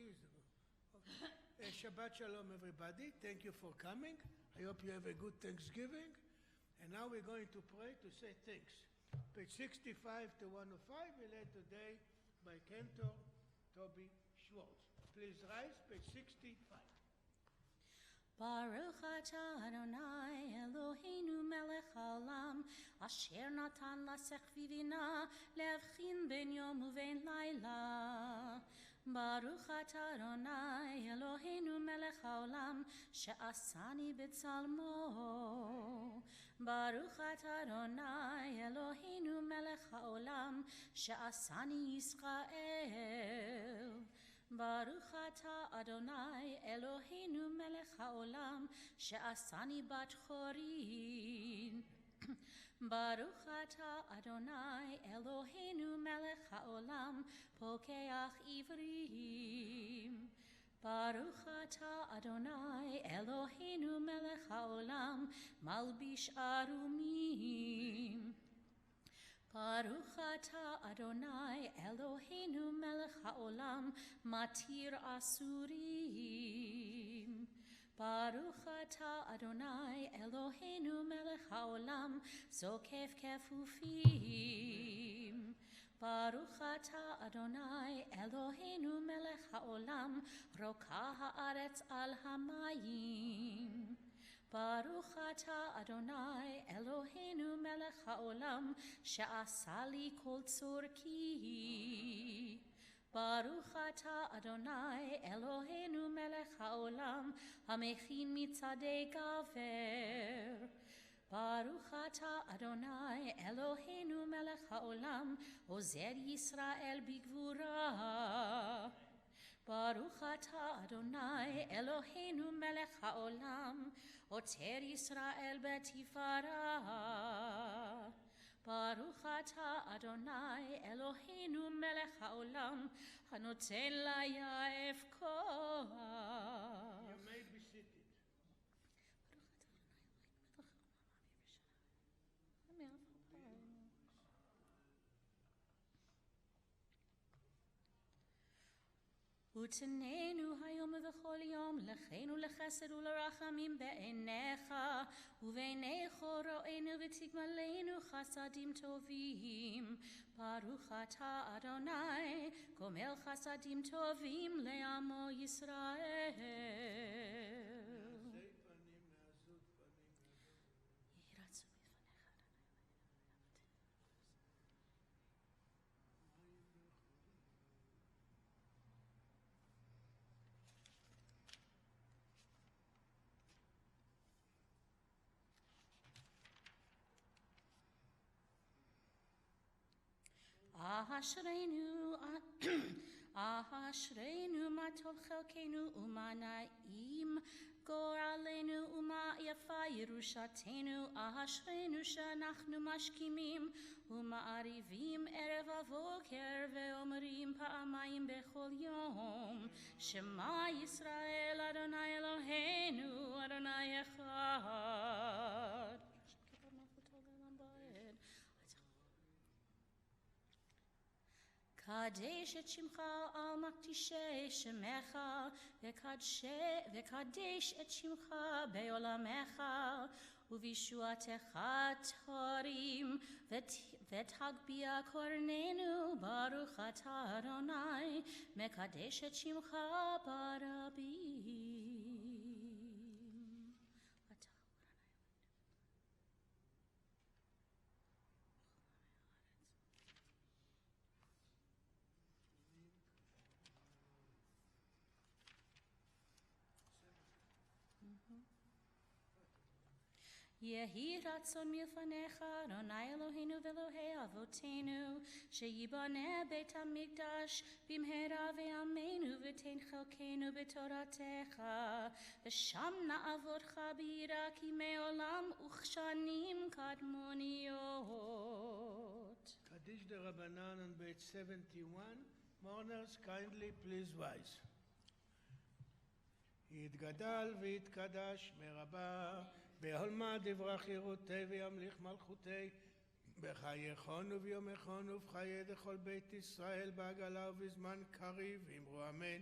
years ago. Okay. Shabbat Shalom, everybody. Thank you for coming. I hope you have a good Thanksgiving. And now we're going to pray to say thanks. Page 65 to 105, we led today by Cantor Toby Schwartz. Please rise, page 65. Baruch atah Adonai Eloheinu melech haolam asher natan lasech vivina leavchin ben yom uven laila. Baruch atah Adonai Eloheinu melech haolam she'asani b'tzalmo. Baruch atah Adonai Eloheinu melech haolam she'asani Yisrael. Baruch atah Adonai Eloheinu melech haolam she'asani bat chorin. Baruch atah Adonai Eloheinu melech haolam pokeach ivrim. Baruch atah Adonai Eloheinu melech haolam malbish arumim. Baruch atah Adonai Eloheinu melech haolam matir asurim. Baruch atah Adonai Eloheinu melech haolam zokef kefufim. Baruch atah Adonai Eloheinu melech haolam rokah haaretz al hamayim. Baruch atah Adonai Eloheinu melech haolam she'asa li kol tzorki. Baruch atah Adonai Eloheinu melech haolam hamechin mitzadei gaver. Baruch atah Adonai Eloheinu melech haolam ozer Yisrael bigvura. Baruch atah Adonai Eloheinu melech haolam oter Yisrael betifara. Baruch atah Adonai Eloheinu melech haolam hanoten layaf koach. You may be seated. ותננו היום ובכל יום לכנו לחסד ולרחמים בעיניך ובעיני חוראינו ותגמלנו חסדים טובים. ברוך אתה אדוני גומל חסדים טובים לעמו ישראל. אשרינו מה טוב חלקנו ומה נעים גורלנו ומה יפה ירושתנו. אשרינו שאנחנו משכימים ומעריבים ערב הבוקר ואומרים פעמיים בכל יום שמע ישראל אדוני אלוהינו אדוני אחד. קדש את שמך על מקדישי שמך וקדש את שמך בעולמך ובישועתך תרים ותגביה קורננו. ברוך אתה אדוני מקדש את שמך ברבים. יהי רצון מלפניך אדוני אלוהינו ואלוהי אבותינו שיבנה בית המקדש במהרה בימינו ותן חלקנו בתורתך ושם נעבודך ביראה כימי עולם וכשנים קדמוניות. Kaddish the Rabbanan on page 71. Mourners, kindly please rise. יתגדל ויתקדש מרבה בעולמה דברך חירותי וימליך מלכותי בחייכון וביומכון ובחיי דכל בית ישראל בעגלה ובזמן קריב אמרו אמן.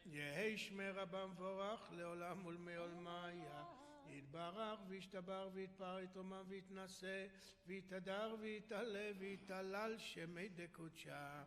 יהי שמי רבה מבורך לעולם ולעולמיה. יתברך וישתבר ויתפאר יתרומם ויתנשא ויתהדר ויתעלה ויתהלל שמי דקודשה.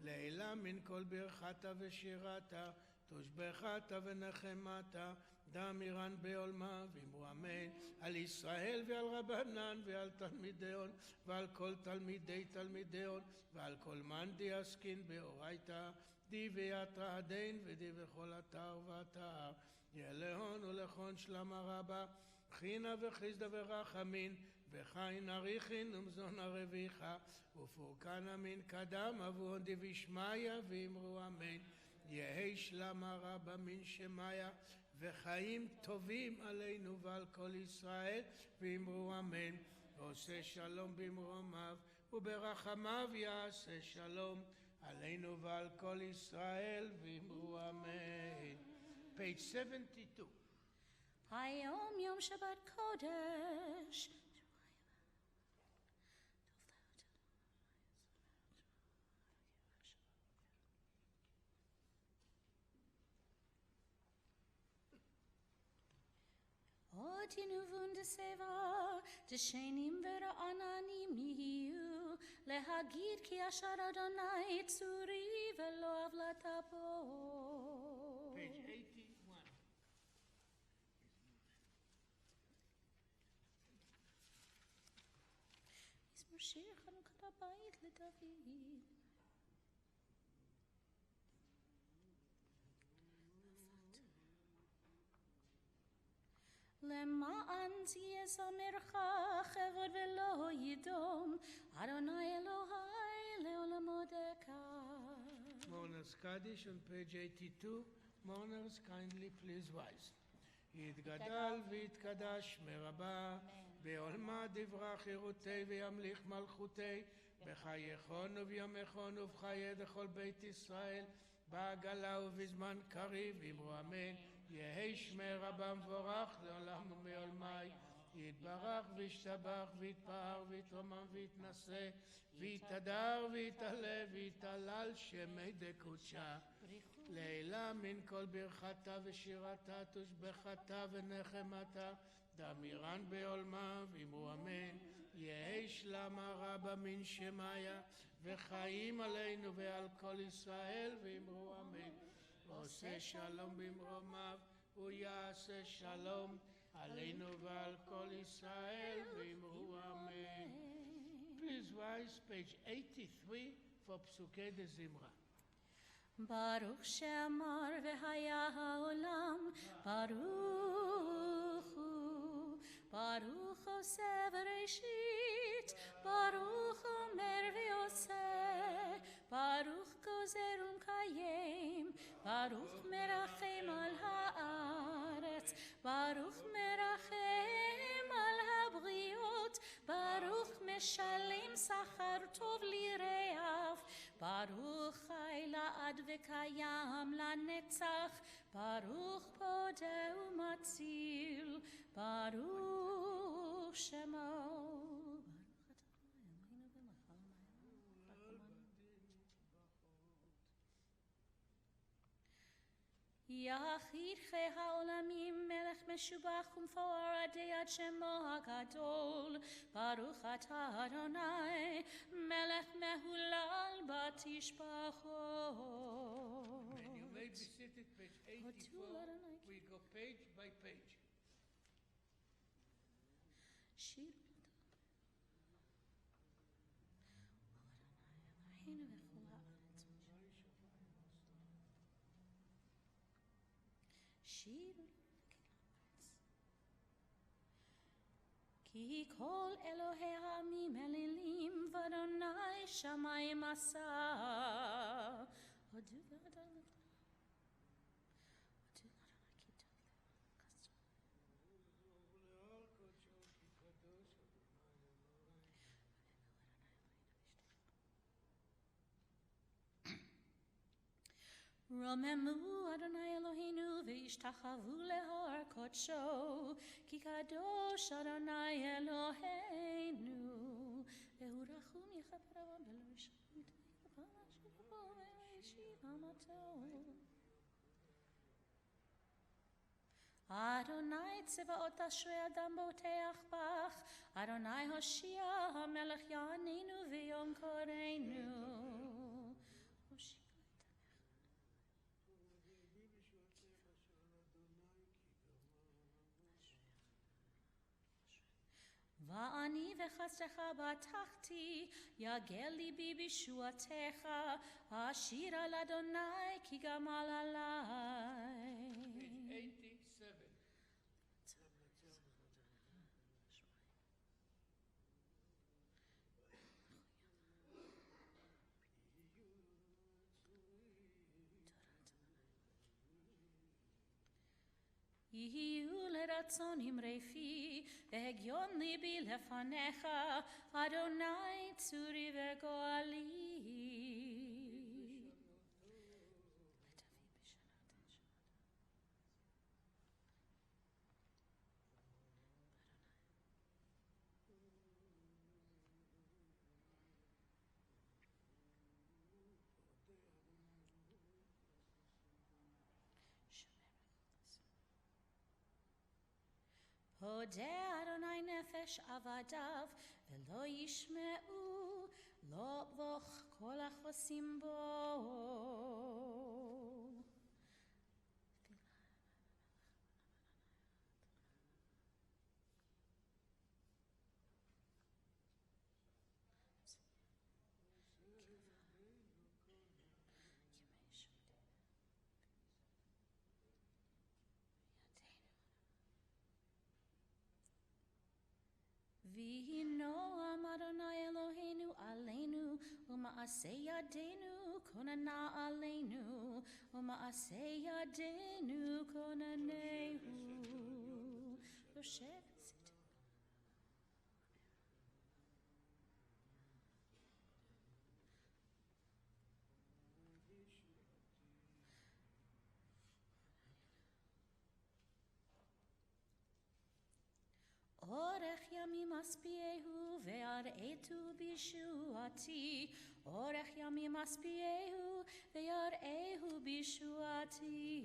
לעילה מן כל ברכתה ושירתה תושבחתה ונחמתה דאמירן בעולמה ואמרו אמן על ישראל ועל רבנן ועל תלמידיון ועל כל תלמידי תלמידיון ועל כל מאן דיעסקין באורייתא די ויתרא הדין ודי וכל אתר ואתר יעלהון ולכון שלמה רבה חינה וחיסדה ורחמין וחין אריכין ומזון הרוויחה ופורקן אמין קדם אבון דבישמיה ואמרו אמן. יהי שלמה רבה מן שמיה וחיים טובים עלינו ועל כל ישראל ואמרו אמן. ועושה שלום במרומיו וברחמיו יעשה שלום עלינו ועל כל ישראל ואמרו אמן. page 72. היום יום שבת קודש. אותנו ונדסבה דשנים ורעננים יהיו להגיד כי אשר אדוני צורי ולא עוולתה בו. page 81. מזמור שיר חנוכת הבית לדוד. למען תהיה זמרך כבוד ולא ידום אדוני אלוהי לעולמות דקה. Mourners Kaddish on page 82. Mourners kindly please rise. יתגדל ויתקדש מרבה בעולמה דברה חירותי וימליך מלכותי בחייכון ובימיכון ובחיי דכל בית ישראל בעגלה ובזמן קריב אמרו אמן. יהי שמי רבה מבורך לעולם ומעולמי יתברך וישתבח ויתפאר ויתרומם ויתנשא ויתהדר ויתעלה ויתהלל שמי דקודשה. לעילה מן כל ברכתה ושירתה תושבחתה ונחמתה דאמירן בעולמה ואמרו אמן. יהי שלמה רבה מן שמיה וחיים עלינו ועל כל ישראל ואמרו אמן. עושה שלום במרומיו ויעשה שלום עלינו ועל כל ישראל ואמרו אמן. Please rise, page 83 for פסוקי דזמרה. ברוך שאמר והיה העולם ברוך הוא ברוך עושה בראשית ברוך אומר ועושה ברוך גוזר ומקיים ברוך מרחם על הארץ ברוך מרחם על הבריות ברוך משלם שכר טוב ליראיו ברוך חי לעד וקיים לנצח ברוך פודה ומציל ברוך שמו. יחיד חי העולמים מלך משובח ומפואר עדי עד שמו הגדול ברוך אתה אדוני מלך מהולל בתשבחו. And you may be seated, page 84. We go page by page. שיר כי כל אלוהי העמים אלילים ואדוני שמיים עשה. הודו ואדוני רוממו אדוני אלוהינו והשתחוו להר קודשו כי קדוש אדוני אלוהינו והוא רחום יכפר עוון ולא ישחית וירבה אשר בו וישיב אמתו. Adonai Tzevaot Ashrei Adam Boteach Bach, Adonai Hoshia HaMelech Yaneinu V'Yom Koreinu. ואני וחסדך בטחתי, יגל ליבי בישועתך, אשיר על אדוני כי גמל עלי. יהיו לרצון אמרי פי, והגיון ליבי לפניך, אדוני צורי וגואלי. הודה אדוני נפש עבדיו, ולא ישמעו, לא בוך כל החוסים בו. ויהי נועם אדוני אלוהינו עלינו, ומעשה ידינו כוננה עלינו, ומעשה ידינו כוננהו. יושב אורך ימים אספיהו ויראתו בישועתי, אורך ימים אספיהו ויראהו בישועתי.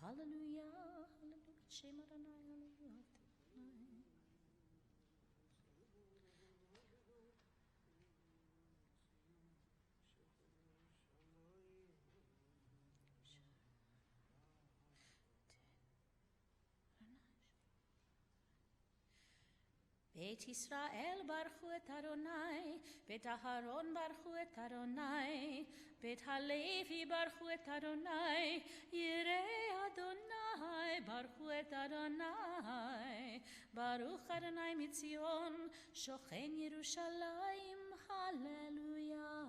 הללויה, הללויה, שם אדוני, הללויה. בית ישראל ברכו את אדוני, בית אהרון ברכו את אדוני, בית הלוי ברכו את אדוני, יראי אדוני ברכו את אדוני. ברוך אדוני מציון, שוכן ירושלים, הללויה.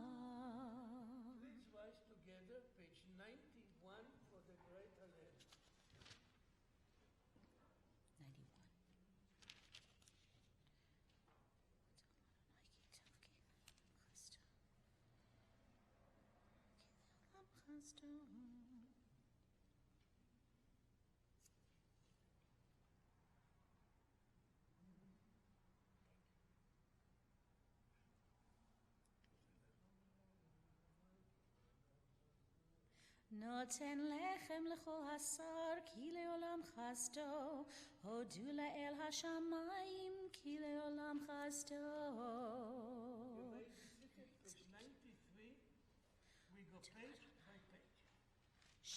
Please rise together, page 91 for the great Hallel. 91. נותן לחם לכל השר, כי לעולם חסדו, הודו לאל השמיים, כי לעולם חסדו. Page 93, we go page by page.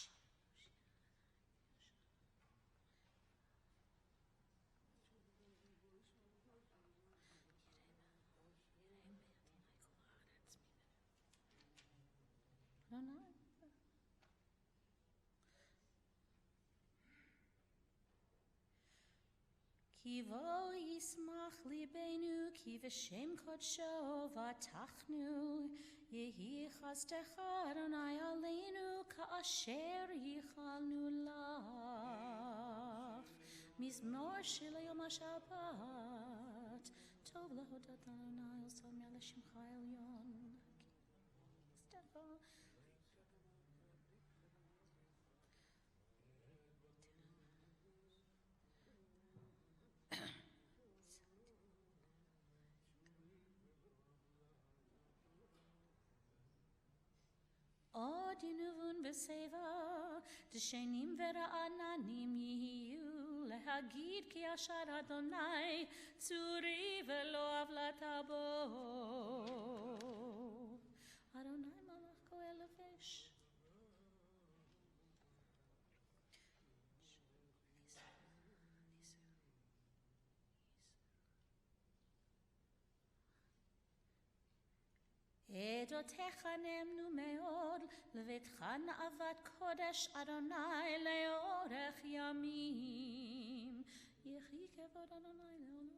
No. כי בו ישמח ליבנו, כי בשם קודשו בטחנו, יהי חסדך אדוני עלינו, כאשר ייחלנו לך. מזמור של יום השבת, טוב להודות אדוני, ושמח לשמך העליון. חסדך מאוד ינובון בשיבה, דשנים ורעננים יהיו, להגיד כי אשר אדוני צורי ולא עוולתה בו. אדוני מלך גואל לבש. עדותיך נאמנו מאוד, לביתך נאוות קודש אדוני לאורך ימים. יחי כבוד אדוני לעולם.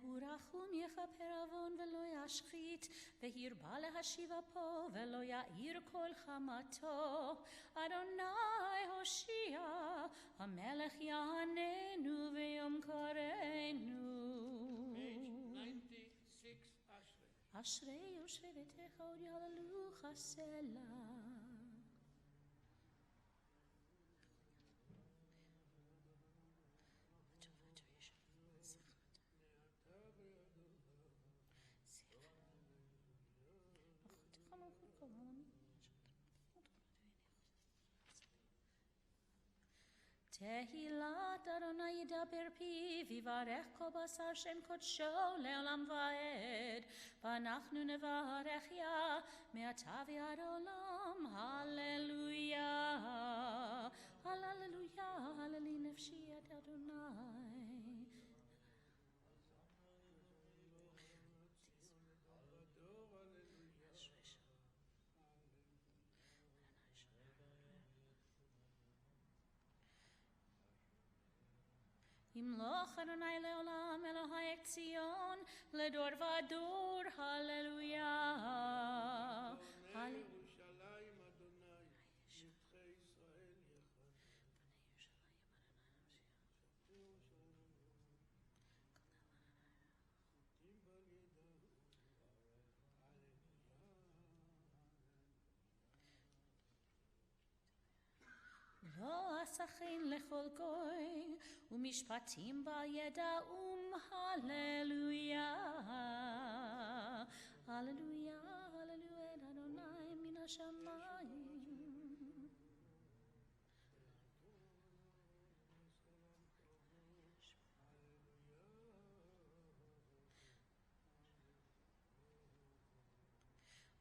והוא רחום יכפר עוון ולא ישחית, והרבה להשיב אפו ולא יאיר כל חמתו. אדוני הושיע, המלך יעננו ויום קראנו. אשרי יושבי ביתך עוד יעללו חסלה. תהילת אדוני ידבר פיו, יברך כל בשר שם קודשו לעולם ועד. ואנחנו נברך יה מעתה ועד עולם. הללויה, הללויה, הללי נפשי את אדוני. ימלוך אדוני לעולם, אלוהי ציון, לדור ודור, הללויה. ירושלים אדוני, נדחי ישראל יחד. לא אסכן לכל גוי, ומשפטים בידע הללויה. הללויה, הללויה את אדוני מן השמיים.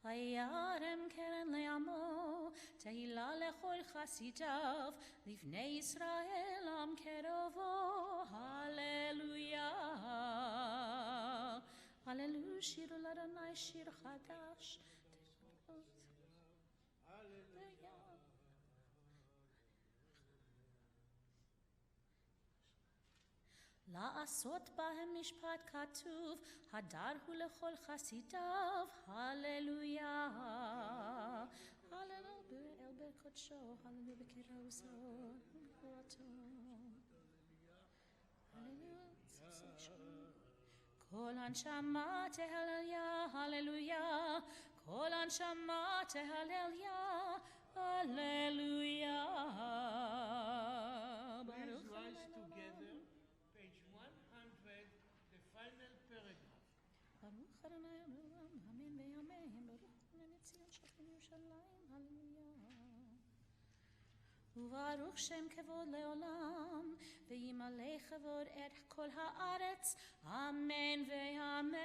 וירם קרן לעמו, תהילה לכל חסידיו, לבני ישראל עם קרובו. הללויה, הללויה, שירו לאדוני שיר חדש. לעשות בהם משפט כתוב, הדר הוא לכל חסידיו. הללויה, הללויה באל בקודשו, הללויה בקירוזו, בגבורתו. הללויה, כל הנשמה תהלליה, הללויה, כל הנשמה תהלליה, הללויה. Please rise together. Page 100, the final paragraph. ברוך אדוני לעולם, אמן ואמן. ברוך אדוני לציון שכן ירושלים, הללויה. וברוך שם כבוד לעולם, וימלא כבוד את כל הארץ, אמן ואמן.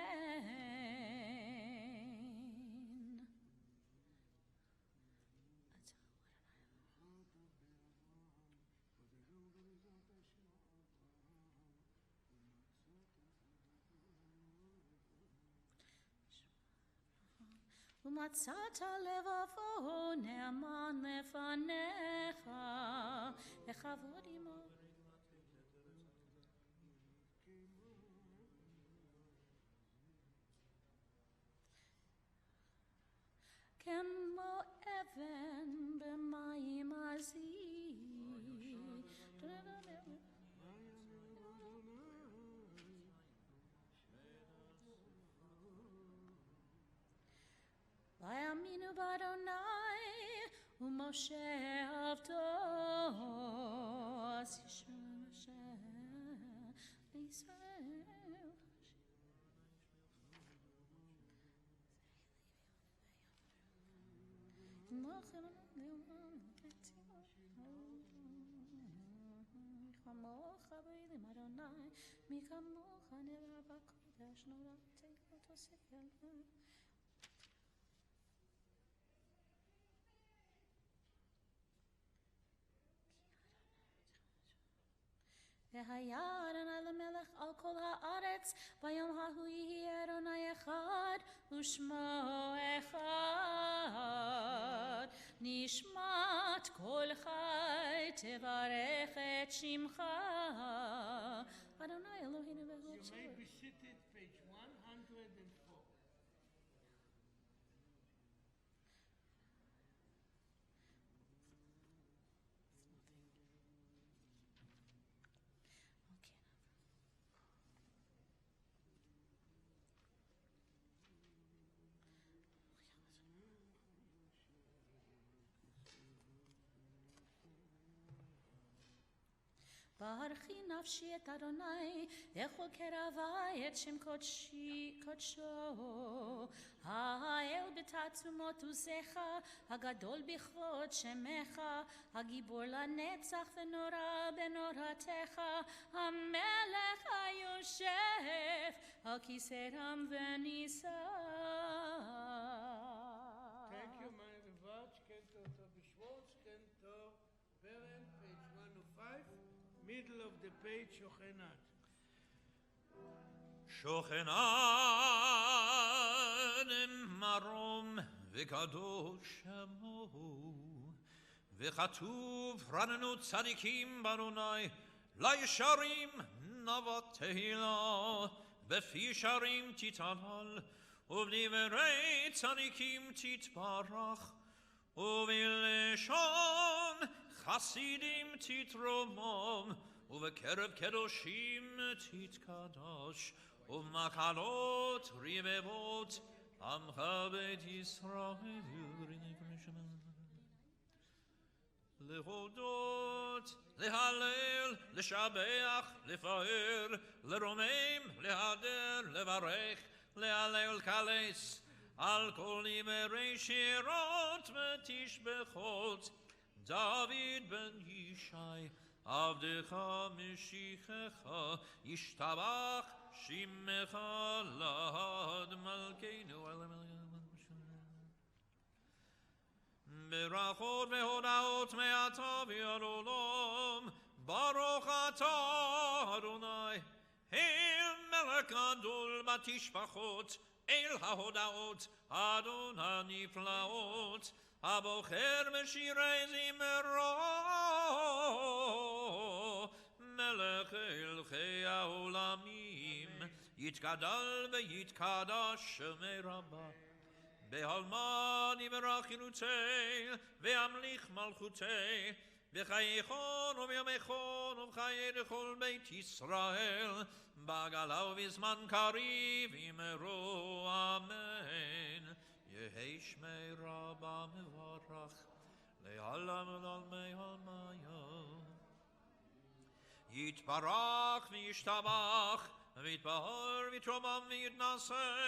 ומצאת לבבו נאמן לפניך, לכבוד עמו. כמו אבן במים עזים. ויאמינו באדוני ומשה עבדו עשי לישראל כמוך בידים אדוני מי כמוך נראה בקודש נורא תהילה תוסיף אליו והיה אדוני למלך על כל הארץ ביום ההוא יהיה אדוני אחד ושמו אחד נשמת כל חי תברך את שמך אדוני אלוהינו והוא You may be seated, page 104. ברכי נפשי את אדוני, וכל קרבי את שם קודשו. האל בתעצומות עוזך, הגדול בכבוד שמך, הגיבור לנצח ונורא בנורתך, המלך היושב על כיסא רם ונישא. Thank you, my Rivach. Cantor Toby Schwartz, Cantor Beren, page 105, middle of the page, Shochenat. שוכנן מרום וקדוש שמו וכתוב רננו צדיקים באדוני לישרים נבות תהילה בפי שרים תתהלל ובדברי צדיקים תתברך ובלשון חסידים תתרומם ובקרב קדושים תתקדש ומקלות רבבות עמך בית ישראל להודות, להלל, לשבח, לפאר, לרומם, להדר, לברך, להלל קלס על כל דברי שירות ותשבחות דוד בן ישי עבדך משיחך ישתבח שמך לעד מלכנו ברכות והודעות מעתה ועד עולם ברוך אתה אדוני אל מלך גדול בתשבחות אל ההודעות אדון הנפלאות הבוחר בשירי זמרו מלך הלכי העולמים יתגדל ויתקדש שמי רבה בהלמן יברך חילוצי והמליך מלכותי בחייכון ובימיכון ובחיי לכל בית ישראל בגלה ובזמן קריב אמרו אמן יהי שמי רבה מברך לעלם ולעלמי עלמיה יתברך וישתבח ויתבהר ויתרומם ויתנשא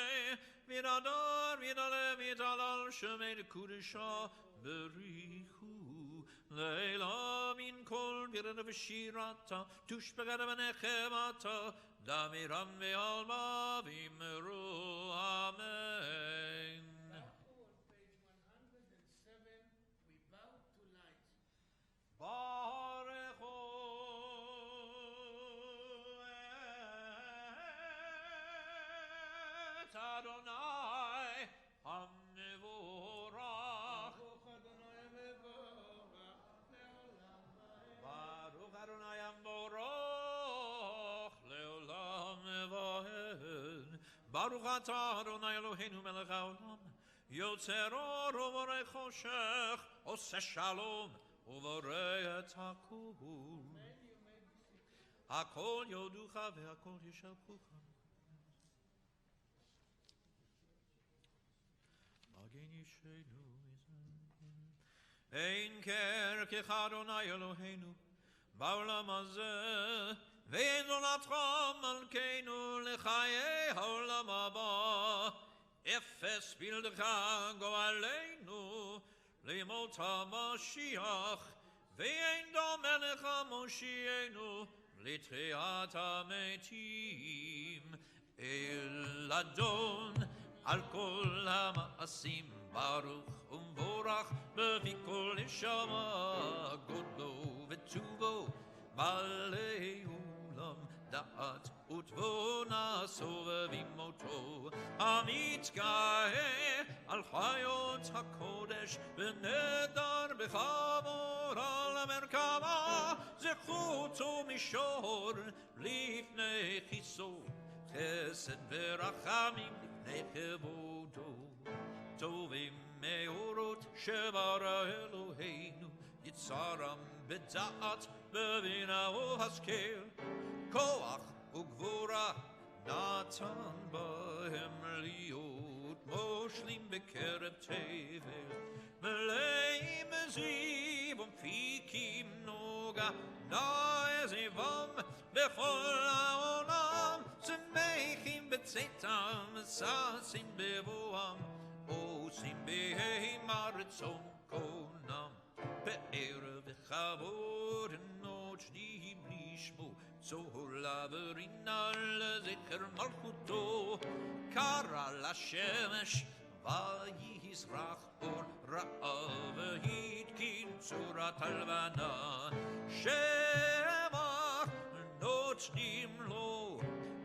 ויתהדר ויתעלה ויתהלל שמי לקודשא בריחו לילה מן כל בירתה ושירתה תושבגה ונחמתה דמירם ועלמה ואמרו אמן. Adonai המבורך ברוך אדוני המבורך לעולם ועד ברוך אתה אדוני אלוהינו מלך העולם יוצר אור ובורא חושך עושה שלום ובורא את הכול הכל יודוך והכל ישבחוך אין כרך אדוני אלוהינו בעולם הזה, ואין זולתך מלכנו לחיי העולם הבא. אפס בלעדיך גואלנו לימות המשיח, ואין דומה לך מושיענו לתחיית המתים. אל אדון על כל המעשים ברוך ומבורך בפי כל נשמה, גודלו וטובו מלא עולם דעת ותבונה סובבים אותו, המתגאה על חיות הקודש ונדר בחמור על המרכבה, זכות ומישור לפני חיסור, חסד ורחמים לפני כבודו. טובים מאורות שברא אלוהינו, יצרם בדעת בבינה ובהשכל, כוח וגבורה נתן בהם להיות מושלים בקרב תבל, מלאים זיו ומפיקים נוגה נאה זיוום בכל העולם, שמחים בצאתם ששים בבואם, עושים בהם רצון קונם, בערב וכבוד נוצ'נים לשמו, צהולה ורינה לזכר מלכותו, קרא לשמש ויזרח אור רעה והתקין צורת הלבנה, שבח נוצ'נים לו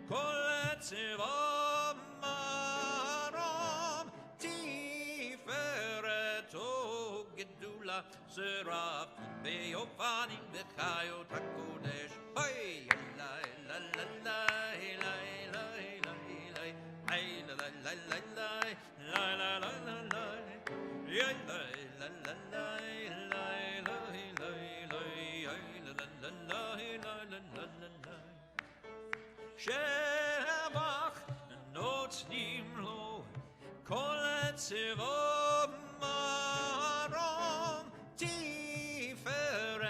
כל צבא מרום, תפארתו גדולה שרף ביופנים וחיות הקודש. היי לה לה לה לה לה לה לה לה לה שבח נותנים לו כל צבא מרום, תפארתו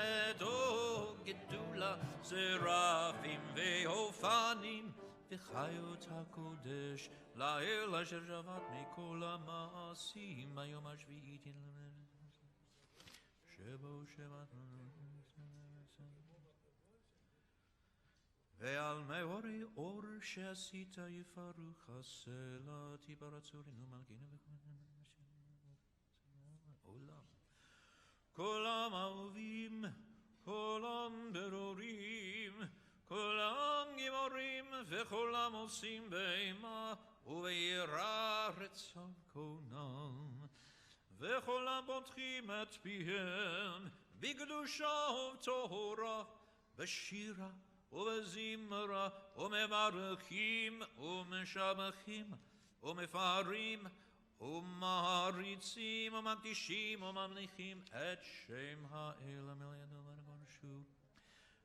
גדולה שרפים ואופנים וחיות הקודש, לאל אשר שבת מכל המעשים ביום השביעי שבו שבת. ועל מאורי אור שעשית יפרוך הסלעתי ברצורינו מלכינו עולם. כולם אהובים, כולם ברורים, כולם גיבורים, וכולם עושים באימה וביראה רצון קונם, וכולם פותחים את פיהם בקדושה ובטהרה, בשירה ובזמרה, ומברכים ומשבחים ומפארים ומעריצים ומקדישים וממליכים את שם האל המלך ורשו,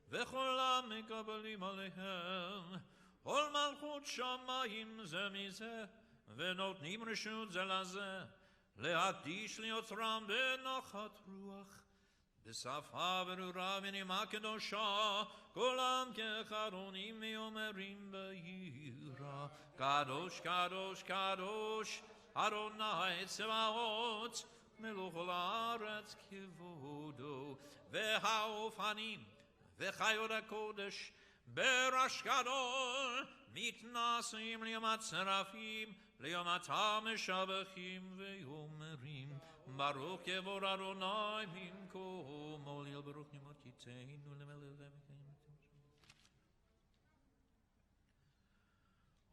וכולם מקבלים עליהם כל מלכות שמיים זה מזה, ונותנים רשות זה לזה להקדיש ליוצרם בנחת רוח, בשפה ברורה ונימה קדושה, כולם כחרונים ואומרים ביראה, קדוש קדוש קדוש אדוני צבאות מלוך כל הארץ כבודו, והאופנים וחיות הקודש ברש גדול מתנשאים ליום הצרפים, ליום המשבחים ואומרים ברוך יבוא אדוני ממקומו ליל ברוך נמות קיתנו למלך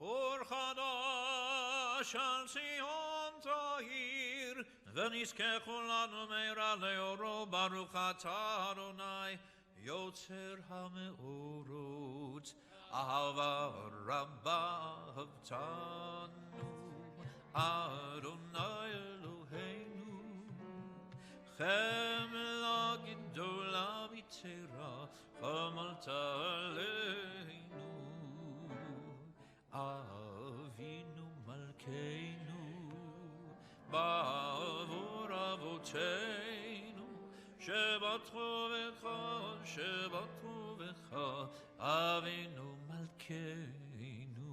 אור חדש על ציון תאיר, ונזכה כולנו מהרה לאורו. ברוך אתה אדוני יוצר המאורות, אהבה רבה אהבתנו אדוני אלוהינו, חמלה גדולה מתרה חמלת עלינו, אבינו מלכנו בעבור אבותינו, Avinu Malkeinu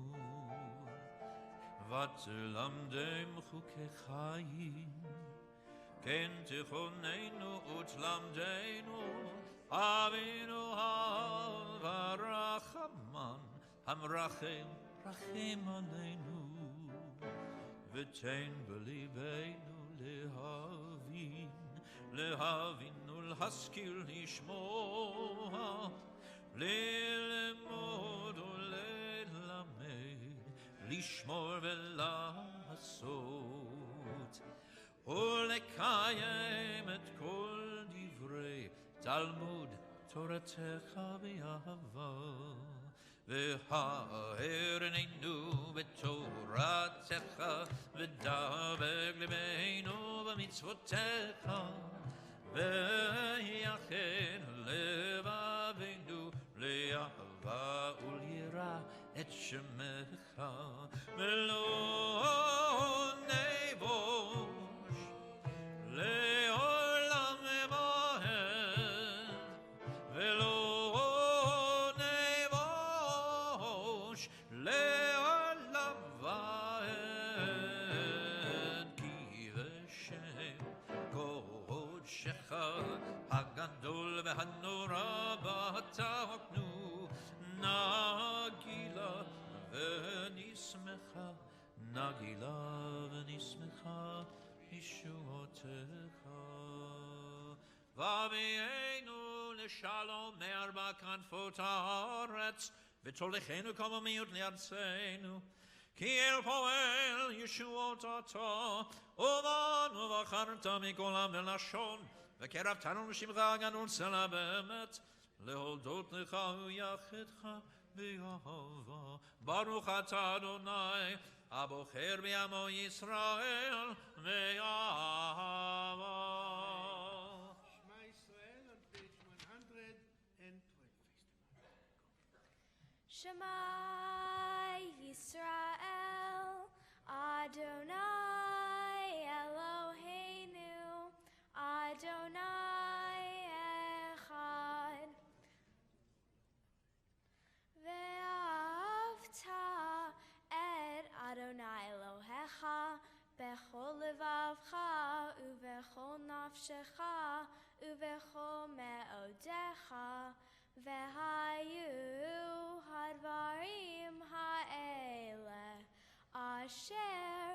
ותלמדם חוקי חיים כן תכוננו ותלמדנו אבינו הרחמן המרחם רחם עלינו ותן בליבנו להבין ולהשכיל לשמוע ללמוד וללמד לשמור ולעשות ולקיים את כל דברי תלמוד תורתך באהבה והארננו בתורתך ודבק ליבנו במצוותיך ויחן לבבינו לאהבה וליראה את שמך ולא נבוש לעולם ממהר ולא נבוש לעולם ועד כי בשם קודשך הגדול והנורא בתקנו נגילה ונשמחה נגילה ונשמחה ישועתך והביאנו לשלום מארבע כנפות הארץ ותוליכנו כממיות לארצנו כי אל פועל ישועות אתה ובנו בחרת מכל עם ולשון וקרבתנו לשמך הגדול סלע באמת להודות לך ויחדך באהבה ברוך אתה אדוני הבוחר בעמו ישראל באהבה Shema Israel on page 120. Shema Yisrael, Adonai Eloheinu, Adonai Echad. Ve'ahavta et Adonai Elohecha bechol levavcha uvechol nafshecha uvechol me'odecha ve'hayu hadvarim ha'ele asher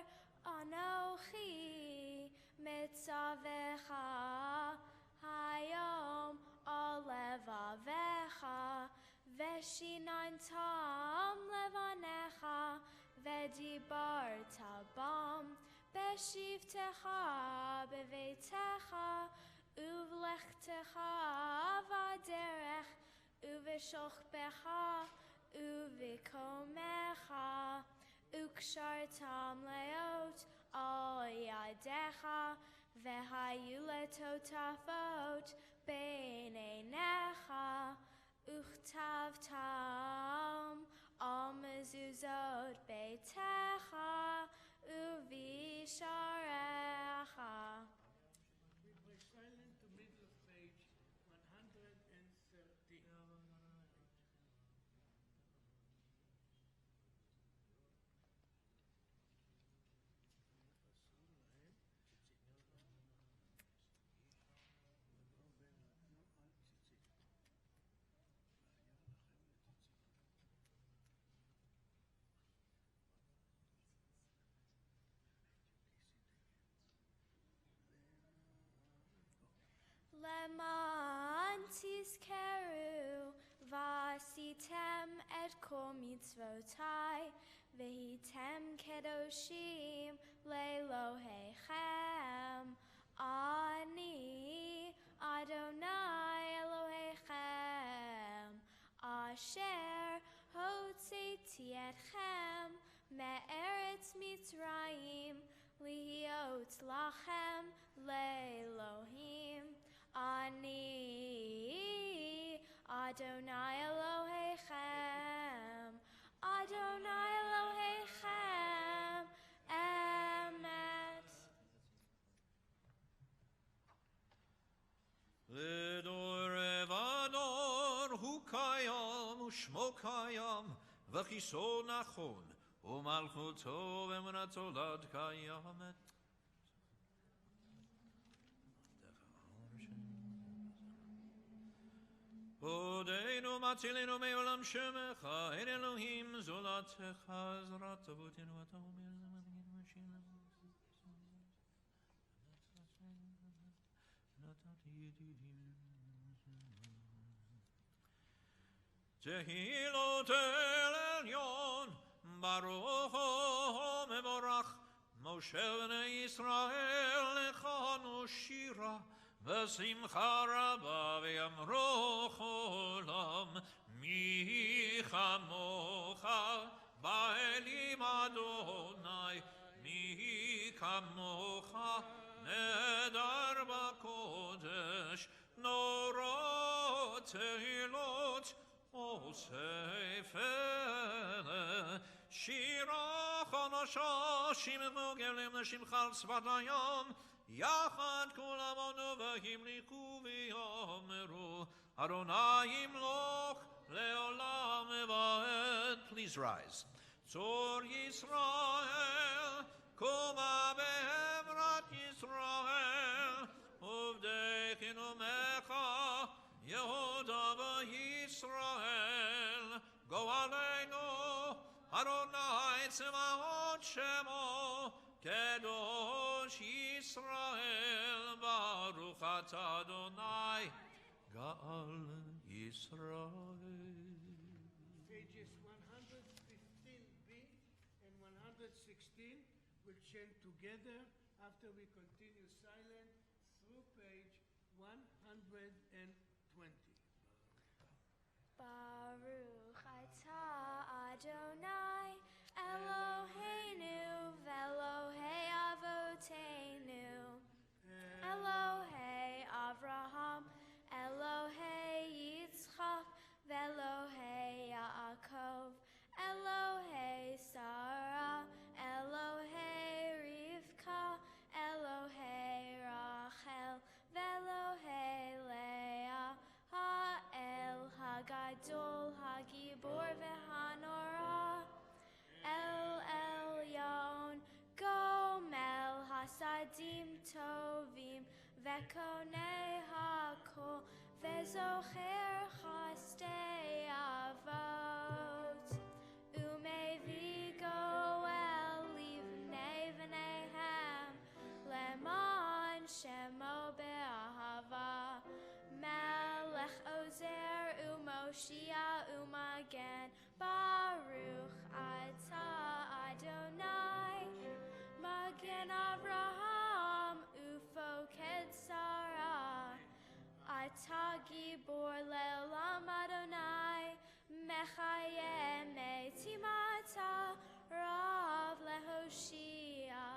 anochi mitzavecha hayom al levavecha ve'shinantam levanecha ve'dibarta bam beshivtecha beveitecha uvlechtecha vaderech uveshochbecha uvikomecha ukshartam leot al yadecha vehayu letotafot beinenecha uchtavtam al mezuzot beitecha uvisharecha. We break silent to middle of page 113. Leman tizkeru vasitem et kol mitzvotai vehitem kedoshim leElohechem ani Adonai Elohechem asher hotzeti etchem me'eretz Mitzrayim lihiot lachem leElohim Ani Adonai Elohechem Adonai Elohechem Emet לדור ודור הוא קיים שמו קיים, וכיסו נכון, ומלכותו ואמונתו לעד קיימת. עודנו מצילנו מעולם שמך, אין אלוהים זולתך, עזרת אבותינו אתה אומר תהילות אל עליון, ברוך הוא מבורך, משה בני ישראל לכנו שירה, ושמחה רבה וימרוך עולם, מי כמוך באלים אדוני, מי כמוך נדר בקודש, נורות תהילות אוסף אלה, שירה חדשה שמחו גלים לשמך על שפת הים, יחד כולם ענו והמליכו ויאמרו, אדוני ימלוך לעולם ועד. Please rise. צור ישראל, קומה באמרת ישראל, עובדי חינומך, יהודה וישראל, גואלנו, אדוני צבאות שמו, קדוש ישראל, ברוך אתה אדוני, גאל ישראל. Pages 115b and 116 will chant together after we continue silent through page 120. Baruch atah Adonai Eloheinu v'Elohei Avoteinu Elohei Avraham Elohei Yitzchak v'Elohei Yaakov Elohei Sarah Elohei Rivka Elohei Rachel v'Elohei Leah Ha'el Hagadol Hagibor v'Hanora El Elyon Gomel Hasadim Tovim Vekonei Hakol Vezocher Chastei Avot Umevi Goel Livnei V'neihem Leman Shemo Be'ahava Melech Ozer Umoshia Umagen Baruch Atah Adonai Magen Avraham Ufoked Sarah Atah Gibor Le'olam Adonai Mechayeh Metim Atah Rav Lehoshia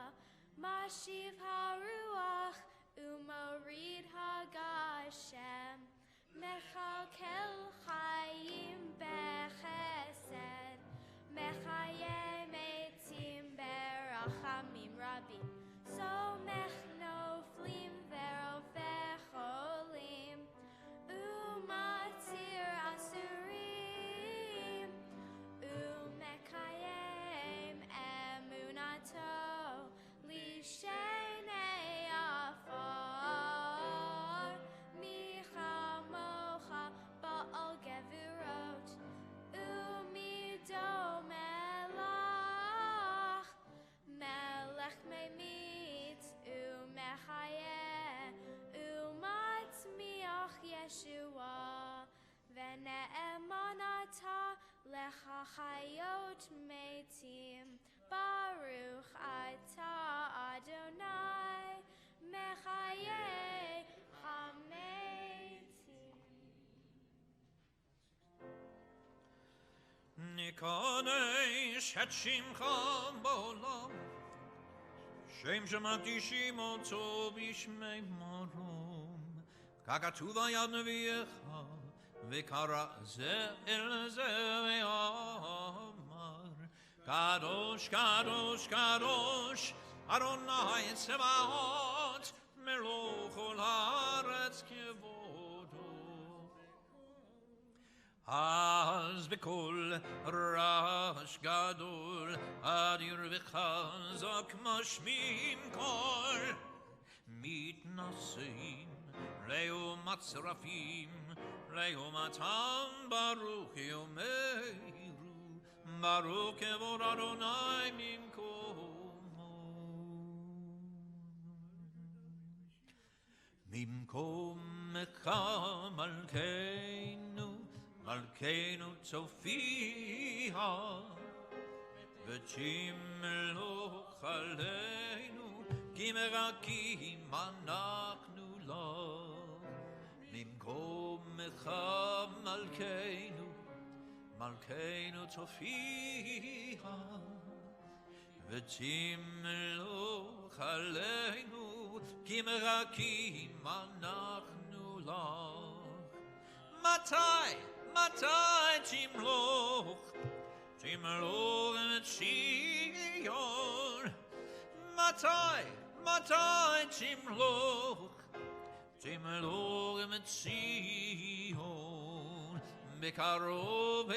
Mashiv HaRuach Umorid HaGashem Mechalkel Chaim Bechesed Mechayeh Metim Berachamim Rabim Somech Noflim Verofeh Cholim Umatzir Asurim Umekayem Emunato Lishenei Afar Michamocha Baal Gevurot Umido Melach Melech Memit Umechayeh Umatzmiach Yeshua Vene'emanata Lecha Chayot Metim Baruch Atah Adonai Mechayeh HaMetim. נקדש את שמך בעולם, שם שמקדישים אותו בשמי מרום, ככתוב היד נביאך, וקרא זה אל זה ואמר, קדוש קדוש קדוש אדוני צבאות מלוך כל הארץ כבודו. אז בכל רעש גדול, אדיר וחזק משמיעים קול, מתנשאים לעומת שרפים, לעומתם ברוך יאמרו, ברוך כבוד אדוני ממקומך מלכנו, מלכנו צופיע, ותמלוך עלינו, כי מרקים אנחנו לך. ממקומך מלכנו, מלכנו צופיע, ותמלוך עלינו, כי מרקים אנחנו לך. מתי תמלוך את ציון? מתי תמלוך את ציון? בקרוב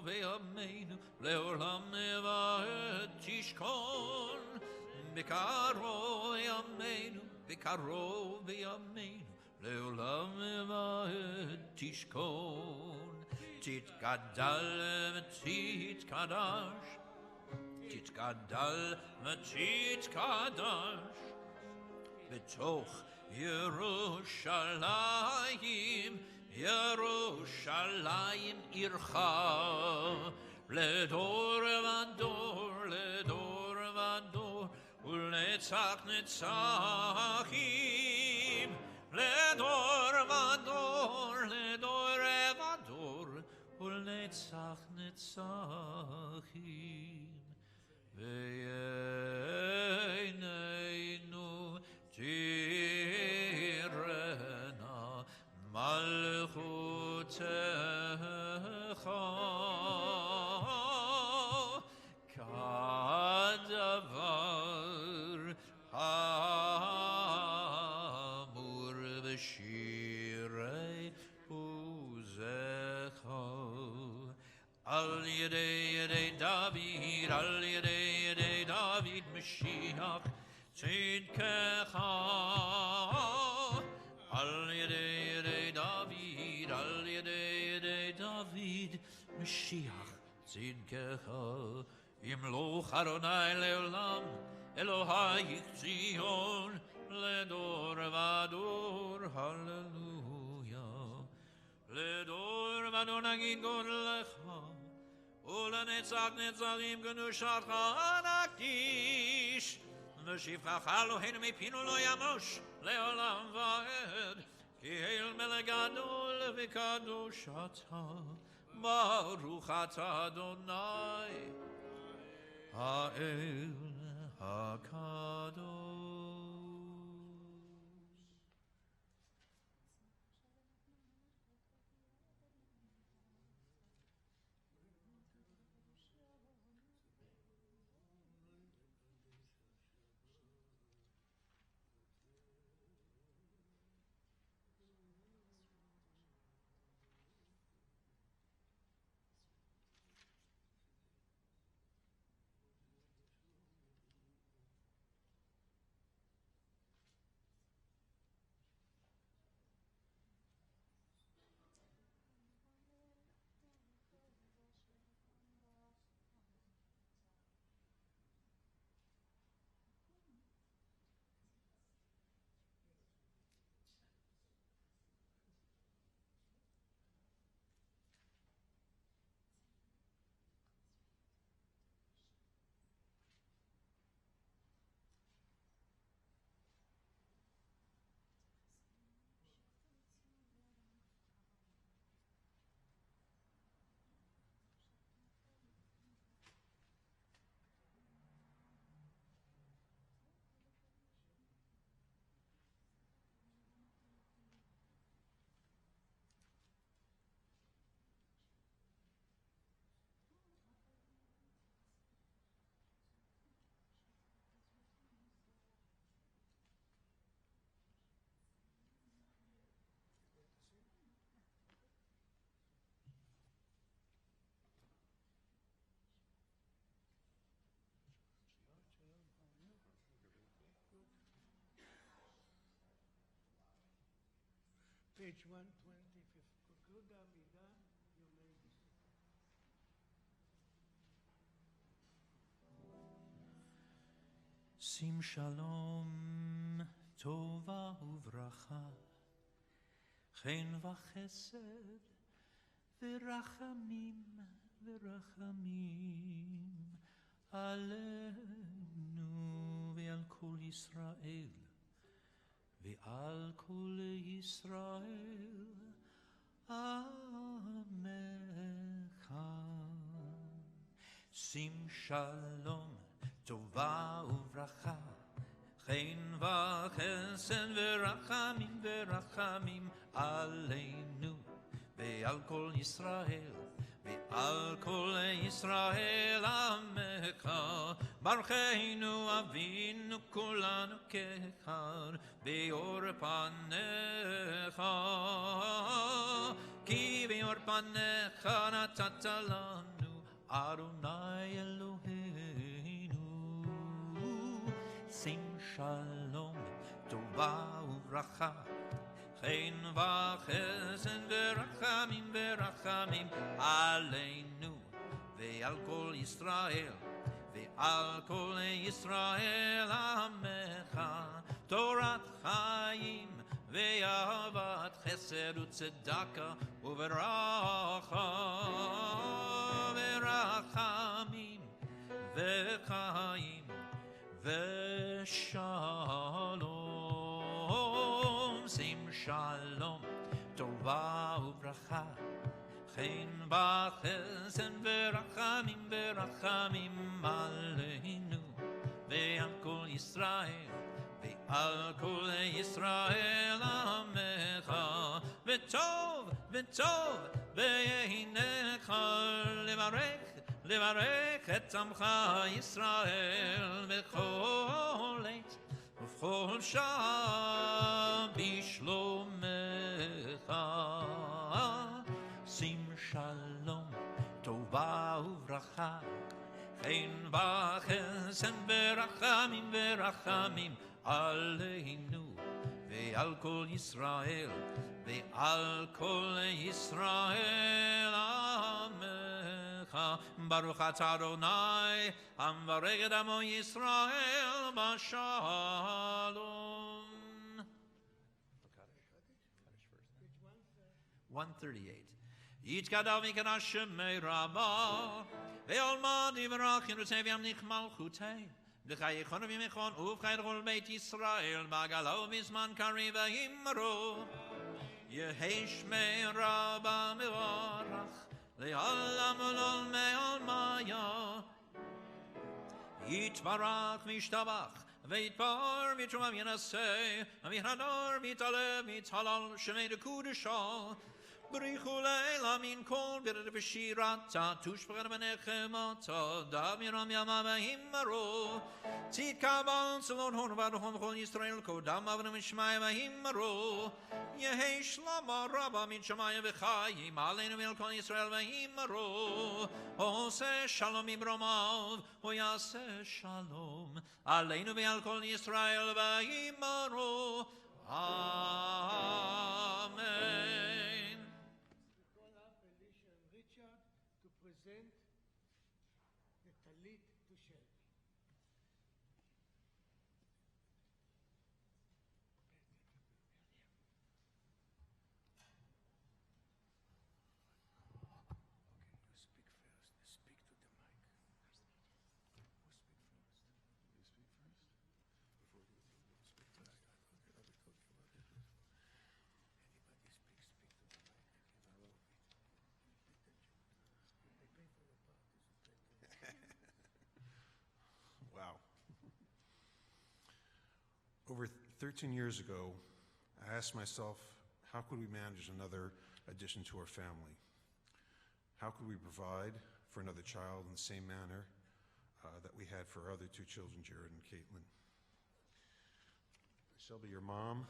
בימינו, לעולם ועד תשכון. בקרוב בימינו, לעולם ועד תשכון. תתגדל ותתקדש בתוך ירושלים עירך, לדור ודור ולנצח נצחים, לדור ודור ולנצח נצחים. ועינינו תראנה מלכותך, כדבר האמור בשירי עוזך. על ידי דוד משיח צדקך, על ידי דוד משיח צדקך. ימלוך אדוני לעולם, אלוהיך ציון, לדור ודור, הללויה. לדור ודור נגיד גודלך, ולנצח נצחים קדושתך נקדיש. ושפחך אלוהינו מפינו לא ימוש לעולם ועד, כי אל מלך גדול וקדושת. ברוך אתה אדוני האל הקדוש. page 120, Kukuda Mida, you may be seated. שים שלום, טובה וברכה, חן וחסד, ורחמים, ורחמים, עלינו ועל כל ישראל, ועל כל ישראל, עמך. שים שלום, טובה וברכה, חן וחסד ורחמים ורחמים עלינו ועל כל ישראל ועל כל ישראל עמך. ברכנו אבינו כולנו כאחד באור פניך, כי באור פניך נתת לנו אדוני אלוהינו. שים שלום, טובה וברכה, חן וחסד ורחמים ורחמים עלינו ועל כל ישראל ועל כל ישראל עמך. תורת חיים ואהבת חסד וצדקה וברכה ורחמים וחיים ושלום. שים שלום, טובה וברכה, חן וחסד ורחמים ורחמים עלינו ועל כל ישראל ועל כל ישראל עמך. וטוב וטוב בעיניך לברך את עמך ישראל בכל עת ובכל שעה בשלומך. שים שלום, טובה וברכה, חן וחסד ורחמים ורחמים עלינו ועל כל ישראל ועל כל ישראל עמך. ברוך אתה אדוני המברך את עמו ישראל בשלום. 138. יתגדל ויקדש שמי רבה ועולמד יברך ינוצא וימליך מלכותי לחייכון ומכון ובחי לכל בית ישראל בעגלו בזמן קריב ואמרו יהי שמי רבה מברך לעולם ולעולמי עולמיה. יתברך וישתבח ויתפאר ויתרומם וינסה ויהדר ויתעלה ויתהלל שמי לקודשו. בריחו לילה מן כל ברד ושירתה תושפרד בנחמתה דמירם ימה ואמרו תתקבל צלון הון ועדון וכל ישראל קודם אבנו משמי ואמרו יהי שלמה רבה מן שמי וחיים עלינו ועל כל ישראל ואמרו עושה שלום ממרומיו ויעשה שלום עלינו ועל כל ישראל ואמרו אמן. To present the talit to Shelby. Over 13 years ago, I asked myself, how could we manage another addition to our family? How could we provide for another child in the same manner that we had for our other two children, Jared and Caitlin? Shelby, your mom,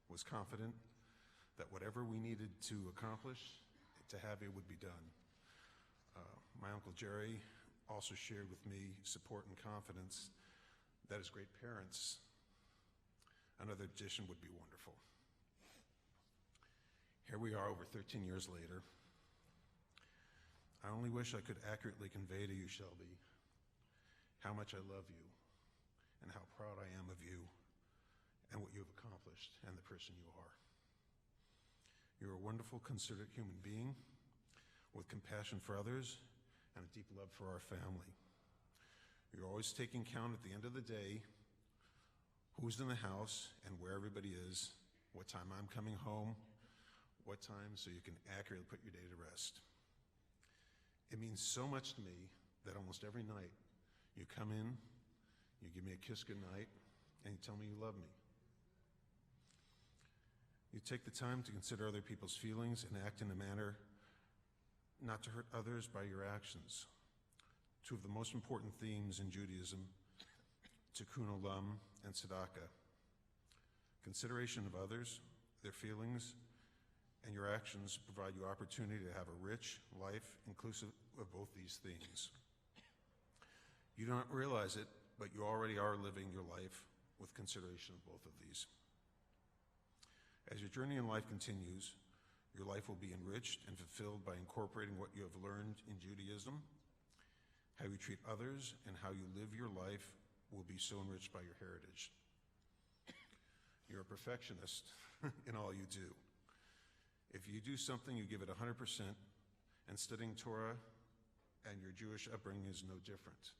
was confident that whatever we needed to accomplish, to have it would be done. My Uncle Jerry also shared with me support and confidence that as great parents, another addition would be wonderful. Here we are over 13 years later. I only wish I could accurately convey to you, Shelby, how much I love you and how proud I am of you and what you have accomplished and the person you are. You're a wonderful, considerate human being with compassion for others and a deep love for our family. You're always taking count at the end of the day who's in the house and where everybody is, what time I'm coming home, what time, so you can accurately put your day to rest. It means so much to me that almost every night you come in, you give me a kiss goodnight, and you tell me you love me. You take the time to consider other people's feelings and act in a manner not to hurt others by your actions. Two of the most important themes in Judaism, tikkun olam and tzedakah. Consideration of others, their feelings, and your actions provide you opportunity to have a rich life inclusive of both these themes. You don't realize it, but you already are living your life with consideration of both of these. As your journey in life continues, your life will be enriched and fulfilled by incorporating what you have learned in Judaism. How you treat others and how you live your life will be so enriched by your heritage. You're a perfectionist in all you do. If you do something, you give it 100%, and studying Torah and your Jewish upbringing is no different.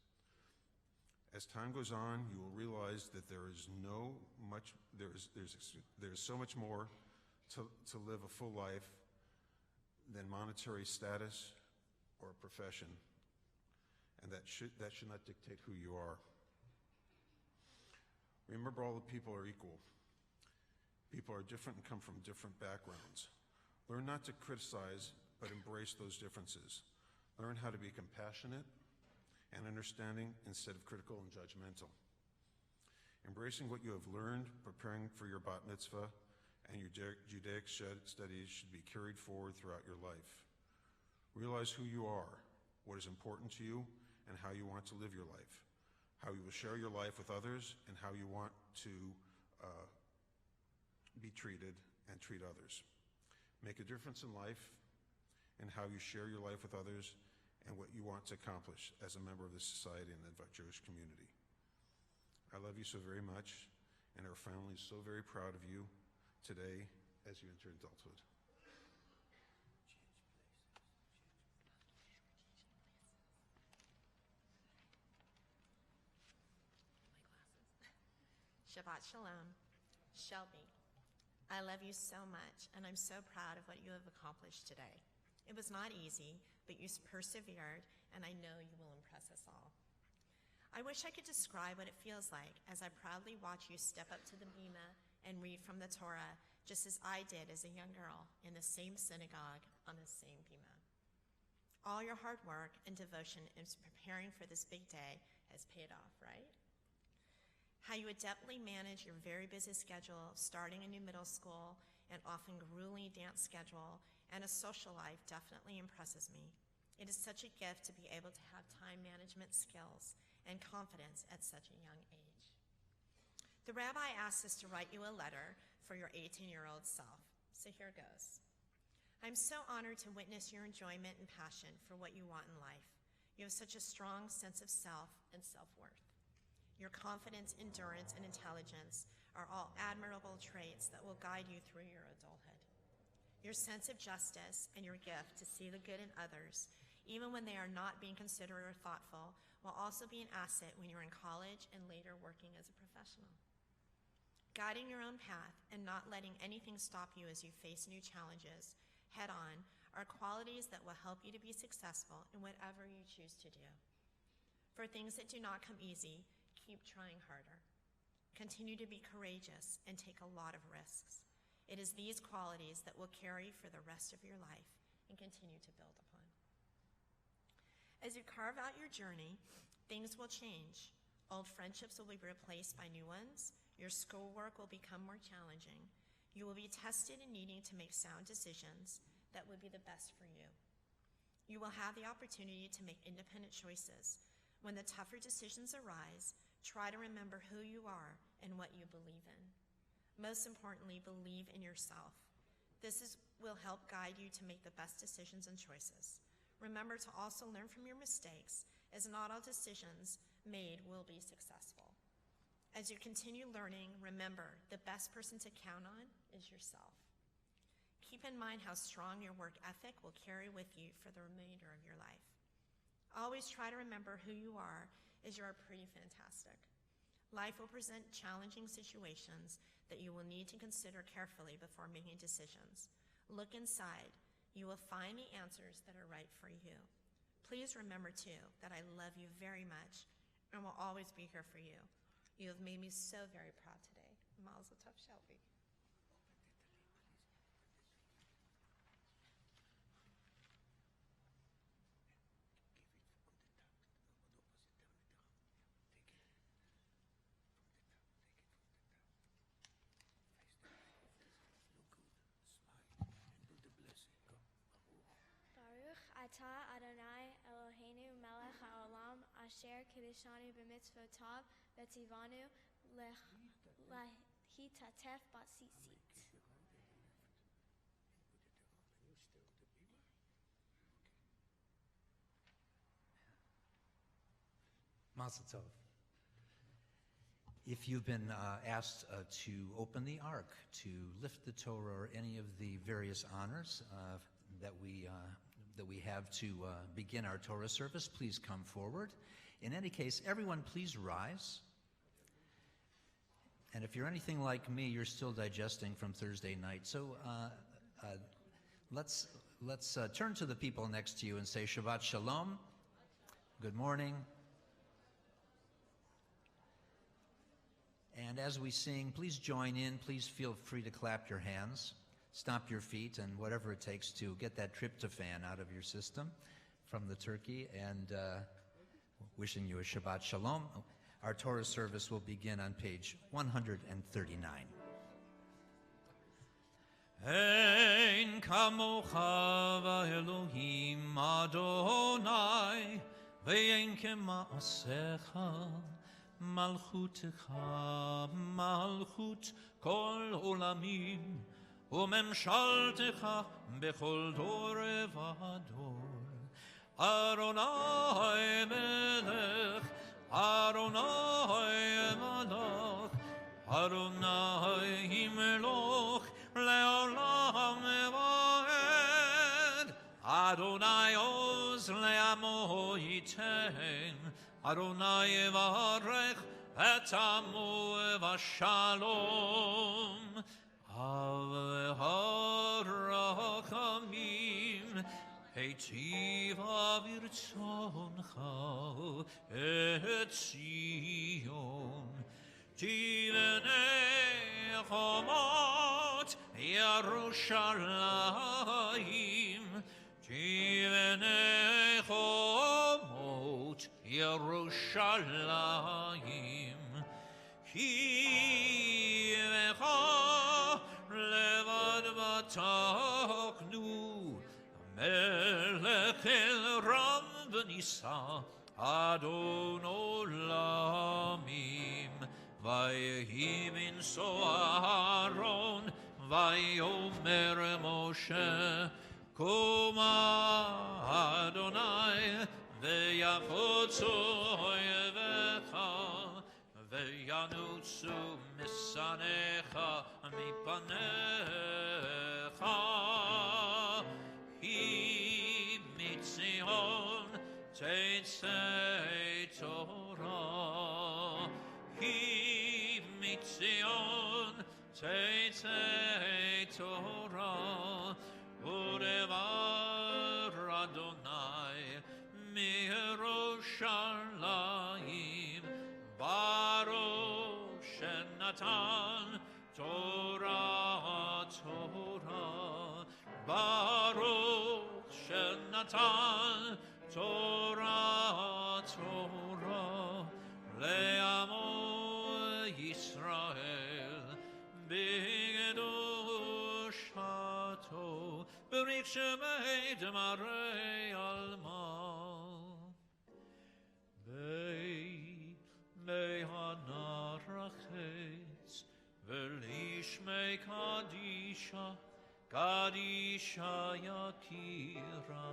As time goes on, you will realize that there is so much more to live a full life than monetary status or profession, and that should not dictate who you are. Remember, all the people are equal. People are different and come from different backgrounds. Learn not to criticize, but embrace those differences. Learn how to be compassionate and understanding instead of critical and judgmental. Embracing what you have learned, preparing for your bat mitzvah, and your Judaic studies should be carried forward throughout your life. Realize who you are, what is important to you, and how you want to live your life, how you will share your life with others, and how you want to be treated and treat others. Make a difference in life and how you share your life with others and what you want to accomplish as a member of this society and the Jewish community. I love you so very much, and our family is so very proud of you today as you enter adulthood. Shabbat Shalom. Shelby, I love you so much, and I'm so proud of what you have accomplished today. It was not easy, but you persevered, and I know you will impress us all. I wish I could describe what it feels like as I proudly watch you step up to the bima and read from the Torah, just as I did as a young girl in the same synagogue on the same bima. All your hard work and devotion in preparing for this big day has paid off, right? How you adeptly manage your very busy schedule, starting a new middle school, and often grueling dance schedule, and a social life definitely impresses me. It is such a gift to be able to have time management skills and confidence at such a young age. The rabbi asked us to write you a letter for your 18-year-old self, so here goes. I'm so honored to witness your enjoyment and passion for what you want in life. You have such a strong sense of self and self-worth. Your confidence, endurance, and intelligence are all admirable traits that will guide you through your adulthood. Your sense of justice and your gift to see the good in others, even when they are not being considerate or thoughtful, will also be an asset when you're in college and later working as a professional. Guiding your own path and not letting anything stop you as you face new challenges head on are qualities that will help you to be successful in whatever you choose to do. For things that do not come easy, keep trying harder. Continue to be courageous and take a lot of risks. It is these qualities that will carry for the rest of your life and continue to build upon. As you carve out your journey, things will change. Old friendships will be replaced by new ones. Your schoolwork will become more challenging. You will be tested in needing to make sound decisions that would be the best for you. You will have the opportunity to make independent choices. When the tougher decisions arise, try to remember who you are and what you believe in. Most importantly, believe in yourself. This is will help guide you to make the best decisions and choices. Remember to also learn from your mistakes, as not all decisions made will be successful. As you continue learning, remember the best person to count on is yourself. Keep in mind how strong your work ethic will carry with you for the remainder of your life. Always try to remember who you are, as you are pretty fantastic. Life will present challenging situations that you will need to consider carefully before making decisions. Look inside. You will find the answers that are right for you. Please remember, too, that I love you very much and will always be here for you. You have made me so very proud today. Mazel tov, Shelby. Baruch atah Adonai Eloheinu melech haolam asher kiddushanu b'mitzvotav v'tzivanu lehitatef b'tzitzit. Mazel tov. If you've been asked to open the ark, to lift the Torah, or any of the various honors that we have to begin our Torah service, please come forward. In any case, everyone please rise. And if you're anything like me, you're still digesting from Thursday night. So let's turn to the people next to you and say Shabbat Shalom. Good morning. And as we sing, please join in. Please feel free to clap your hands, stomp your feet, and whatever it takes to get that tryptophan out of your system from the turkey. And wishing you a Shabbat Shalom. Our Torah service will begin on page 139. Ein kamocha v'Elohim Adonai ve'en kema'asecha Malchutecha malchut kol olamim umemshaltecha bechol dor vador Adonai melech Adonai malach Adonai himeloch leolam eved Adonai oz le'amo yiten Adonai evarech et amo v'shalom Harachamim heitiv avirtzoncha et Zion Tivnei chomot Yerushalayim Tivnei chomot Yerushalayim Ki lecha levad v'taknu Melech el ram v'nisa Adon olamim Vayehi minso Aaron Vayomer Moshe Koma Adonai Ve'yachotzu oyevecha Ve'yanutzu misanecha mipanecha Hi mitzion teitzei Torah Hi mitzion teitzei Torah Udevar Adonai Yerushalayim Baruch Shenatan Torah Torah Baruch Shenatan Torah Torah Le'amo Yisrael B'kedushato B'rich Shemei Demarei Alma Mehanarachetz Velishmei Kadisha Kadisha Yakira,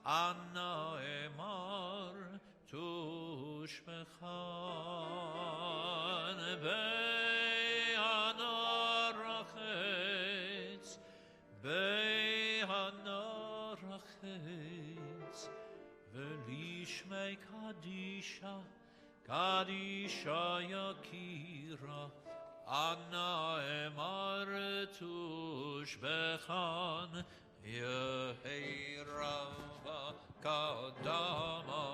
Anna Emar, Tushmechan, Be'ana Rachetz, Be'ana Rachetz, Velishmei Kadisha, Kadisha Yakira, Anna Emar Tushbechan, Yehei Rava Kadama.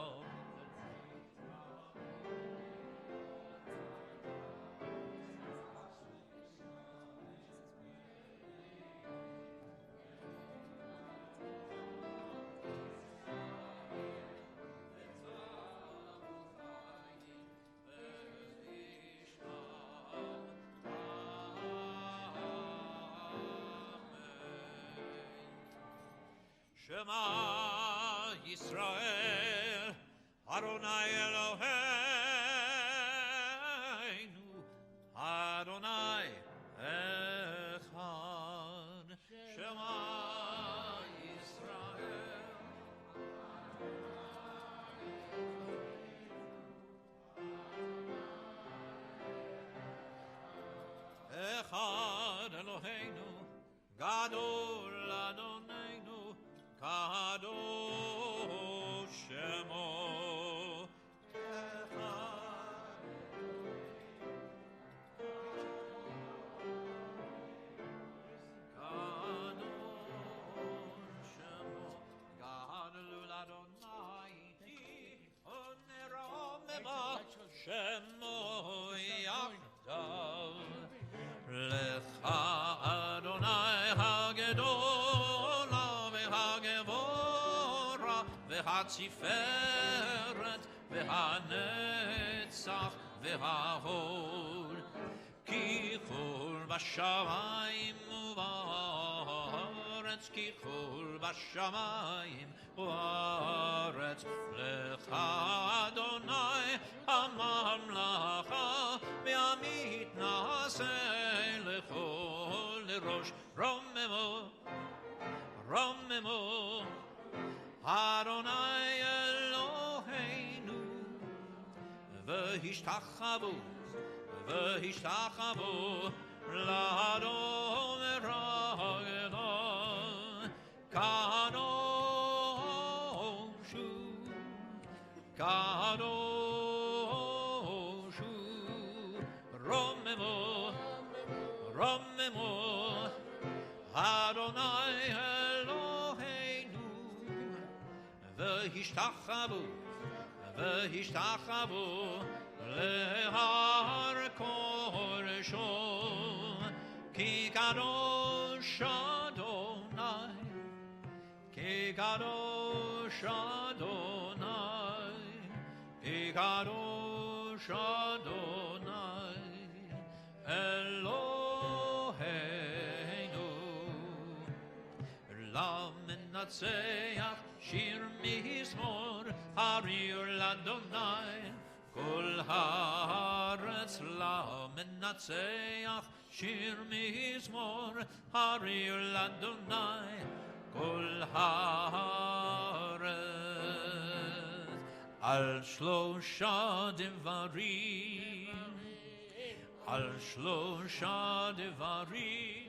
Shema Yisrael, Adonai Eloheinu, Adonai Echad. Shema Yisrael, Echad Eloheinu, Gadol Adonai. Kadosh Shemo Echad. Kadosh Shemo Gadol Adonai Ti Oneromema Shemo Yachdav Lecha Adonai Hagedol והציפרת והנצח וההוד כי כל בשמיים ובארץ כי כל בשמיים ובארץ לך אדוני הממלכה והמתנשא לכל ראש רוממו רוממו Adonai Eloheinu V'hishtachavu L'Adon Ragedon Kadoshu Kadoshu Romemo Romemo Adonai והשתחוו להר קודשו כי קדוש אדוני כי קדוש אדוני כי קדוש אדוני אלוהינו למנצח שיר מזמור הריר לאדוני כל הארץ למנצח שיר מזמור הריר לאדוני כל הארץ על שלושה דברים על שלושה דברים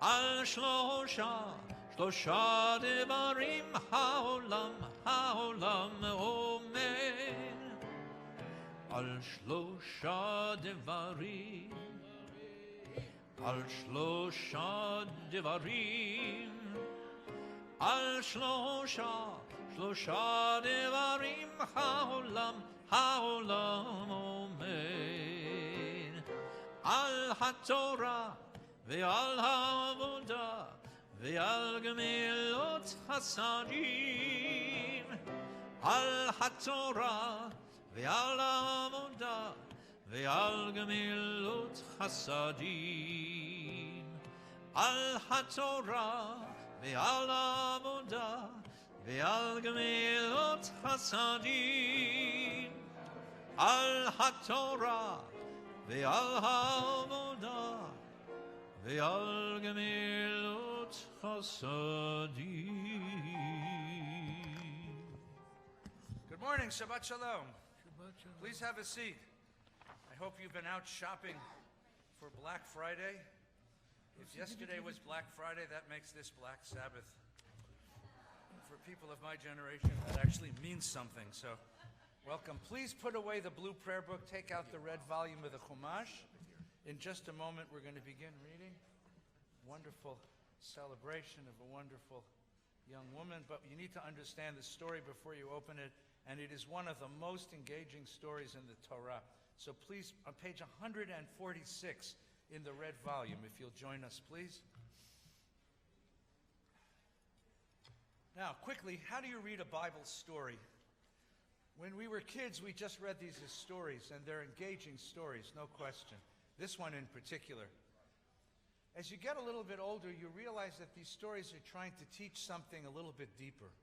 על שלושה דברים העולם עומד על שלושה דברים על שלושה דברים על שלושה דברים העולם עומד על התורה ועל העבודה ועל גמילות חסדים על התורה ועל העבודה ועל גמילות חסדים על התורה ועל העבודה ועל גמילות חסדים על התורה ועל העבודה ועל גמילות חסדי. Good morning, Shabbat Shalom. Shabbat shalom. Please have a seat. I hope you've been out shopping for Black Friday. If yesterday was Black Friday, that makes this Black Sabbath. For people of my generation, that actually means something, so welcome. Please put away the blue prayer book, take out the red volume of the Chumash. In just a moment, we're going to begin reading. Wonderful celebration of a wonderful young woman, but you need to understand the story before you open it, and it is one of the most engaging stories in the Torah. So please, on page 146 in the red volume, if you'll join us, please. Now, quickly, how do you read a Bible story? When we were kids, we just read these as stories, and they're engaging stories, no question. This one in particular. As you get a little bit older, you realize that these stories are trying to teach something a little bit deeper.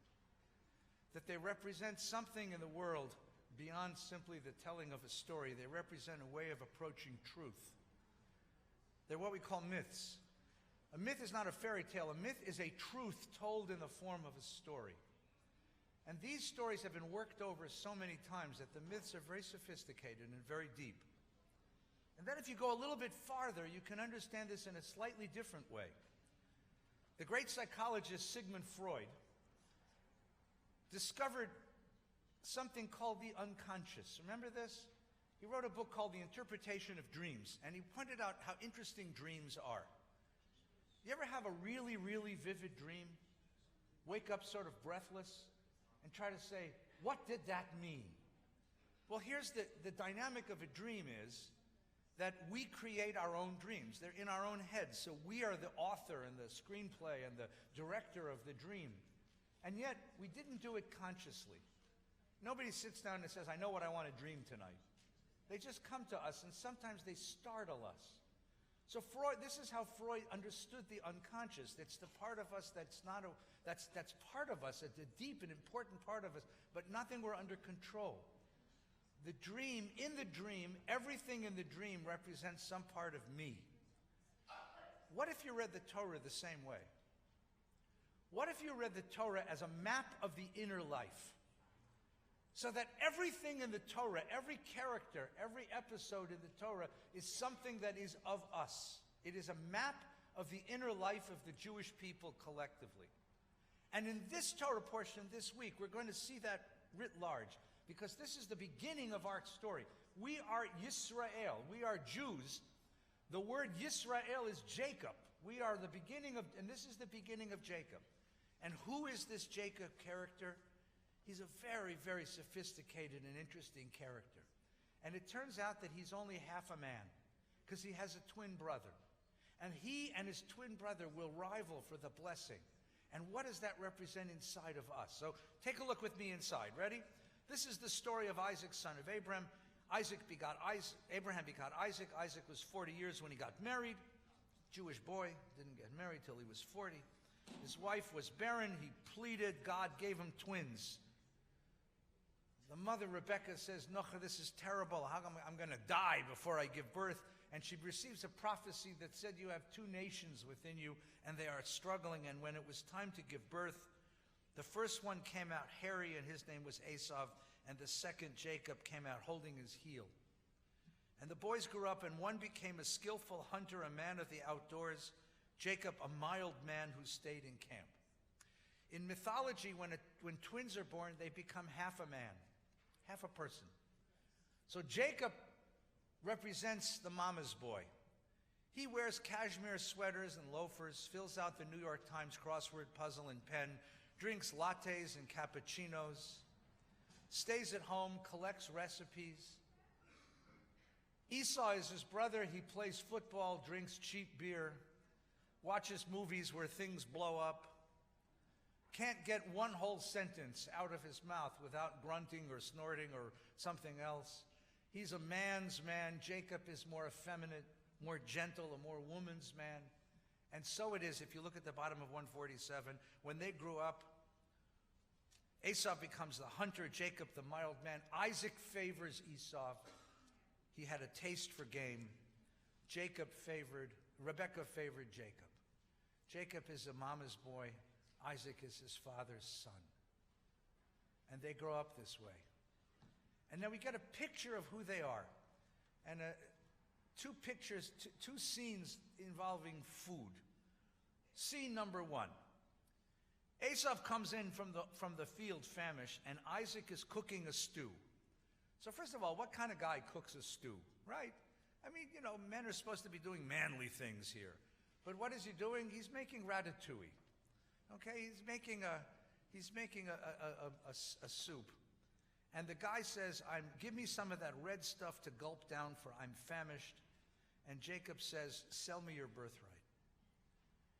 That they represent something in the world beyond simply the telling of a story. They represent a way of approaching truth. They're what we call myths. A myth is not a fairy tale. A myth is a truth told in the form of a story. And these stories have been worked over so many times that the myths are very sophisticated and very deep. And then if you go a little bit farther, you can understand this in a slightly different way. The great psychologist Sigmund Freud discovered something called the unconscious. Remember this? He wrote a book called The Interpretation of Dreams, and he pointed out how interesting dreams are. You ever have a really, really vivid dream? Wake up sort of breathless and try to say, what did that mean? Well, here's the dynamic of a dream is that we create our own dreams. They're in our own heads. So we are the author and the screenplay and the director of the dream. And yet, we didn't do it consciously. Nobody sits down and says, I know what I want to dream tonight. They just come to us, and sometimes they startle us. So Freud, this is how Freud understood the unconscious. It's the part of us that's part of us, it's a deep and important part of us, but nothing we're under control. The dream, in the dream, everything in the dream represents some part of me. What if you read the Torah the same way? What if you read the Torah as a map of the inner life? So that everything in the Torah, every character, every episode in the Torah is something that is of us. It is a map of the inner life of the Jewish people collectively. And in this Torah portion this week, we're going to see that writ large, because this is the beginning of our story. We are Yisrael. We are Jews. The word Yisrael is Jacob. We are the beginning of, and this is the beginning of Jacob. And who is this Jacob character? He's a very, very sophisticated and interesting character. And it turns out that he's only half a man, because he has a twin brother. And he and his twin brother will rival for the blessing. And what does that represent inside of us? So take a look with me inside. Ready? This is the story of Isaac, son of Abraham. Abraham begot Isaac. Isaac was 40 years when he got married. Jewish boy, didn't get married till he was 40. His wife was barren. He pleaded. God gave him twins. The mother, Rebecca, says, Nocha, this is terrible. How come I'm going to die before I give birth? And she receives a prophecy that said you have two nations within you, and they are struggling. And when it was time to give birth, the first one came out hairy, and his name was Esau, and the second, Jacob, came out holding his heel. And the boys grew up, and one became a skillful hunter, a man of the outdoors, Jacob, a mild man who stayed in camp. In mythology, when twins are born, they become half a man, half a person. So Jacob represents the mama's boy. He wears cashmere sweaters and loafers, fills out the New York Times crossword puzzle in pen, drinks lattes and cappuccinos, stays at home, collects recipes. Esau is his brother. He plays football, drinks cheap beer, watches movies where things blow up, can't get one whole sentence out of his mouth without grunting or snorting or something else. He's a man's man. Jacob is more effeminate, more gentle, a more woman's man. And so it is, if you look at the bottom of 147, when they grew up, Esau becomes the hunter, Jacob the mild man. Isaac favors Esau. He had a taste for game. Jacob favored Rebekah favored Jacob. Jacob is a mama's boy. Isaac is his father's son. And they grow up this way. And then we get a picture of who they are. And two pictures, two scenes involving food. Scene number 1. Esau comes in from the field famished, and Isaac is cooking a stew. So first of all, what kind of guy cooks a stew, right? I mean, you know, men are supposed to be doing manly things here. But what is he doing? He's making ratatouille. Okay, he's making a soup. And the guy says, give me some of that red stuff to gulp down, for I'm famished. And Jacob says, sell me your birthright.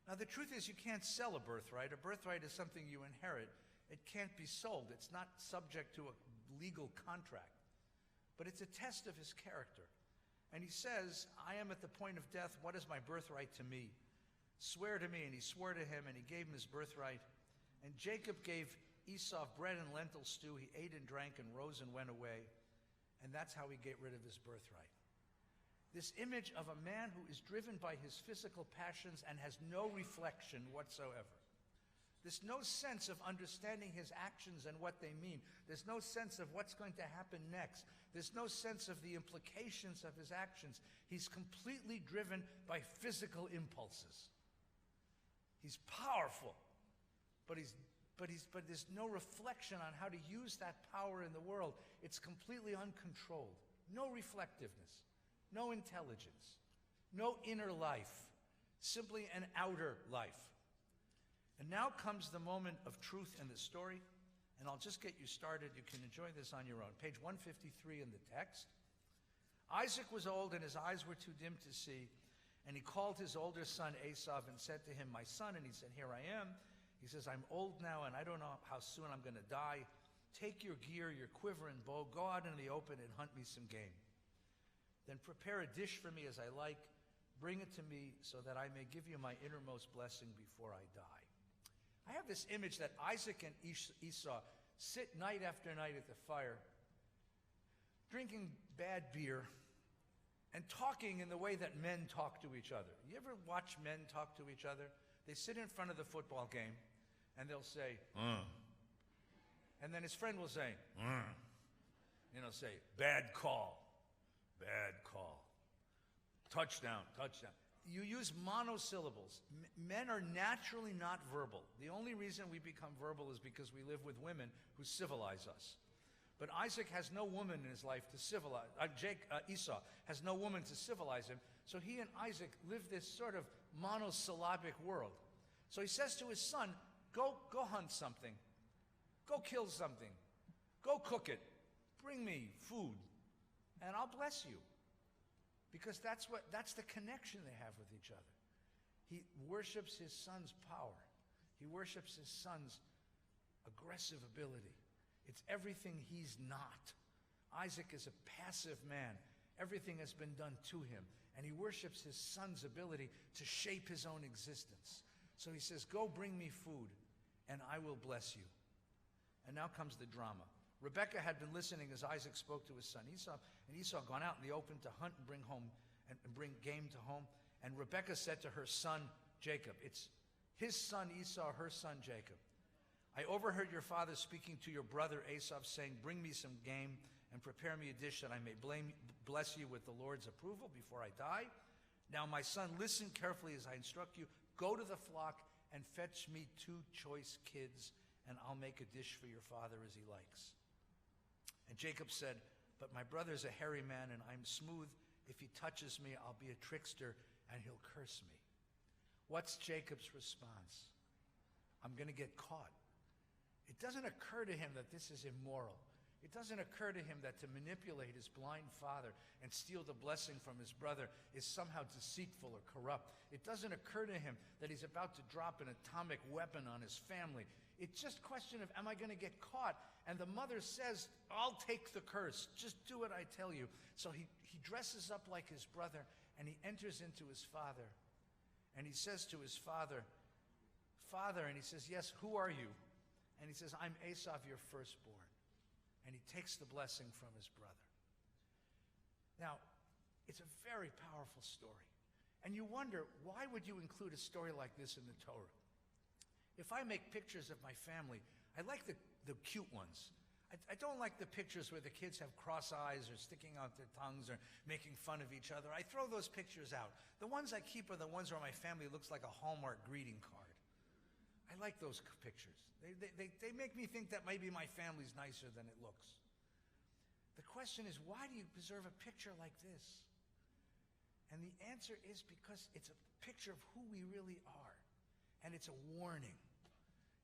Now, the truth is, you can't sell a birthright. A birthright is something you inherit. It can't be sold. It's not subject to a legal contract. But it's a test of his character. And he says, I am at the point of death. What is my birthright to me? Swear to me. And he swore to him, and he gave him his birthright. And Jacob gave Esau bread and lentil stew. He ate and drank and rose and went away. And that's how he got rid of his birthright. This image of a man who is driven by his physical passions and has no reflection whatsoever. There's no sense of understanding his actions and what they mean. There's no sense of what's going to happen next. There's no sense of the implications of his actions. He's completely driven by physical impulses. He's powerful, but there's no reflection on how to use that power in the world. It's completely uncontrolled. No reflectiveness, no intelligence, no inner life, simply an outer life. And now comes the moment of truth in the story, and I'll just get you started. You can enjoy this on your own. Page 153 in the text. Isaac was old, and his eyes were too dim to see, and he called his older son Esau and said to him, my son, and he said, here I am. He says, I'm old now, and I don't know how soon I'm going to die. Take your gear, your quiver and bow, go out in the open and hunt me some game. Then prepare a dish for me as I like. Bring it to me so that I may give you my innermost blessing before I die. I have this image that Isaac and Esau sit night after night at the fire, drinking bad beer, and talking in the way that men talk to each other. You ever watch men talk to each other? They sit in front of the football game, and they'll say, and then his friend will say, and he'll say, bad call, touchdown, touchdown. You use monosyllables. Men are naturally not verbal. The only reason we become verbal is because we live with women who civilize us. But Isaac has no woman in his life to civilize. Esau has no woman to civilize him. So he and Isaac live this sort of monosyllabic world. So he says to his son, go hunt something. Go kill something. Go cook it. Bring me food, and I'll bless you. Because that's the connection they have with each other. He worships his son's power. He worships his son's aggressive ability. It's everything he's not. Isaac is a passive man. Everything has been done to him. And he worships his son's ability to shape his own existence. So he says, go bring me food, and I will bless you. And now comes the drama. Rebekah had been listening as Isaac spoke to his son Esau, and Esau had gone out in the open to hunt and bring home and bring game to home. And Rebekah said to her son Jacob, it's his son Esau, her son Jacob. I overheard your father speaking to your brother Esau, saying, bring me some game and prepare me a dish that I may bless you with the Lord's approval before I die. Now, my son, listen carefully as I instruct you. Go to the flock and fetch me 2 choice kids, and I'll make a dish for your father as he likes. And Jacob said, but my brother's a hairy man, and I'm smooth. If he touches me, I'll be a trickster, and he'll curse me. What's Jacob's response? I'm going to get caught. It doesn't occur to him that this is immoral. It doesn't occur to him that to manipulate his blind father and steal the blessing from his brother is somehow deceitful or corrupt. It doesn't occur to him that he's about to drop an atomic weapon on his family. It's just a question of, am I going to get caught? And the mother says, I'll take the curse. Just do what I tell you. So he dresses up like his brother, and he enters into his father. And he says to his father, Father, and he says, yes, who are you? And he says, I'm Esau, your firstborn. And he takes the blessing from his brother. Now, it's a very powerful story. And you wonder, why would you include a story like this in the Torah? If I make pictures of my family, I like the cute ones. I don't like the pictures where the kids have cross eyes or sticking out their tongues or making fun of each other. I throw those pictures out. The ones I keep are the ones where my family looks like a Hallmark greeting card. I like those pictures. They make me think that maybe my family's nicer than it looks. The question is, why do you preserve a picture like this? And the answer is because it's a picture of who we really are. And it's a warning.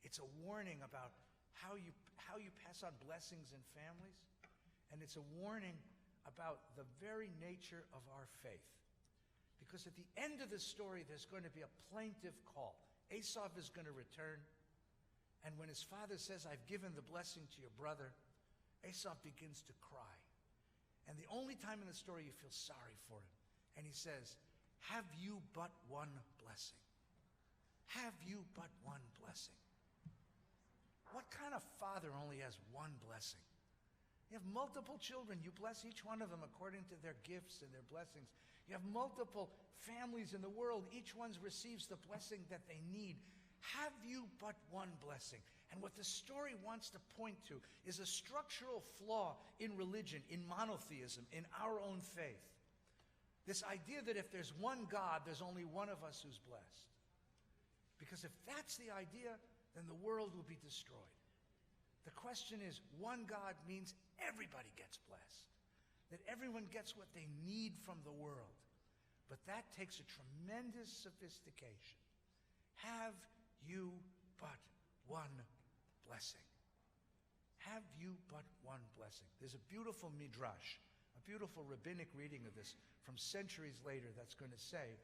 It's a warning about how you pass on blessings in families. And it's a warning about the very nature of our faith. Because at the end of the story, there's going to be a plaintive call. Esau is going to return. And when his father says, I've given the blessing to your brother, Esau begins to cry. And the only time in the story you feel sorry for him. And he says, have you but one blessing? Have you but one blessing? What kind of father only has one blessing? You have multiple children. You bless each one of them according to their gifts and their blessings. You have multiple families in the world. Each one receives the blessing that they need. Have you but one blessing? And what the story wants to point to is a structural flaw in religion, in monotheism, in our own faith. This idea that if there's one God, there's only one of us who's blessed. Because if that's the idea, then the world will be destroyed. The question is, one God means everybody gets blessed. That everyone gets what they need from the world. But that takes a tremendous sophistication. Have you but one blessing? Have you but one blessing? There's a beautiful midrash, a beautiful rabbinic reading of this from centuries later that's going to say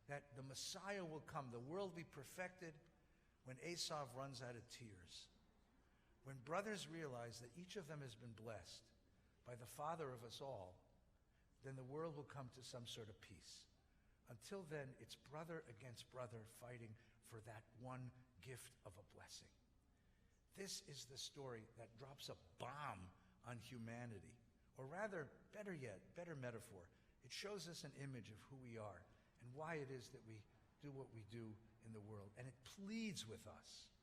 that the Messiah will come, the world will be perfected when Esau runs out of tears. When brothers realize that each of them has been blessed by the Father of us all, then the world will come to some sort of peace. Until then, it's brother against brother fighting for that one gift of a blessing. This is the story that drops a bomb on humanity. Or rather, better yet, better metaphor, it shows us an image of who we are and why it is that we do what we do in the world. And it pleads with us,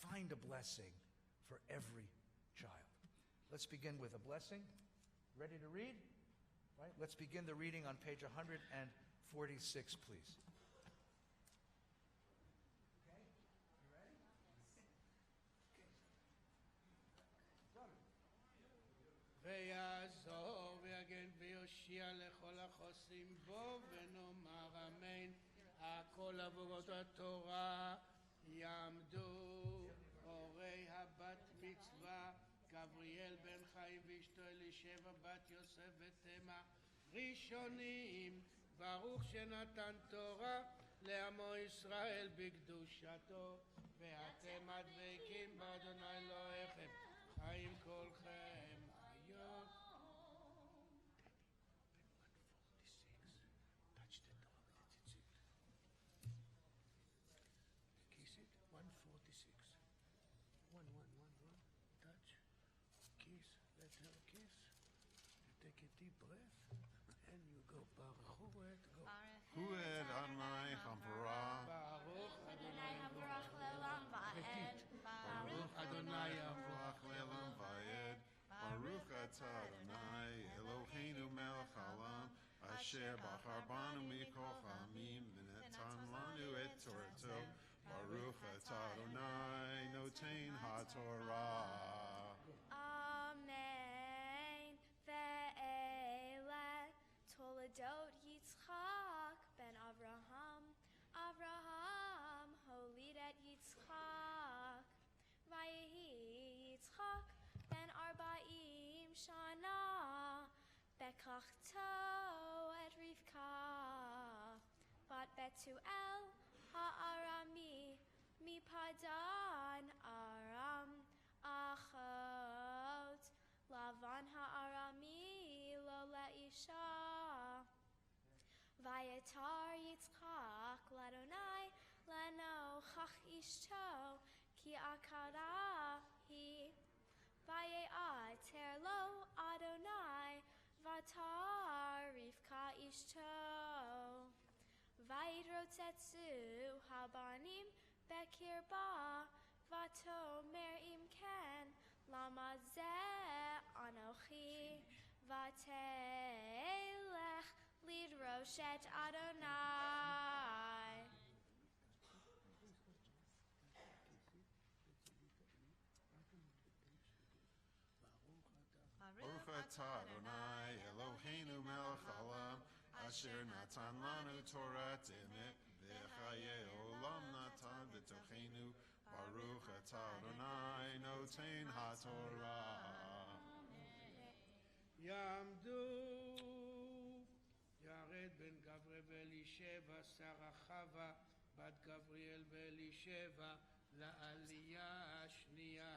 find a blessing for every child. Let's begin with a blessing. Ready to read? Right? Let's begin the reading on page 146, please. Okay? You ready? ויעזור ויגן ויושיע לכל החוסים בו ונאמר אמן. הכל עבורות התורה יעמדו הורי הבת מצווה גבריאל בן חיים ואשתו אלישבע בת יוסף ותמה ראשונים. ברוך שנתן תורה לעמו ישראל בקדושתו ואתם הדבקים באדוני אלוהיכם חיים כולכם. Deep breath, and you go Baruch Hu Adonai Hamparah. Baruch Adonai Habarach Le'olam Va'ed. Baruch Adonai Habarach Le'olam Va'ed. Baruch atah Adonai Eloheinu melech haolam asher bachar banu mikol ha'amim v'natan lanu et torato. Baruch atah Adonai notein ha'torah. Amen. Ve'ele Toledot Yitzchak ben Avraham. Avraham holidet Yitzchak. Vayehi Yitzchak ben Arba'im Shana. Bekachto et Rivka. Bat Betuel ha'arami mi Padan Aram Achot. Lavan ha'arami lo le'isha. Vayetar Yitzchak l'Adonai lenochach ishto ki akara hi. Vaye'ater lo Adonai vatar Rivka ishto. ויתרוצצו הבנים בקרבה, ותאמר אם כן, למה זה אנוכי? ותלך לדרוש את אדוני. Baruch atah Adonai Eloheinu melech haolam, asher natan lanu Torah emet, v'chaye olam natan v'tochenu. Baruch atah Adonai noten haTorah. יעמדו ירד בן גברי ואלישבע, שרה חווה בת גבריאל ואלישבע, לעלייה השנייה.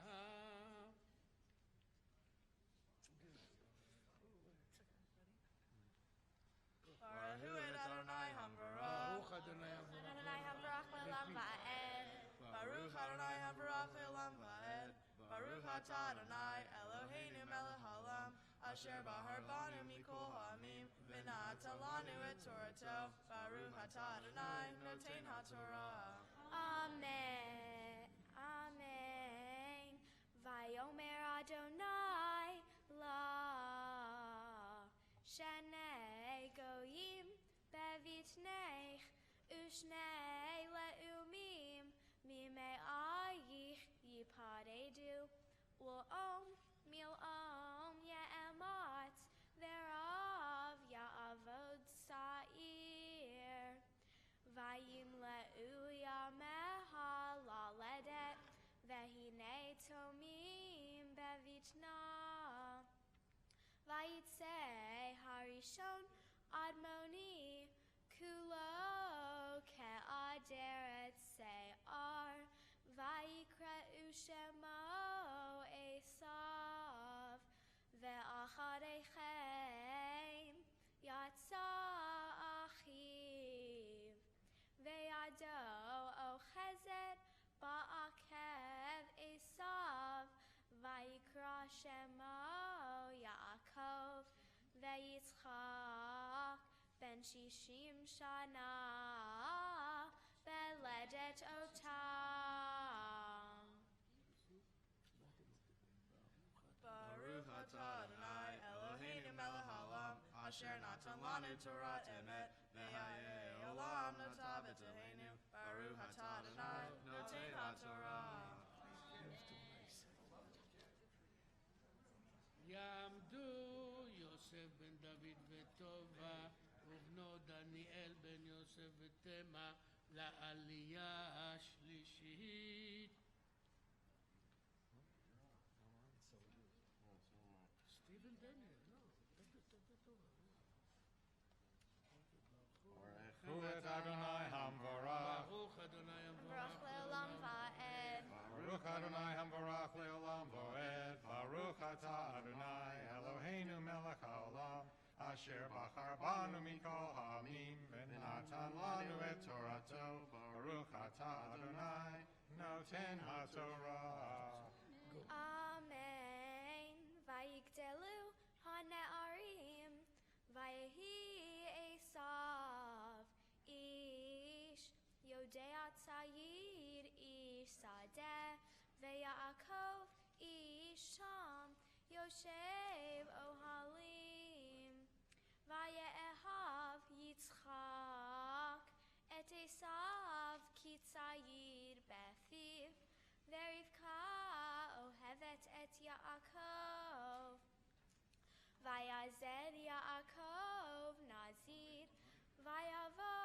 ברוך אדוני Adonai hambarach le'olam va'ed. Baruch Adonai hambarach le'olam va'ed. Baruch atah Adonai Eloheinu melech haolam, asher bahar banu mikol ha'amim, v'na'ata lanu et Torato. Baruch atah Adonai noten haTorah. Amen. Amen. Vayomer Adonai la shenei goyim bevitneich ushnei leumim mime'ayich yiparedu u'om mil'om ye'emat verav ya'avod sa'ir vayimle'u yameha laledet vehine tomim bevitna vayitze harishon admoni kulo ke'aderet se'ar vayikre'u shemo Esav ve'achareichem yatsa achiv ve'yado ochezet ba'akev Esav vayikra shemo Yaakov ve'yitzchak ben shishim shana veledet otam. Baruch atah Adonai Eloheinu melech haolam, asher natan lanu Torah emet, v'chaye olam nata v'tohenu. Baruch atah Adonai noten haTorah. יעמדו יוסף בן דוד וטובה ובנו דניאל בן יוסף ותמה לעלייה השלישית. סטיבן דניאל, לא, ברכו את אדוני המבורך. ברוך אדוני Baruch המבורך le'olam va'ed. ברוך אדוני המבורך לעולם ועד. ברוך אתה אדוני אלוהינו מלך העולם, אשר בחר בנו מכל העמים, ונתן לנו את תורתו. ברוך אתה אדוני נותן התורה. Amen. Vayigdelu hane'arim, vayehi Esav, ish Yodea tzayid, ish sadeh, ve'Yaakov, ish sham, yoshev ohalim, vaye'ehav Yitzchak, et Esav ki tzayid befiv, ve'Rivka ohevet et Yaakov. Vayazed Yaakov nazir, vayavo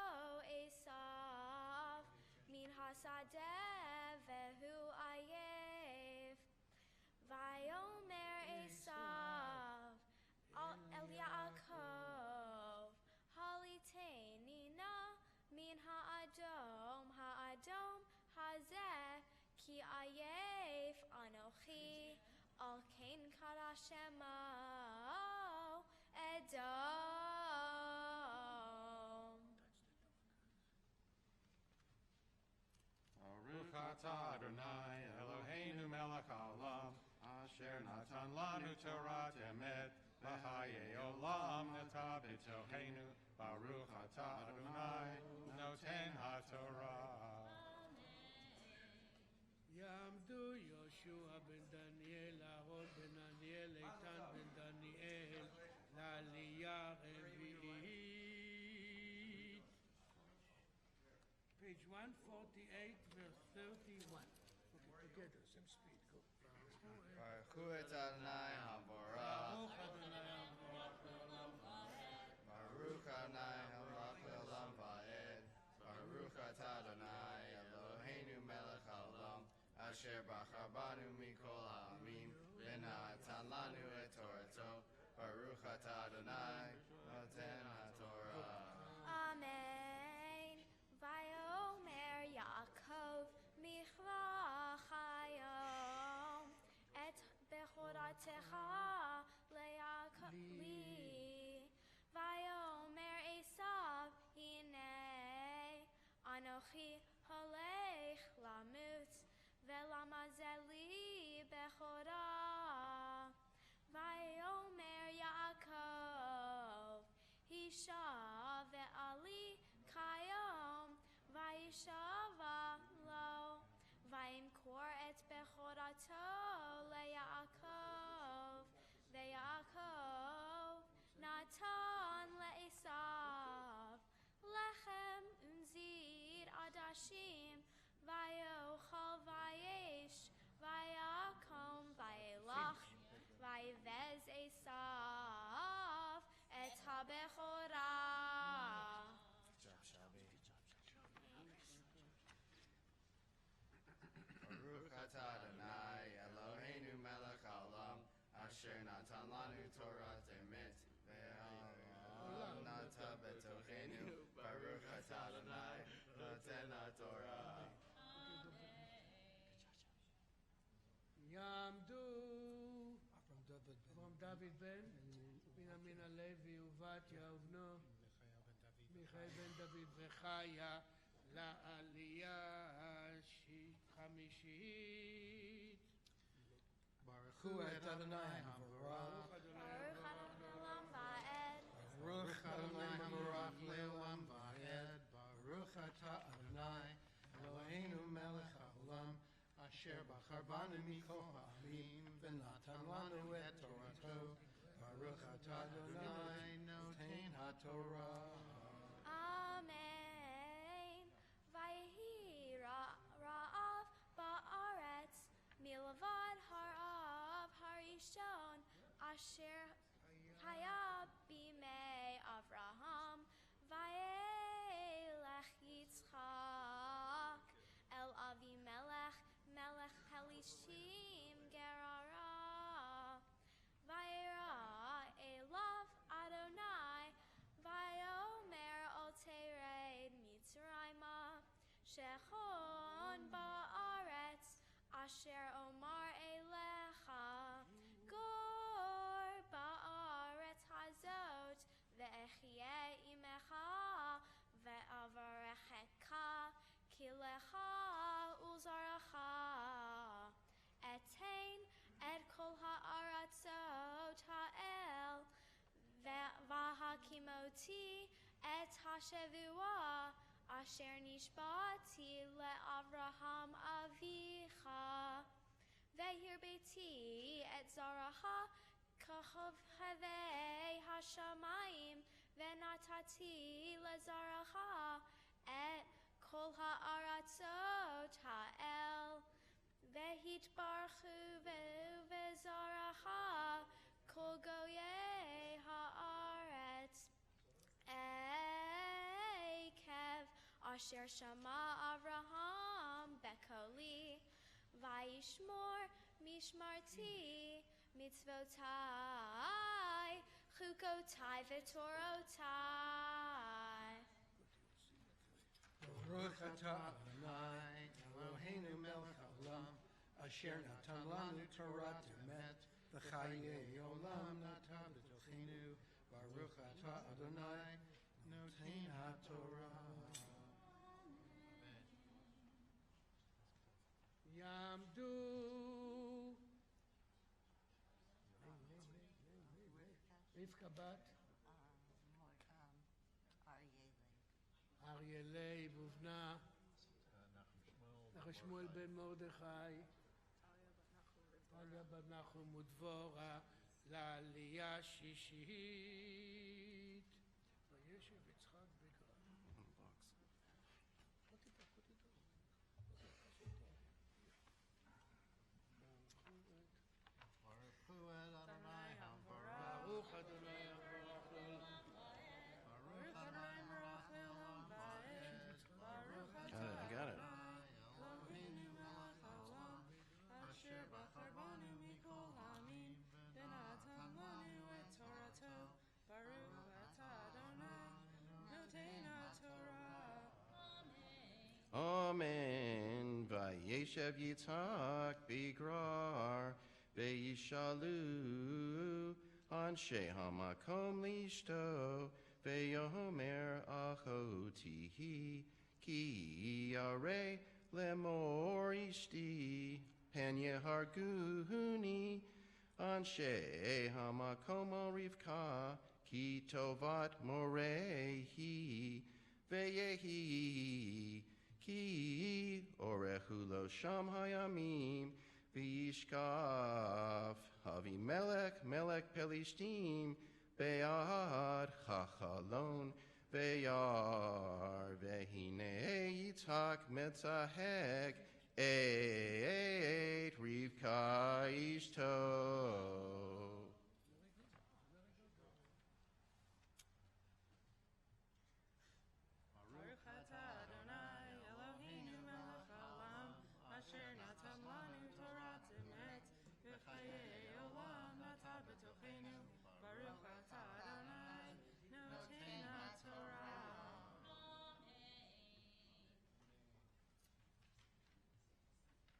Esav, min hasadeh vehu ayev. Vayomer Esav el Yaakov, haliteni na min ha'adom hazeh, ki ayef anochi, al ken karashemo edom. ברוך אתה אדוני אלוהינו מלך העולם, אשר נתן לנו תורת אמת, V'chaye olam nata b'tochenu, Baruch atah Adonai, noten haTorah. יעמדו יהושע בן דניאל, אהרון בן דניאל, איתן בן דניאל, לעלייה רביעית. Page 148, verse 31. Okay, together, same speed, go. Baruch et Adonai Haborach. ברוך אדוני המבורך לעולם ועד. Baruch Adonai Haborach le'olam va'ed. Baruch atah Adonai Eloheinu melech haolam, asher bachar banu mikol ha'amim, v'natan lanu et Torato. Baruch atah Adonai noten haTorah. Amen. Vayomer Yaakov michra chayom et bechoratecha leYaakov li. Vayomer Esav hinei anochi holech lamut velamazeli bechora. Vayomer Yaakov Hishav ve'ali kayom vayishava lo vayimkor et bechorato leYaakov veYaakov natan leEsav lechem unzir adashim vayochal vayesh vayakom vayelach vayvez Esav et habechora. Baruch atah Adonai Eloheinu melech haolam, asher natan lanu Torah emet ve'olam nata b'tochenu. Baruch atah Adonai noten haTorah. יעמדו from David ben בנימין הלוי ובתיה ובנו מיכאל בן דוד וחיה לעלייה חמישית. Baruch et Adonai Haborach. Baruch Adonai Olam Va'ed. Baruch Adonai Haborach le'olam va'ed. Baruch atah Adonai Eloheinu melech haolam, asher bachar banu mikol ha'amim, v'natan lanu et Torato. Baruch atah Adonai noten haTorah. Amen. Vayhi ra'av ba'aretz milavad harav harishon asher haya bimei Avraham vayelech Yitzchak el Avimelech melech Pelishtim Gerara vayra elav Adonai vayomer ol tered Mitzrayma shechon ba'aretz asher omar elecha gor ba'aretz hazot ve'echye imecha ve'avarechecha kilecha uzaracha etain et kol ha'aratzot ha'el v'hakimoti et ha'shavua asher nishbati le'Avraham avicha ve'hirbeti et zaraha kachavhevei hashamayim ve'natati le'zaraha et kol ha'aratzot ha'el ve'hitbarchu ve'zaraha kol goyei ha'aretz eikev asher shama Avraham bekoli vayishmor mishmarti mitzvotai chukotai v'torotai. Baruch atah Adonai Eloheinu melech haolam, asher natan lanu Torah emet, v'chayei olam nata b'tochenu. Baruch atah Adonai noten haTorah. יעמדו רבקה בת? אריה לייב ובנה? נחם שמואל בן מרדכי? טליה בת נחום ודבורה לעלייה שישית. וישב יצחק בגרר. ברוך אדוני המבורך לעולם. ברוך אדוני המבורך לעולם ועד. ברוך אתה I got it. אלוהינו מלך העולם, אשר בחר בנו מכל העמים, ונתן לנו את תורתו. ברוך אתה אדוני נותן התורה. Amen. Vayeshev Yitzhak bigrar, vayishalu anshe hamakom lishto, vayomer achotihi, ki yare lemor ishti, pen yeharguni, anshe hamakom rivka, ki tovat morehi, vayehi. Ki orechu lo sham hayamim v'yishkaf Avimelech melech pelishtim be'ad chachalon ve'yar ve'hine Yitzhak metzahek et Rivka ishto. ברוך אתה אדוני אלוהינו מלך העולם, אשר נתן לנו תורת אמת, וחיי עולם נטע בתוכנו. ברוך אתה אדוני נותן התורה.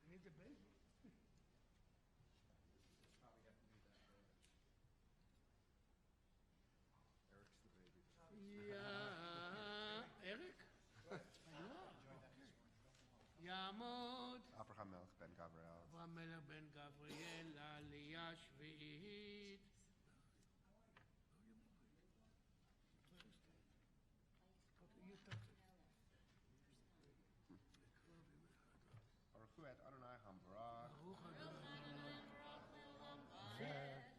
I need the baby. Yeah, Eric? יעמוד Abraham Melech ben Gabriel. אברהם מלך בן גבריאל לעלייה שביעית. Baruch et Adonai Hambarach. ברוך אדוני.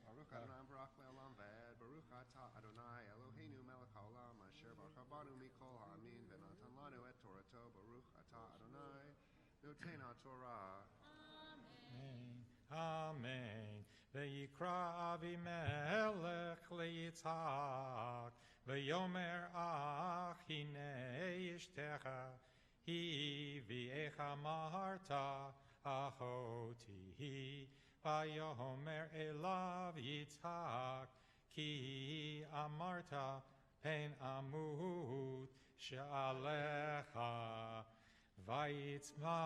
Baruch Adonai Hambarach le'olam v'ed. Baruch atah Adonai Eloheinu melech haolam asher baruch banu mikol ha'amin v'natan lanu et torato. Baruch atah Adonai noten ha'torah. Amen. Vayikra Avimelech leYitzhak, Vayomer ach hine ishtecha, hi v'echa maharta achoti hi, Vayomer elav Yitzhak, ki amarta pen amut she'alecha, Vayitzma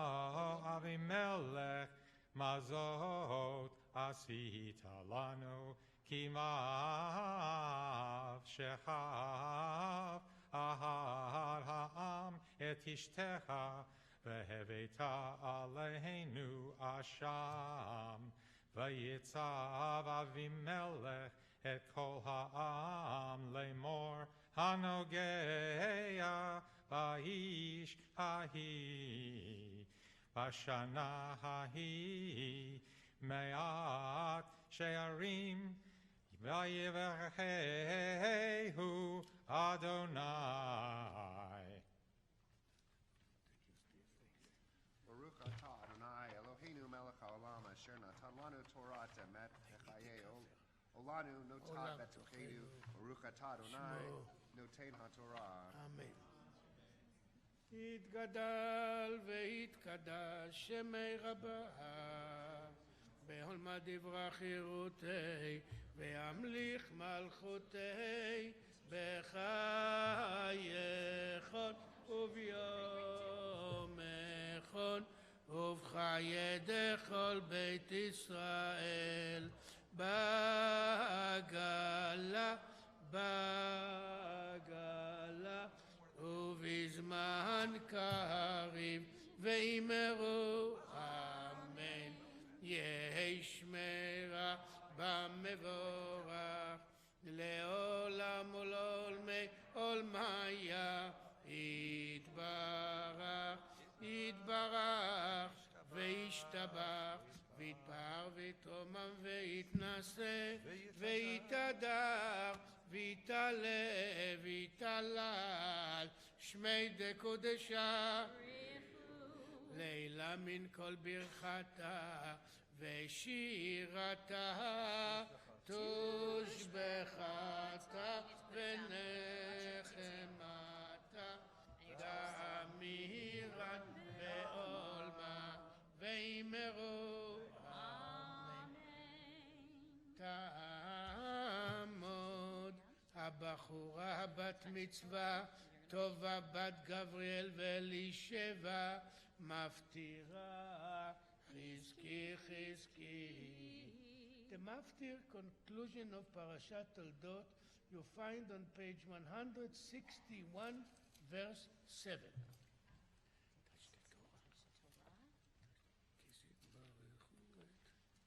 Avimelech mazot asita lanu kimav shechav ahar ha'am et ishtecha veheveta aleinu asham vayitzav Avimelech et kol ha'am lemor hanogeya va'ish hahi Bashana hahi me'at she'arim vayivachehu Adonai. Baruch atah Adonai Eloheinu melech haolam asher natan lanu torat emet v'chayei olanu notat betochenu. Baruch atah Adonai noten ha'torah. אמן. יתגדל ויתקדש שמי רבה בהולמה דברה חירותי וימליך מלכותי בחייכון וביומכון ובחיי דכל בית ישראל בגלה ובזמן קריב ואמרו אמן. יהי שמרה במבורך ויתרומם ויתנשא ויתהדר ויתעלה ויתהלל שמי דקודשה לילה מן כל ברכתה ושירתה תושבחתה ונחמתה דאמירת בעולמה ואמרו תעמוד הבחורה בת מצווה טובה בת גבריאל ואלישבע מפטירה חזקי חזקי. The Maftir conclusion of Parashat Toldot you find on page 161 verse 7.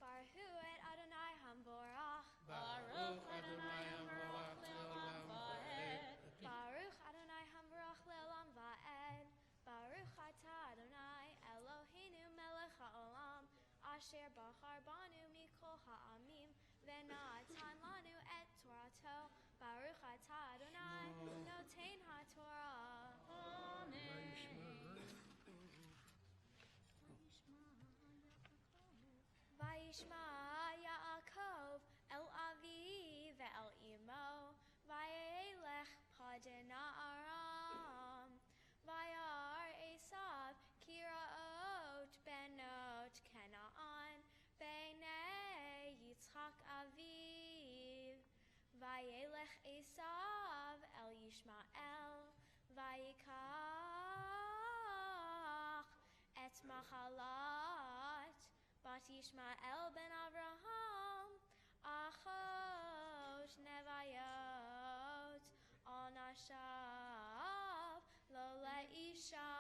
Baruch et Adonai Hamborach. Baruch Adonai Hamborach le'olam va'ed. Baruch Adonai Hamborach le'olam va'ed. Baruch atah Adonai Eloheinu melech ha'olam asher bachar banu mikol ha'amim v'natan lanu et Torato. Baruch atah Adonai noten ha'Torah. Vayishma Yaakov el avi ve'el imo vayelech padena aram vayar Esav kiraot benot Canaan beinei Yitzchak aviv vayelech Esav el Yishmael vayikach et machalat Bat Yishmael ben Avraham, Achosh Nevayot, Al Nashav, Lo Leisha.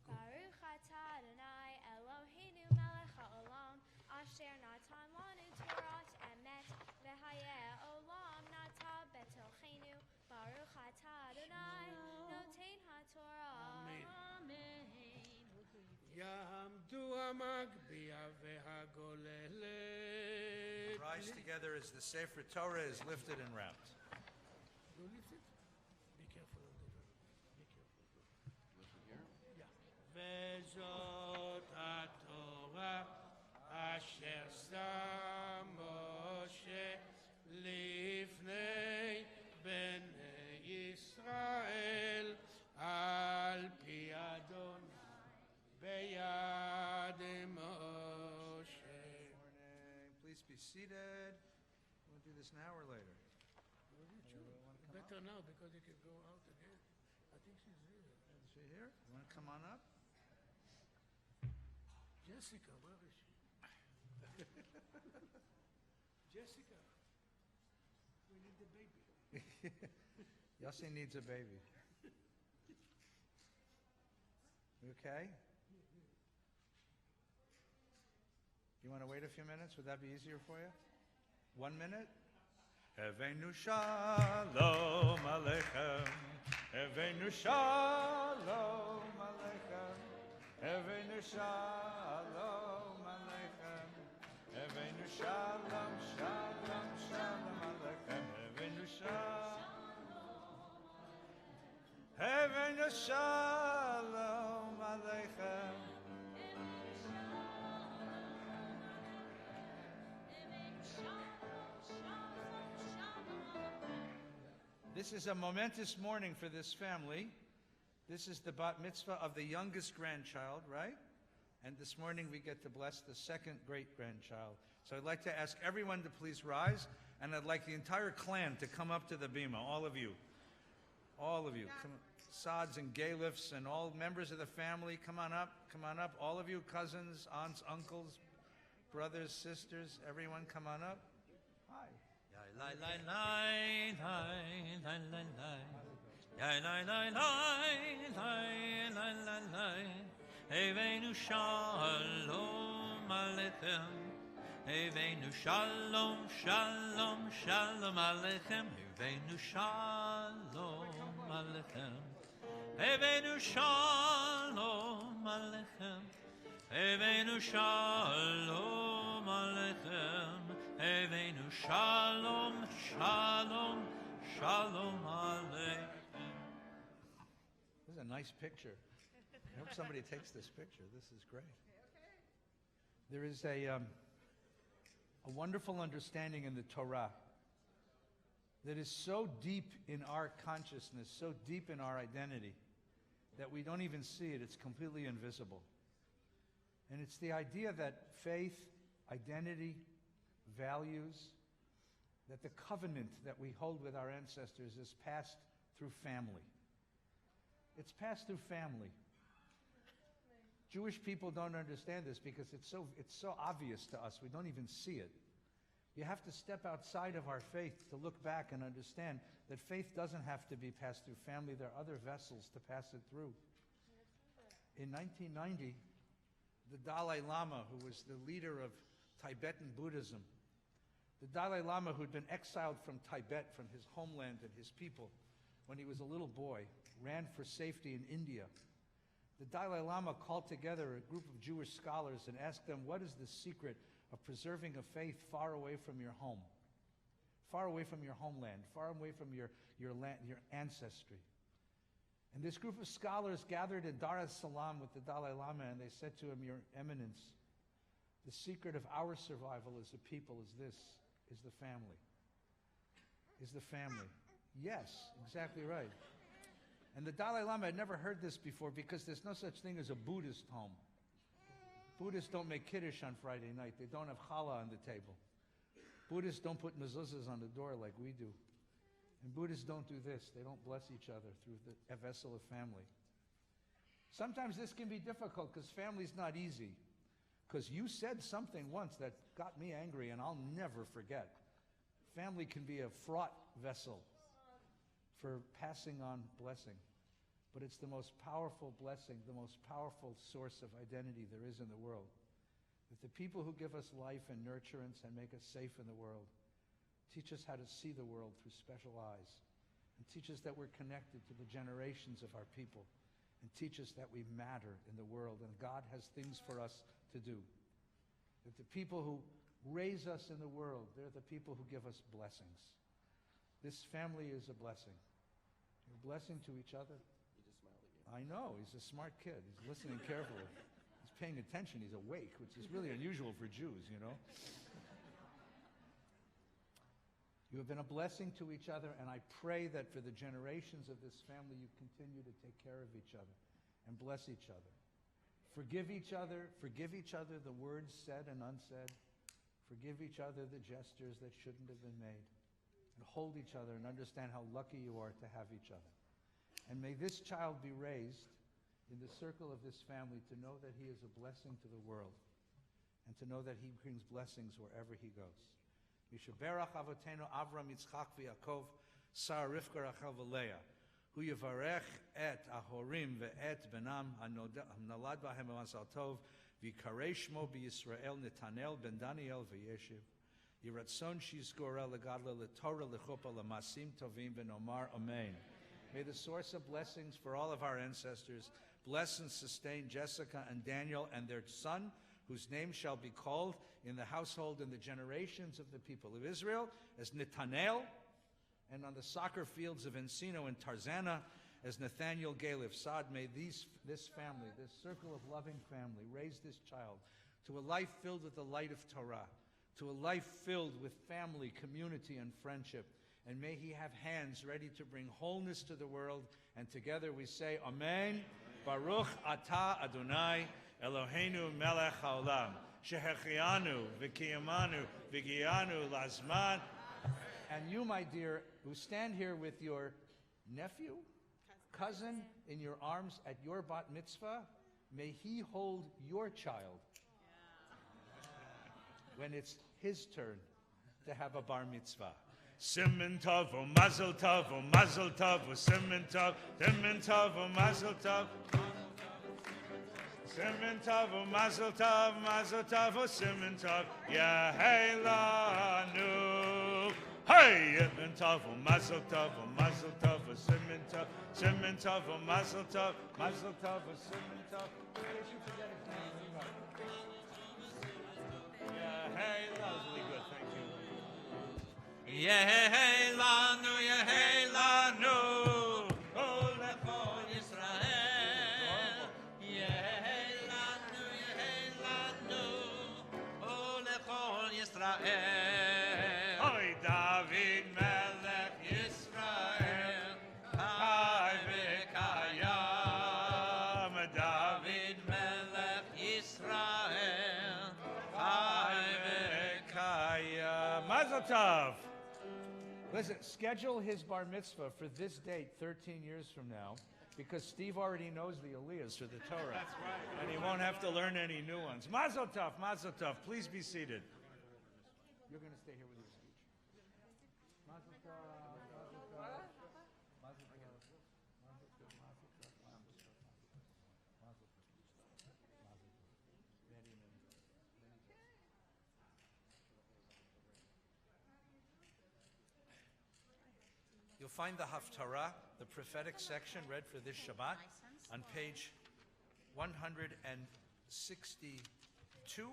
Baruch atah Adonai Eloheinu melech ha'olam, Asher natan lanu Torah emet, v'hayeh olam nata betochenu. Baruch atah Adonai noten ha'Torah. Amen. Ya'amdu ha'magbiya ve'hagolele. Rise together as the Sefer Torah is lifted and wrapped. You lift it? Be careful. Be careful. Yeah. Vezot ha'Torah asher sa Moshe lifnei bnei Yisrael al pi Adonai beyad Moshe. Please be seated. We'll do this now or later. Better now because you can go out again. I think she's here. Is she here? You want to come on up? Jessica, where is she? Jessica, we need the baby. Yossi needs a baby. You okay? You want to wait a few minutes? Would that be easier for you? 1 minute? Heveinu shalom aleichem. Heveinu shalom aleichem. Heveinu shalom aleichem. Heveinu shalom, shalom, shalom aleichem. Heveinu shalom. Heveinu shalom aleichem. This is a momentous morning for this family. This is the bat mitzvah of the youngest grandchild, right? And this morning we get to bless the second great-grandchild. So I'd like to ask everyone to please rise, and I'd like the entire clan to come up to the bima, all of you. All of you. Come, Sads and Galifs and all members of the family, come on up, all of you, cousins, aunts, uncles, brothers, sisters, everyone come on up. Hi. Lai lai lai lai lai lai lai. Lai lai lai lai lai lai lai lai. Heveinu shalom aleichem. Heveinu shalom shalom shalom aleichem. Heveinu shalom Alechem. Evenu Shalom Alechem. Evenu Shalom Alechem. Evenu Shalom, Shalom, Shalom Alechem. This is a nice picture. I hope somebody takes this picture. This is great. There is a wonderful understanding in the Torah that is so deep in our consciousness, so deep in our identity, that we don't even see it. It's completely invisible. And it's the idea that faith, identity, values, that the covenant that we hold with our ancestors is passed through family. It's passed through family. Jewish people don't understand this because it's so obvious to us. We don't even see it. You have to step outside of our faith to look back and understand that faith doesn't have to be passed through family. There are other vessels to pass it through. In 1990, the Dalai Lama, who was the leader of Tibetan Buddhism, the Dalai Lama who had been exiled from Tibet, from his homeland and his people, when he was a little boy, ran for safety in India. The Dalai Lama called together a group of Jewish scholars and asked them, what is the secret of preserving a faith far away from your home, far away from your homeland, far away from your ancestry? And this group of scholars gathered in Dar es Salaam with the Dalai Lama, and they said to him, Your Eminence, the secret of our survival as a people is this, is the family. Is the family. Yes, exactly right. And the Dalai Lama had never heard this before because there's no such thing as a Buddhist home. Buddhists don't make kiddush on Friday night. They don't have challah on the table. Buddhists don't put mezuzahs on the door like we do. And Buddhists don't do this. They don't bless each other through the vessel of family. Sometimes this can be difficult because family's not easy. Because you said something once that got me angry and I'll never forget. Family can be a fraught vessel for passing on blessing. But it's the most powerful blessing, the most powerful source of identity there is in the world. That the people who give us life and nurturance and make us safe in the world teach us how to see the world through special eyes, and teach us that we're connected to the generations of our people, and teach us that we matter in the world, and God has things for us to do. That the people who raise us in the world, they're the people who give us blessings. This family is a blessing. You're a blessing to each other. He just smiled at you. I know, he's a smart kid. He's listening carefully. He's paying attention. He's awake, which is really unusual for Jews, you know. You have been a blessing to each other, and I pray that for the generations of this family, you continue to take care of each other and bless each other. Forgive each other the words said and unsaid. Forgive each other the gestures that shouldn't have been made. And hold each other and understand how lucky you are to have each other. And may this child be raised in the circle of this family to know that he is a blessing to the world and to know that he brings blessings wherever he goes. Mishaberach avotenu Avram, Yitzchak, v'Yaakov, Sarah, Rivka, Rachel, v'Leah, hu yivarech et ahorim ve'et benam hanolad b'hem b'masal tov, v'yikarei shmo b'Yisrael Netanel ben Daniel v'Yeshiv, yiratzon shizgora legadla leTorah lechupa lemasim tovim v'nomar amen. May the source of blessings for all of our ancestors bless and sustain Jessica and Daniel and their son, whose name shall be called in the household and the generations of the people of Israel as Netanel, and on the soccer fields of Encino and Tarzana as Nathaniel Galef Saad. May this family, this circle of loving family, raise this child to a life filled with the light of Torah, to a life filled with family, community, and friendship. And may he have hands ready to bring wholeness to the world. And together we say, Amen. Baruch atah Adonai Eloheinu melech haolam, shehechianu v'kiyamanu v'giyanu lazman. And you, my dear, who stand here with your nephew, cousin in your arms at your bat mitzvah, may he hold your child when it's his turn to have a bar mitzvah. Simen tov, mazel tov, mazel tov, simen tov, mazel tov. Simen tov, mazel tov, simen tov, yahelanu. Hey, Yitman Tov, Mazel Tov, Mazel Tov, Simon Tov, Simon Tov, Mazel Tov, Mazel Tov, Simon Tov. In case you forget it, yeah, hey, that was really good, thank you. Yehei lanu, Yehei lanu, O lechol Yisrael. Yehei lanu, O lechol Yisrael. Oy, David Melech Yisrael, Chai v'kayam. David Melech Yisrael, Chai v'kayam. Mazel Tov. Listen, schedule his bar mitzvah for this date 13 years from now, because Steve already knows the aliyahs for the Torah. That's right. And he won't have to learn any new ones. Mazel Tov, Mazel Tov. Please be seated. You're going to stay here with your speech. Mazel Tov, Mazel Tov. Mazel Tov. Mazel Tov, Mazel Tov, Mazel Tov. Mazel Tov. Many, many. You'll find the Haftarah, the prophetic section read for this Shabbat, on page 162,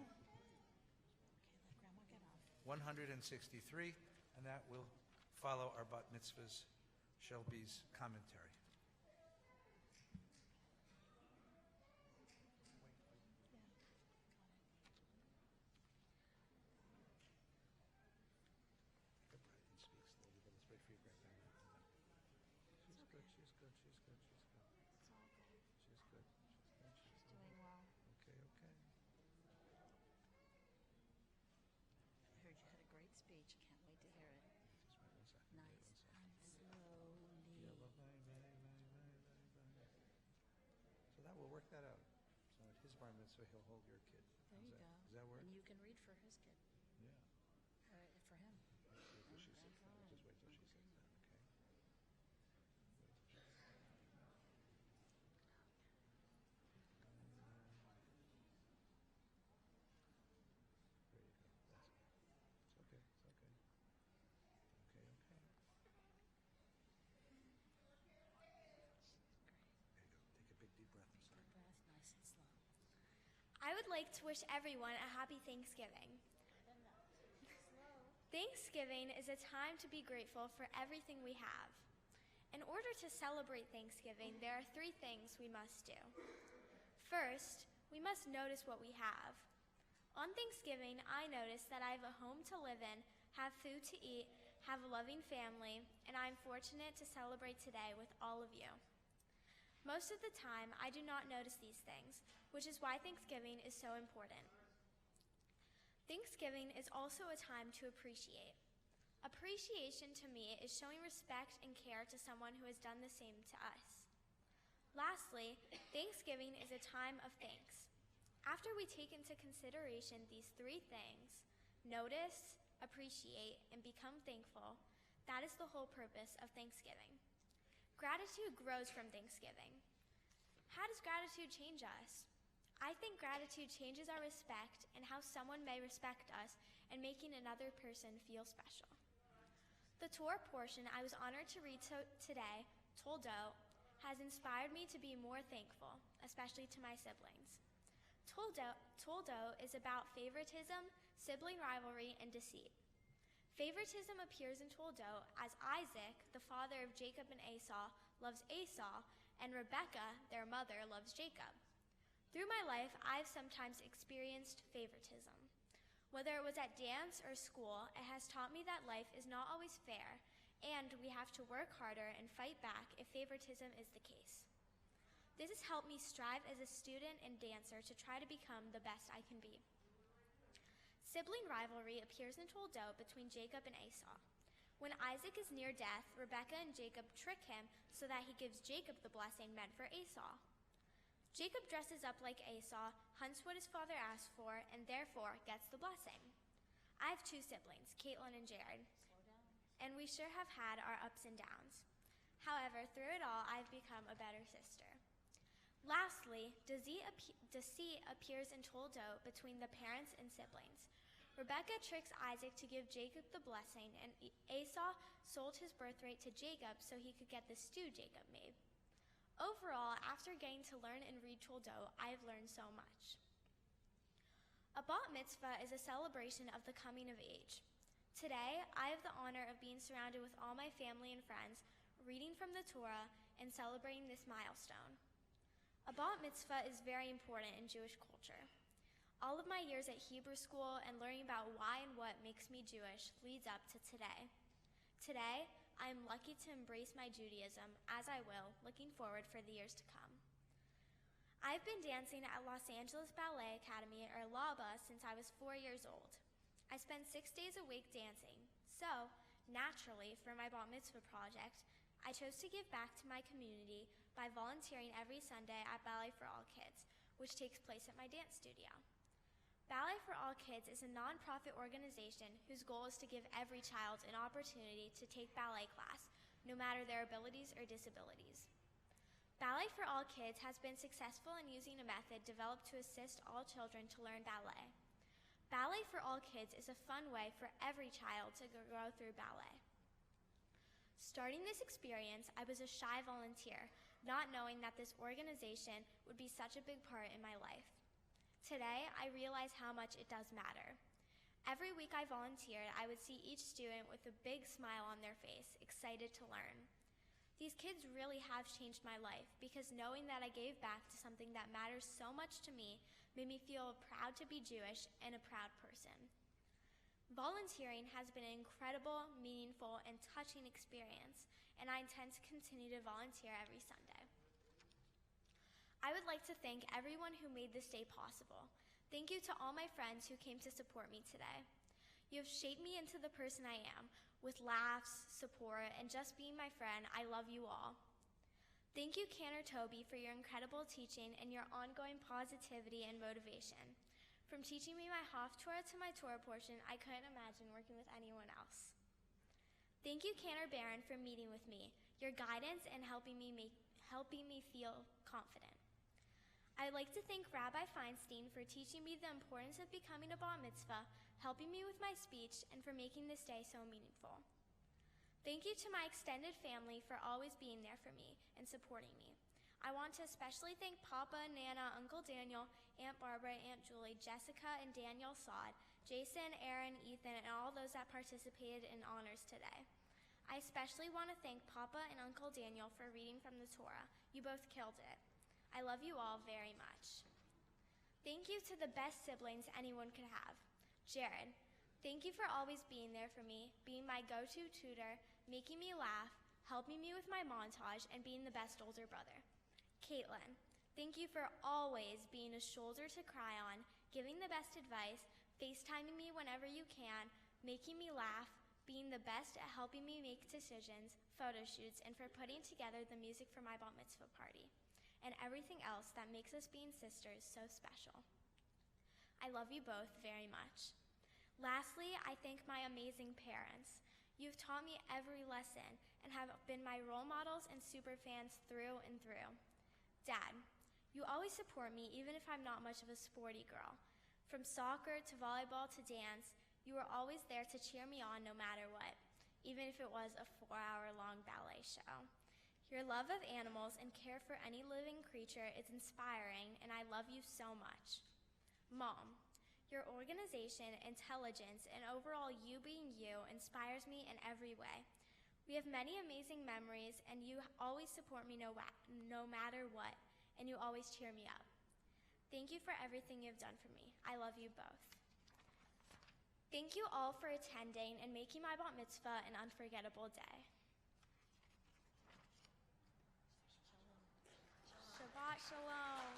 163, and that will follow our Bat Mitzvah's Shelby's commentary. So that will work that out. So at his bar mitzvah, he'll hold your kid. There you go. Does that work? And you can read for his kid. Yeah. Or for him. Wait till she says that. Just wait till she says that, okay? There you go. That's it. It's okay. It's okay. Okay, okay. There you go. Take a big deep breath. I'm sorry. Deep breath, nice and slow. I would like to wish everyone a happy Thanksgiving. Thanksgiving is a time to be grateful for everything we have. In order to celebrate Thanksgiving, there are 3 things we must do. First, we must notice what we have. On Thanksgiving, I notice that I have a home to live in, have food to eat, have a loving family, and I am fortunate to celebrate today with all of you. Most of the time, I do not notice these things, which is why Thanksgiving is so important. Thanksgiving is also a time to appreciate. Appreciation to me is showing respect and care to someone who has done the same to us. Lastly, Thanksgiving is a time of thanks. After we take into consideration these 3 things, notice, appreciate, and become thankful, that is the whole purpose of Thanksgiving. Gratitude grows from Thanksgiving. How does gratitude change us? I think gratitude changes our respect and how someone may respect us and making another person feel special. The Torah portion I was honored to read today, Toldo, has inspired me to be more thankful, especially to my siblings. Toldo is about favoritism, sibling rivalry, and deceit. Favoritism appears in Toldo as Isaac, the father of Jacob and Esau, loves Esau, and Rebekah, their mother, loves Jacob. Through my life, I've sometimes experienced favoritism. Whether it was at dance or school, it has taught me that life is not always fair, and we have to work harder and fight back if favoritism is the case. This has helped me strive as a student and dancer to try to become the best I can be. Sibling rivalry appears in Toldo between Jacob and Esau. When Isaac is near death, Rebekah and Jacob trick him so that he gives Jacob the blessing meant for Esau. Jacob dresses up like Esau, hunts what his father asked for, and therefore gets the blessing. I have 2 siblings, Caitlin and Jared, and we sure have had our ups and downs. However, through it all, I've become a better sister. Lastly, deceit appears in Toldo between the parents and siblings. Rebekah tricks Isaac to give Jacob the blessing, and Esau sold his birthright to Jacob so he could get the stew Jacob made. Overall, after getting to learn and read Toldot, I have learned so much. A bat mitzvah is a celebration of the coming of age. Today, I have the honor of being surrounded with all my family and friends, reading from the Torah, and celebrating this milestone. A bat mitzvah is very important in Jewish culture. All of my years at Hebrew school and learning about why and what makes me Jewish leads up to today. Today, I am lucky to embrace my Judaism, as I will, looking forward for the years to come. I've been dancing at Los Angeles Ballet Academy, or LABA, since I was 4 years old. I spend 6 days a week dancing, so, naturally, for my bat mitzvah project, I chose to give back to my community by volunteering every Sunday at Ballet for All Kids, which takes place at my dance studio. Ballet for All Kids is a nonprofit organization whose goal is to give every child an opportunity to take ballet class, no matter their abilities or disabilities. Ballet for All Kids has been successful in using a method developed to assist all children to learn ballet. Ballet for All Kids is a fun way for every child to grow through ballet. Starting this experience, I was a shy volunteer, not knowing that this organization would be such a big part in my life. Today, I realize how much it does matter. Every week I volunteered, I would see each student with a big smile on their face, excited to learn. These kids really have changed my life because knowing that I gave back to something that matters so much to me made me feel proud to be Jewish and a proud person. Volunteering has been an incredible, meaningful, and touching experience, and I intend to continue to volunteer every Sunday. I would like to thank everyone who made this day possible. Thank you to all my friends who came to support me today. You have shaped me into the person I am, with laughs, support, and just being my friend. I love you all. Thank you, Cantor Toby, for your incredible teaching and your ongoing positivity and motivation. From teaching me my Hof Torah to my Torah portion, I couldn't imagine working with anyone else. Thank you, Cantor Barron, for meeting with me, your guidance, and helping me feel confident. I'd like to thank Rabbi Feinstein for teaching me the importance of becoming a bat mitzvah, helping me with my speech, and for making this day so meaningful. Thank you to my extended family for always being there for me and supporting me. I want to especially thank Papa, Nana, Uncle Daniel, Aunt Barbara, Aunt Julie, Jessica, and Danielle Sod, Jason, Aaron, Ethan, and all those that participated in honors today. I especially want to thank Papa and Uncle Daniel for reading from the Torah. You both killed it. I love you all very much. Thank you to the best siblings anyone could have. Jared, thank you for always being there for me, being my go-to tutor, making me laugh, helping me with my montage, and being the best older brother. Caitlin, thank you for always being a shoulder to cry on, giving the best advice, FaceTiming me whenever you can, making me laugh, being the best at helping me make decisions, photo shoots, and for putting together the music for my bat mitzvah party, and everything else that makes us being sisters so special. I love you both very much. Lastly, I thank my amazing parents. You've taught me every lesson and have been my role models and super fans through and through. Dad, you always support me even if I'm not much of a sporty girl. From soccer to volleyball to dance, you were always there to cheer me on no matter what, even if it was a 4-hour-long ballet show. Your love of animals and care for any living creature is inspiring, and I love you so much. Mom, your organization, intelligence, and overall you being you inspires me in every way. We have many amazing memories, and you always support me no matter what, and you always cheer me up. Thank you for everything you've done for me. I love you both. Thank you all for attending and making my bat mitzvah an unforgettable day. Shabbat shalom.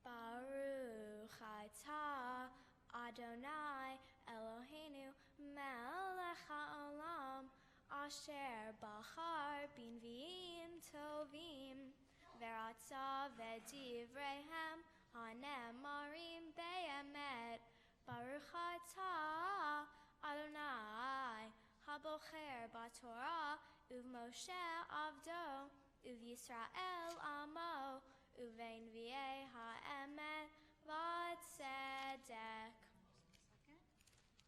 Baruch atah Adonai Eloheinu melech haolam asher bachar b'nviim tovim v'ratza v'divreihem hanemarim be'emet. Baruch atah Adonai habocher b'Torah uv'Moshe avdo Yisrael amo, uvein vi'ei ha'emet v'tzedek.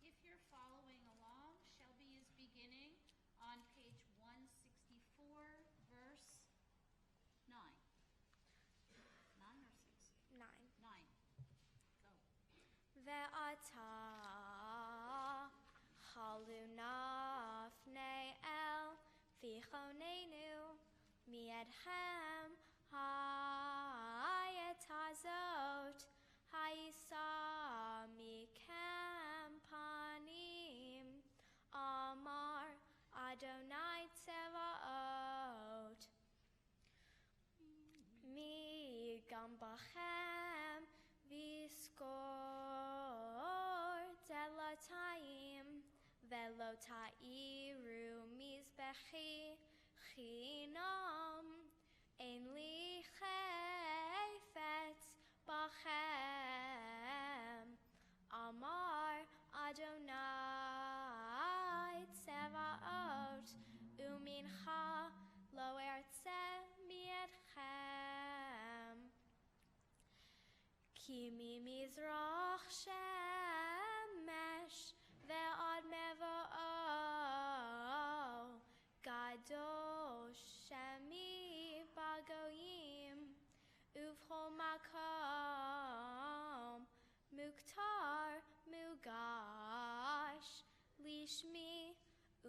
If you're following along, Shelby is beginning on page 164, verse 9. 9 or 6? 9. 9. Go. Ve'ata halunafnei el v'chonenu mi'edhem ha'ayet hazot ha'yisa mikem panim amar Adonai Tzevaot mi gam bachem v'skor delatayim velo ta'iru mizbechi chinam ein li chayfetz bachem amar Adonai Tzevaot umincha lo ertze mi'edchem ki mi mizrach shemesh ve'ad mevo'o gadosh shemi bagoyim uvchol makom muktar mugash lishmi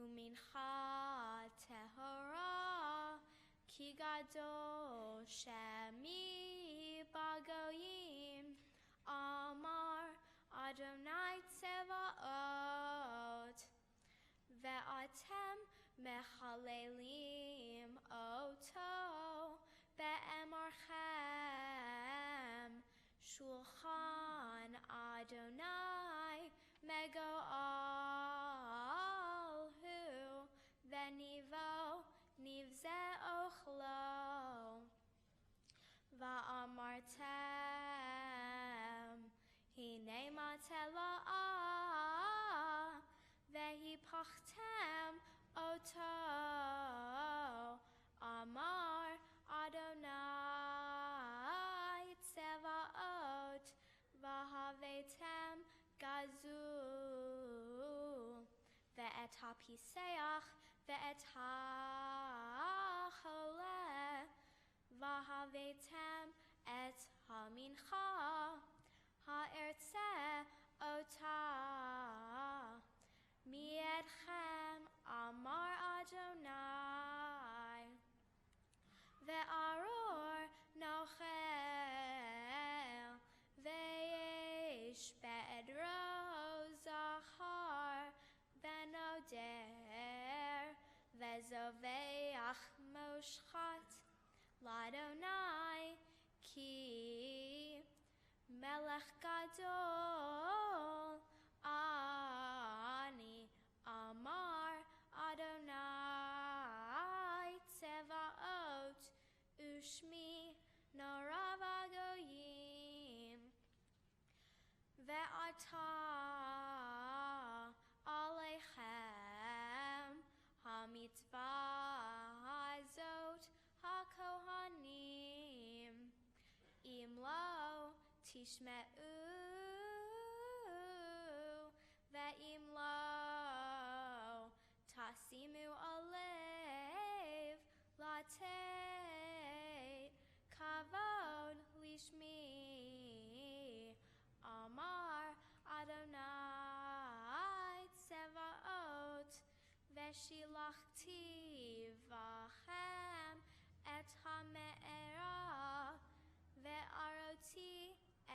umincha tehora ki gadosh shemi bagoyim amar Adonai Tzevaot ve'atem mechalelim oto be'emorchem shulchan Adonai mego'alhu ve'nivo nivze ochlo va'amartem hine matela'ah ve'hipachtem oto amar Adonai Tzevaot v'havetem gazul ve'et hapiseach ve'et ha'choleh v'havetem et hamincha ha'ertzeh ota mi'edchem amar Adonai ve'aror nochel ve'yesh be'edro zachar ve'noder ve'zoveach moshchat l'Adonai ki melech gadol ani amar Adonai Tzevaot ushmi norav agoyim ve'ata aleichem hamitzvah hazot hakohanim im lo tishme'u ve'im lo tasimu alev latei kavod lishmi amar Adonai Tzevaot ve'shilachti v'chem et ha'me'era ve'aroti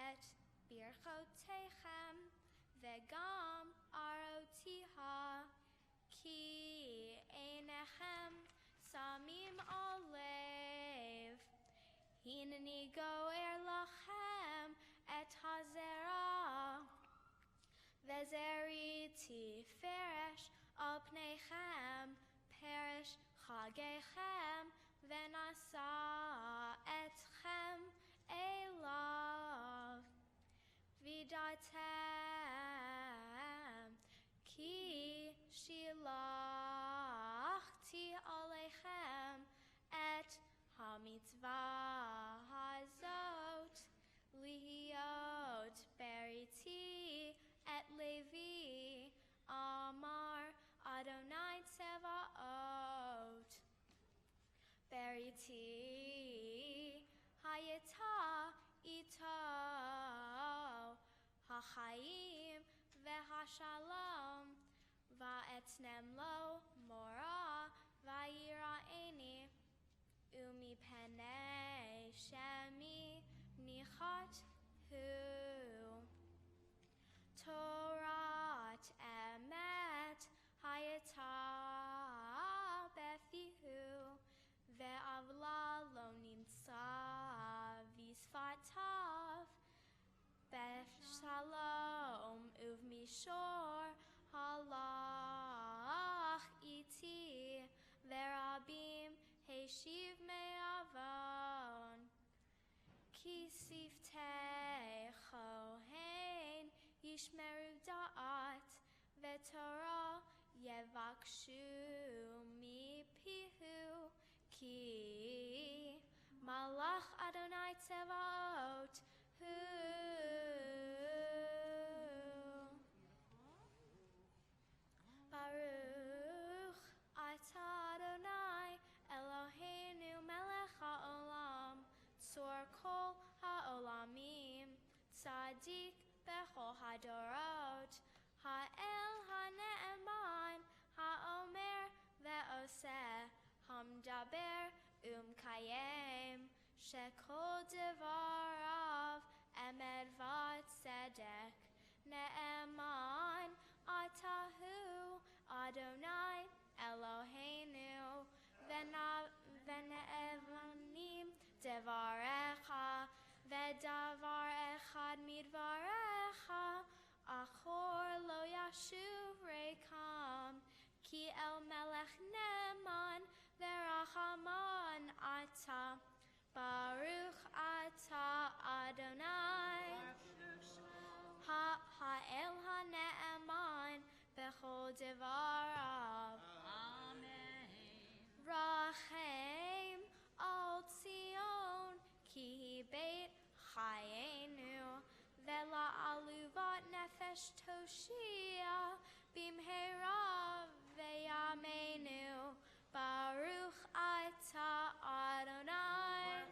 et birchotechem ve'gam arotiha ki einechem samim olev hineni goer lachem et hazera ve'zeriti feresh al pneichem perish chagechem ve'nasa etchem elav vidatem ki shilachti aleichem et hamitzvah hazot lihiot beriti et Levi Amar Adonai Tzevaot beriti hayata ito hachayim v'hashalom va'etnem lo mora va'yira'eni umi penei shemi nichat hu Torat emet hayata befihu ve'avla lo nimtza visfatav Shalom uvmishor halach iti verabim heshiv me'avon ki siftei chohen yishmeru da'at ve'torah yevakshu mipihu ki malach Adonai Tzevaot hu Baruch atah Adonai Eloheinu melech ha'olam tzor kol ha'olamim tzadik bechol hadorot ha'el ha'ne'eman ha'omer ve'oseh hamdaber kayem shekol devarav emed v'tzedek ne'eman atahu Adonai Eloheinu v'ne'evlanim devarecha v'davar echad midvarecha achor lo yashuv rekam ki el melech ne'eman v'rachaman ata Baruch ata Adonai ha'el ha'ne'eman bechol devarav Amen Rachem al Tzion ki beit chayenu ve'la aluvat nefesh toshia bimhera ve'yamenu Baruch ata Adonai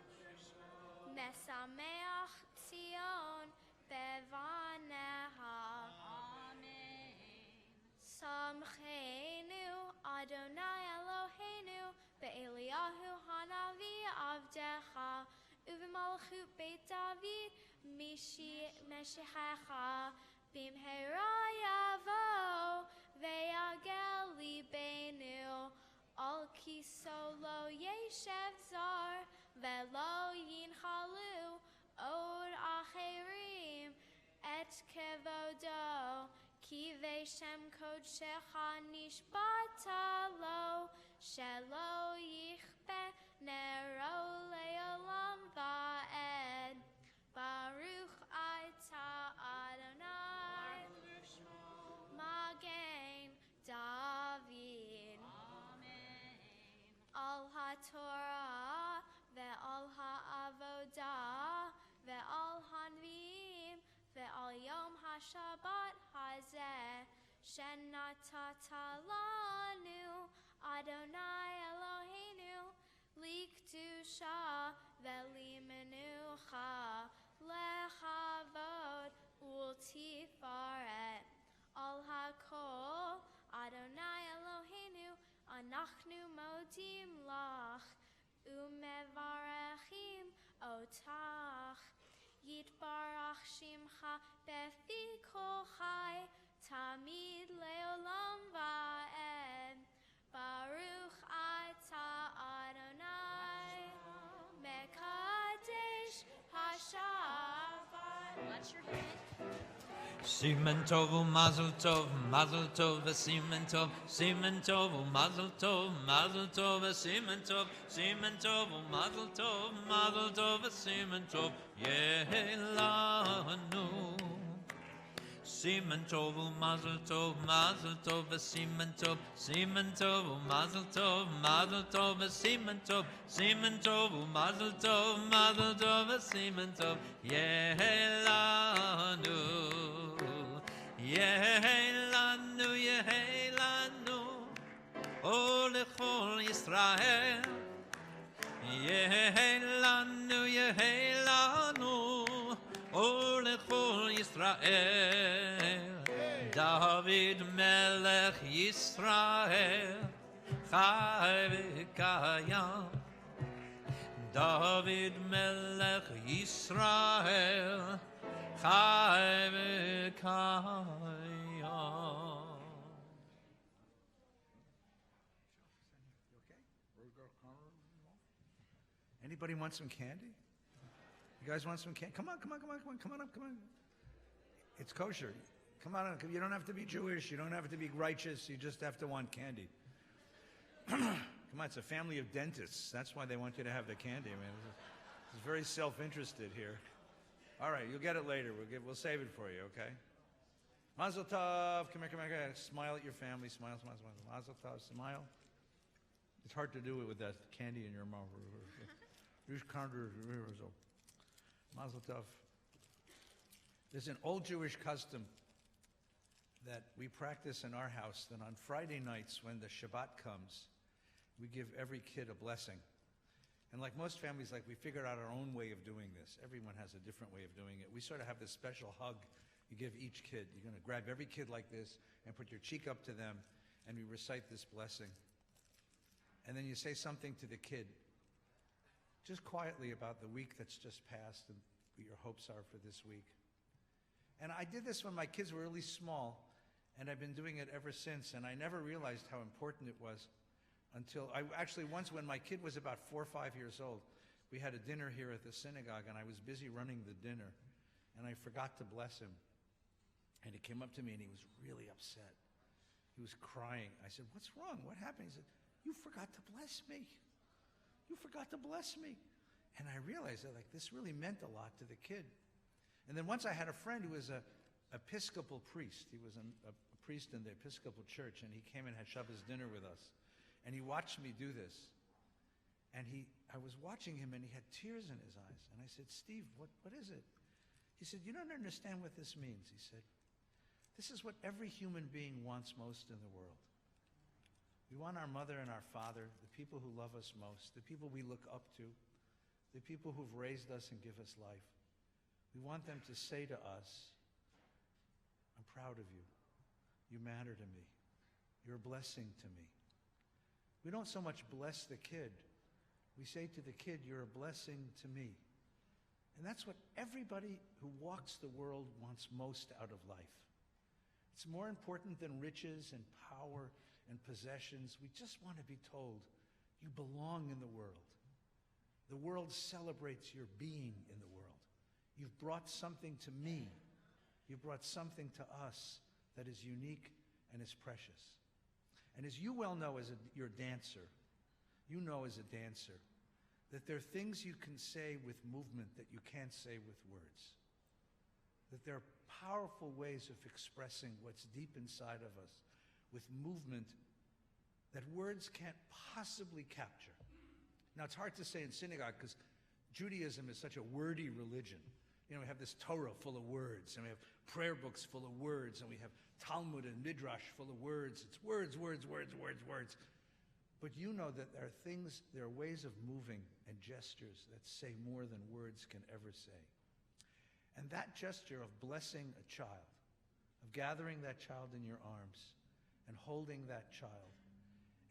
mesameach Tzion bevaneha Amen Samchenu Adonai Eloheinu be'eliyahu hanavi avdecha uvemalchut beit David meshichecha bimhera yavo ve'yagel libenu Al kiso lo yeshev zar velo yinchalu od acherim et kevodo ki veshem kodshecha nishbata lo shelo yichbe nero leolam va'ed Baruch ata Adonai Magen David Al haTorah ve'al ha'avodah ve'al hanviim ve'al yom ha'shabbat hazeh shenatata lanu Adonai Eloheinu likdusha ve'limenucha lechavod ultifaret al hakol Adonai Eloheinu Anachnu modim lach umevarechim otach yitbarach shimcha befi kol chai tamid leolam va'ed Baruch ata Adonai mekadesh hashavat Watch your head Simen tov u'mazel tov v'simen tov u'mazel tov v'simen tov u'mazel tov v'simen tov yehelanu Siman tov u'mazel tov, mazel tov v'siman tov, siman tov u'mazel tov, mazel tov v'siman tov, siman tov u'mazel tov, mazel tov v'siman tov. Yehelanu, yehelanu, yehelanu, o lechol Yisrael. Yehelanu, yehelanu, O lechol Yisrael, David melech Yisrael, Chai v'kayam. David melech Yisrael, Chai v'kayam. Anybody want some candy? You guys want some candy? Come on, come on, come on, come on, come on up, come on. It's kosher. Come on up. You don't have to be Jewish. You don't have to be righteous. You just have to want candy. Come on, it's a family of dentists. That's why they want you to have the candy. I mean, it's very self-interested here. All right, you'll get it later. We'll save it for you, okay? Mazel tov. Come here, come here, come here. Smile at your family. Smile, smile, smile. Mazel tov. Smile. It's hard to do it with that candy in your mouth. Mazel tov. There's an old Jewish custom that we practice in our house, that on Friday nights when the Shabbat comes, we give every kid a blessing. And like most families, we figured out our own way of doing this. Everyone has a different way of doing it. We sort of have this special hug you give each kid. You're going to grab every kid like this and put your cheek up to them, and we recite this blessing. And then you say something to the kid, just quietly, about the week that's just passed and what your hopes are for this week. And I did this when my kids were really small, and I've been doing it ever since, and I never realized how important it was until once when my kid was about 4 or 5 years old, we had a dinner here at the synagogue, and I was busy running the dinner, and I forgot to bless him. And he came up to me, and he was really upset. He was crying. I said, "What's wrong? What happened?" He said, "You forgot to bless me. You forgot to bless me." And I realized that this really meant a lot to the kid. And then once I had a friend who was a Episcopal priest. He was a priest in the Episcopal church, and he came and had Shabbos dinner with us. And he watched me do this. And I was watching him, and he had tears in his eyes. And I said, "Steve, what is it?" He said, "You don't understand what this means." He said, "This is what every human being wants most in the world. We want our mother and our father, the people who love us most, the people we look up to, the people who've raised us and give us life. We want them to say to us, 'I'm proud of you. You matter to me. You're a blessing to me.' We don't so much bless the kid. We say to the kid, 'You're a blessing to me.' And that's what everybody who walks the world wants most out of life. It's more important than riches and power and possessions. We just want to be told, you belong in the world. The world celebrates your being in the world. You've brought something to me. You've brought something to us that is unique and is precious." And as you well know you're a dancer, you know as a dancer, that there are things you can say with movement that you can't say with words. That there are powerful ways of expressing what's deep inside of us with movement that words can't possibly capture. Now, it's hard to say in synagogue because Judaism is such a wordy religion. We have this Torah full of words, and we have prayer books full of words, and we have Talmud and Midrash full of words. It's words, words, words, words, words. But you know that there are ways of moving and gestures that say more than words can ever say. And that gesture of blessing a child, of gathering that child in your arms and holding that child,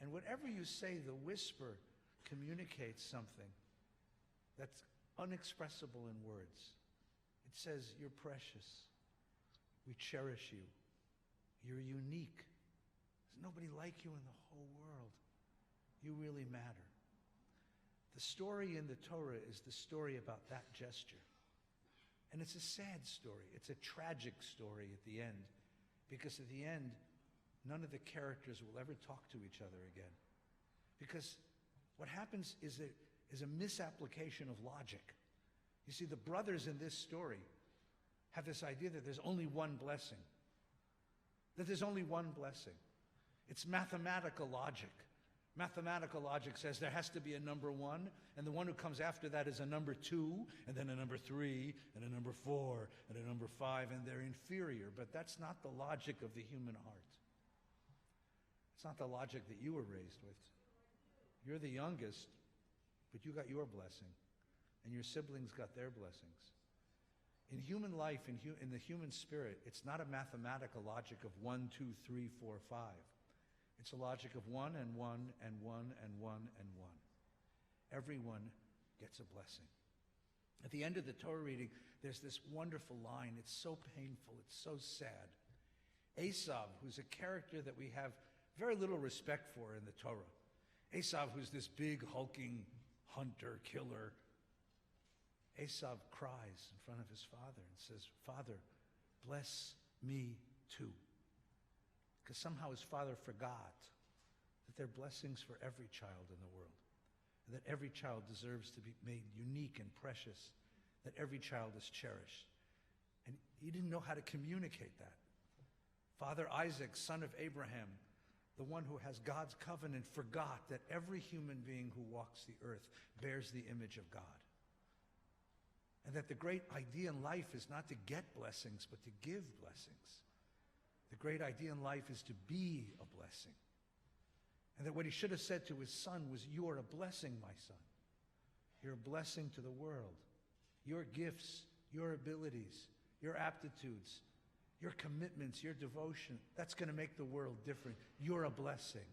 and whatever you say, the whisper communicates something that's unexpressible in words. It says, "You're precious. We cherish you. You're unique. There's nobody like you in the whole world. You really matter." The story in the Torah is the story about that gesture. And it's a sad story. It's a tragic story at the end, because at the end, none of the characters will ever talk to each other again. Because what happens is a misapplication of logic. You see, the brothers in this story have this idea that there's only one blessing. That there's only one blessing. It's mathematical logic. Mathematical logic says there has to be a number 1, and the one who comes after that is a number 2, and then a number 3, and a number 4, and a number 5, and they're inferior. But that's not the logic of the human heart. It's not the logic that you were raised with. You're the youngest, but you got your blessing, and your siblings got their blessings. In human life, in the human spirit, it's not a mathematical logic of 1, 2, 3, 4, 5. It's a logic of 1 and 1 and 1 and 1 and 1. Everyone gets a blessing. At the end of the Torah reading, there's this wonderful line. It's so painful. It's so sad. Esav, who's a character that we have very little respect for in the Torah. Esav, who's this big, hulking hunter, killer. Esav cries in front of his father and says, "Father, bless me too." Because somehow his father forgot that there are blessings for every child in the world, and that every child deserves to be made unique and precious, that every child is cherished. And he didn't know how to communicate that. Father Isaac, son of Abraham, the one who has God's covenant, forgot that every human being who walks the earth bears the image of God. And that the great idea in life is not to get blessings, but to give blessings. The great idea in life is to be a blessing. And that what he should have said to his son was, "You are a blessing, my son. You're a blessing to the world. Your gifts, your abilities, your aptitudes, your commitments, your devotion, that's going to make the world different. You're a blessing."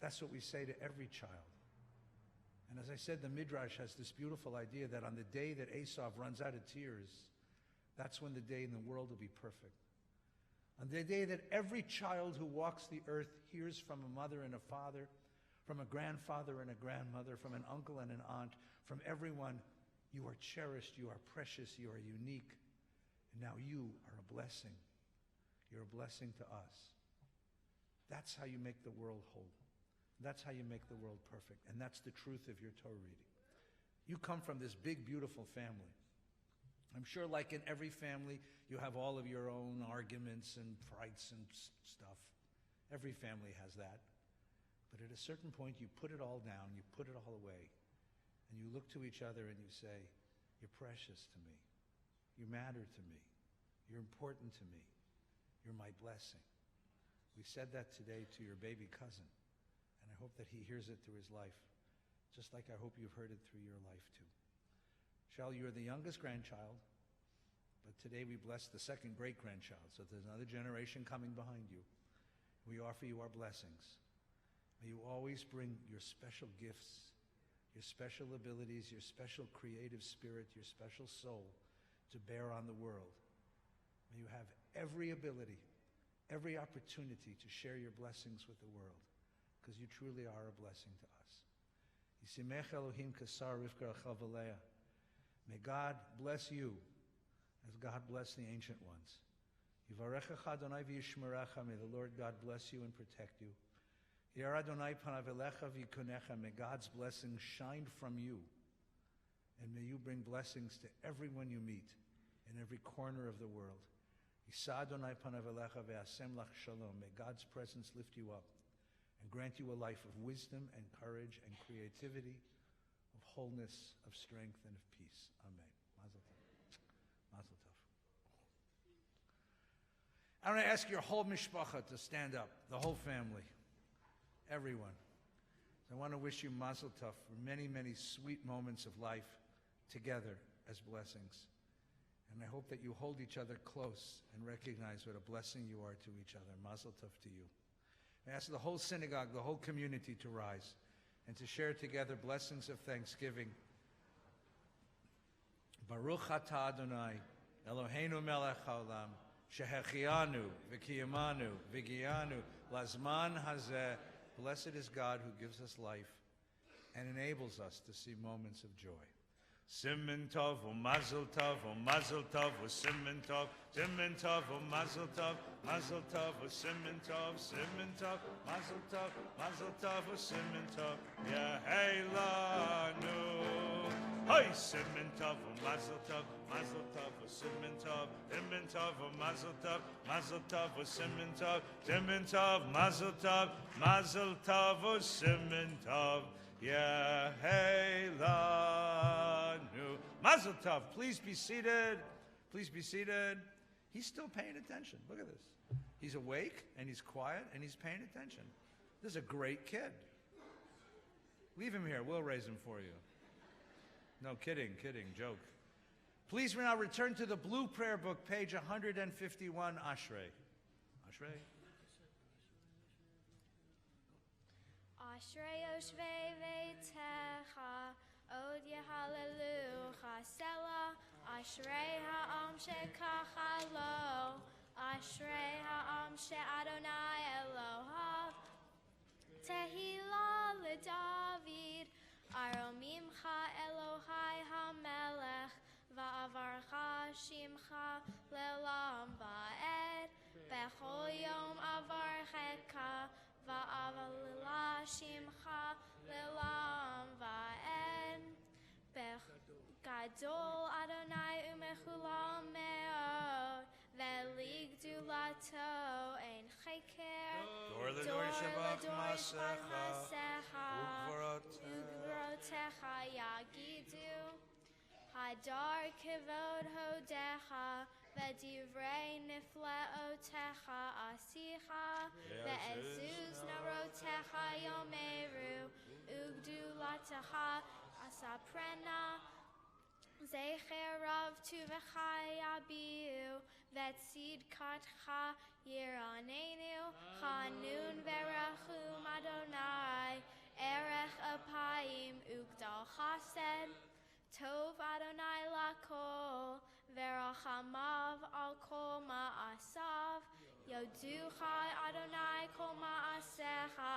That's what we say to every child. And as I said, the Midrash has this beautiful idea that on the day that Esav runs out of tears, that's when the day in the world will be perfect. On the day that every child who walks the earth hears from a mother and a father, from a grandfather and a grandmother, from an uncle and an aunt, from everyone, "You are cherished, you are precious, you are unique, and now you are a blessing. You're a blessing to us." That's how you make the world whole. That's how you make the world perfect. And that's the truth of your Torah reading. You come from this big, beautiful family. I'm sure like in every family, you have all of your own arguments and fights and stuff. Every family has that. But at a certain point, you put it all down, you put it all away, and you look to each other and you say, "You're precious to me. You matter to me. You're important to me. You're my blessing." We said that today to your baby cousin. And I hope that he hears it through his life, just like I hope you've heard it through your life too. Shal, you're the youngest grandchild, but today we bless the second great-grandchild, so there's another generation coming behind you. We offer you our blessings. May you always bring your special gifts, your special abilities, your special creative spirit, your special soul to bear on the world. May you have every ability, every opportunity to share your blessings with the world, because you truly are a blessing to us. Yisimech Elohim kasar Rivka Rachel v'Leah. May God bless you as God blessed the ancient ones. Yivarechecha Adonai v'yishmerecha. May the Lord God bless you and protect you. Yar Adonai panav elecha v'yikonecha. May God's blessings shine from you, and may you bring blessings to everyone you meet in every corner of the world. Yisa Adonai panav elecha v'yasem lach shalom. May God's presence lift you up and grant you a life of wisdom and courage and creativity, of wholeness, of strength, and of peace. Amen. Mazel tov. Mazel tov. I want to ask your whole mishpacha to stand up, the whole family, everyone. I want to wish you mazel tov for many, many sweet moments of life together as blessings. And I hope that you hold each other close and recognize what a blessing you are to each other. Mazel tov to you. I ask the whole synagogue, the whole community to rise and to share together blessings of thanksgiving. Baruch atah Adonai, Eloheinu melech haolam, shehechianu v'kiyamanu v'giyanu lazman hazeh. Blessed is God who gives us life and enables us to see moments of joy. Siman tov u'mazel tov u'mazel tov u'siman tov, siman tov u'mazel tov, mazel tov u'siman tov, siman tov, mazel tov u'siman tov. Yehelanu Hey, Simon Tov, Mazel Tov, Mazel Tov, Simon Tov, Simon Tov, Mazel Tov, Mazel Tov, Simon Tov, Simon Tov, Mazel Tov, Mazel Tov, Simon Tov, Yehelanu. Mazel Tov. Please be seated. Please be seated. He's still paying attention. Look at this. He's awake and he's quiet and he's paying attention. This is a great kid. Leave him here. We'll raise him for you. No, kidding, joke. Please now return to the blue prayer book, page 151, Ashrei. Ashrei. Ashrei Yoshvei Veitecha, Od Yehallelujah Selah, Ashrei Ha'am Shekachalo, Ashrei Ha'am She'Adonai Elohav, Tehillah LeDavid, Aromimcha Elohai HaMelech, Va'avarcha Shimcha Le'olam Va'ed, Bechol Yom Avarcheka, Va'avalila Shimcha Le'olam Va'ed, Gadol Adonai Umechulam Me'od, Ve'lig Dulato Ein Cheker, Dor L'dor Shabbat Masecha, Ugvarotecha Yagidu, Hadar Kivod Hodecha, Ve'divrei Nifleotecha Asicha, Ve'ezuz Narotecha Yomeru, Ugdulatecha Asaprena, Zecher Rav Tuvecha Yabiu, Ve'tzid Katcha Yiranenu, Chanun Verachum Adonai, Erech Apayim Ugdal Chased, Tov Adonai Lakol, Verachamav Al Kol Ma'asav, Yoducha Adonai Kol Ma'asecha,